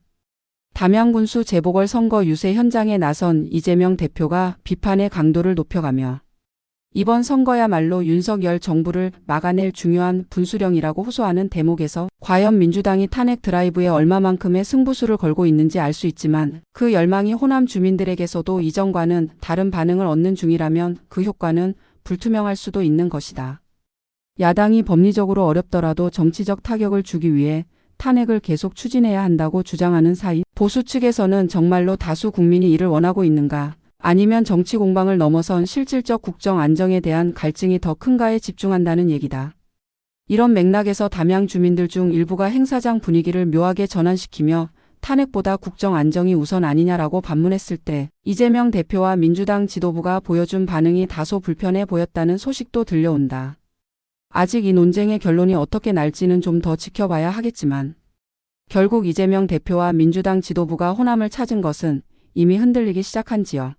담양군수 재보궐선거 유세 현장에 나선 이재명 대표가 비판의 강도를 높여가며 이번 선거야말로 윤석열 정부를 막아낼 중요한 분수령이라고 호소하는 대목에서 과연 민주당이 탄핵 드라이브에 얼마만큼의 승부수를 걸고 있는지 알 수 있지만 그 열망이 호남 주민들에게서도 이전과는 다른 반응을 얻는 중이라면 그 효과는 불투명할 수도 있는 것이다. 야당이 법리적으로 어렵더라도 정치적 타격을 주기 위해 탄핵을 계속 추진해야 한다고 주장하는 사이 보수 측에서는 정말로 다수 국민이 이를 원하고 있는가 아니면 정치 공방을 넘어선 실질적 국정 안정에 대한 갈증이 더 큰가에 집중한다는 얘기다. 이런 맥락에서 담양 주민들 중 일부가 행사장 분위기를 묘하게 전환시키며 탄핵보다 국정 안정이 우선 아니냐라고 반문했을 때 이재명 대표와 민주당 지도부가 보여준 반응이 다소 불편해 보였다는 소식도 들려온다. 아직 이 논쟁의 결론이 어떻게 날지는 좀 더 지켜봐야 하겠지만 결국 이재명 대표와 민주당 지도부가 호남을 찾은 것은 이미 흔들리기 시작한 지역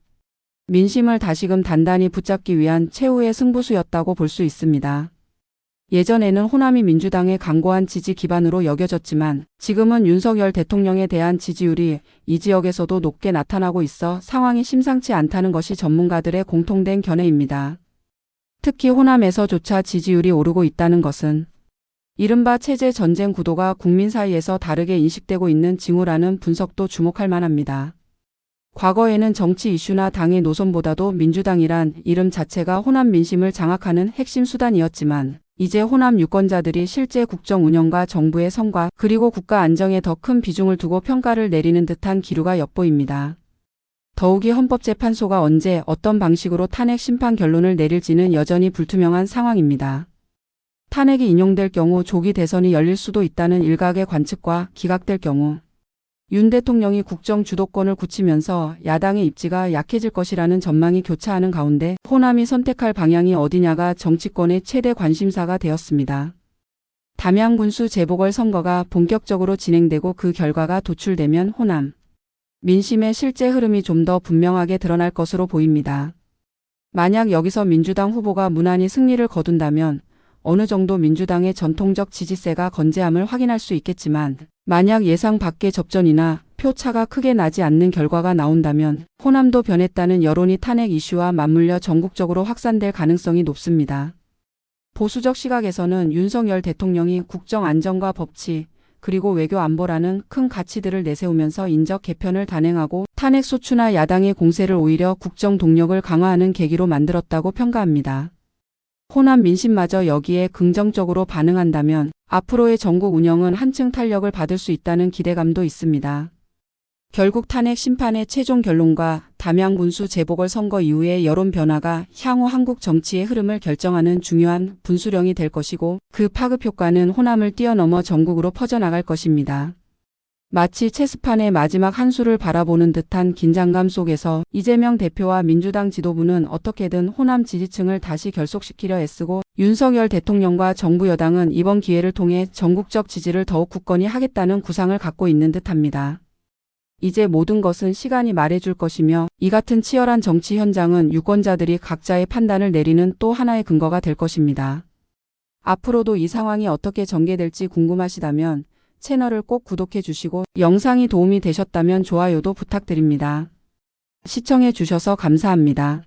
민심을 다시금 단단히 붙잡기 위한 최후의 승부수였다고 볼 수 있습니다. 예전에는 호남이 민주당의 강고한 지지 기반으로 여겨졌지만 지금은 윤석열 대통령에 대한 지지율이 이 지역에서도 높게 나타나고 있어 상황이 심상치 않다는 것이 전문가들의 공통된 견해입니다. 특히 호남에서조차 지지율이 오르고 있다는 것은 이른바 체제 전쟁 구도가 국민 사이에서 다르게 인식되고 있는 징후라는 분석도 주목할 만합니다. 과거에는 정치 이슈나 당의 노선보다도 민주당이란 이름 자체가 호남 민심을 장악하는 핵심 수단이었지만 이제 호남 유권자들이 실제 국정 운영과 정부의 성과 그리고 국가 안정에 더 큰 비중을 두고 평가를 내리는 듯한 기류가 엿보입니다. 더욱이 헌법재판소가 언제 어떤 방식으로 탄핵 심판 결론을 내릴지는 여전히 불투명한 상황입니다. 탄핵이 인용될 경우 조기 대선이 열릴 수도 있다는 일각의 관측과 기각될 경우 윤 대통령이 국정 주도권을 굳히면서 야당의 입지가 약해질 것이라는 전망이 교차하는 가운데 호남이 선택할 방향이 어디냐가 정치권의 최대 관심사가 되었습니다. 담양군수 재보궐선거가 본격적으로 진행되고 그 결과가 도출되면 호남 민심의 실제 흐름이 좀 더 분명하게 드러날 것으로 보입니다. 만약 여기서 민주당 후보가 무난히 승리를 거둔다면 어느 정도 민주당의 전통적 지지세가 건재함을 확인할 수 있겠지만 만약 예상 밖의 접전이나 표차가 크게 나지 않는 결과가 나온다면 호남도 변했다는 여론이 탄핵 이슈와 맞물려 전국적으로 확산될 가능성이 높습니다. 보수적 시각에서는 윤석열 대통령이 국정 안정과 법치 그리고 외교 안보라는 큰 가치들을 내세우면서 인적 개편을 단행하고 탄핵 소추나 야당의 공세를 오히려 국정 동력을 강화하는 계기로 만들었다고 평가합니다. 호남 민심마저 여기에 긍정적으로 반응한다면 앞으로의 전국 운영은 한층 탄력을 받을 수 있다는 기대감도 있습니다. 결국 탄핵 심판의 최종 결론과 담양군수 재보궐선거 이후의 여론 변화가 향후 한국 정치의 흐름을 결정하는 중요한 분수령이 될 것이고 그 파급 효과는 호남을 뛰어넘어 전국으로 퍼져나갈 것입니다. 마치 체스판의 마지막 한 수를 바라보는 듯한 긴장감 속에서 이재명 대표와 민주당 지도부는 어떻게든 호남 지지층을 다시 결속시키려 애쓰고 윤석열 대통령과 정부 여당은 이번 기회를 통해 전국적 지지를 더욱 굳건히 하겠다는 구상을 갖고 있는 듯합니다. 이제 모든 것은 시간이 말해줄 것이며 이 같은 치열한 정치 현장은 유권자들이 각자의 판단을 내리는 또 하나의 근거가 될 것입니다. 앞으로도 이 상황이 어떻게 전개될지 궁금하시다면 채널을 꼭 구독해 주시고 영상이 도움이 되셨다면 좋아요도 부탁드립니다. 시청해 주셔서 감사합니다.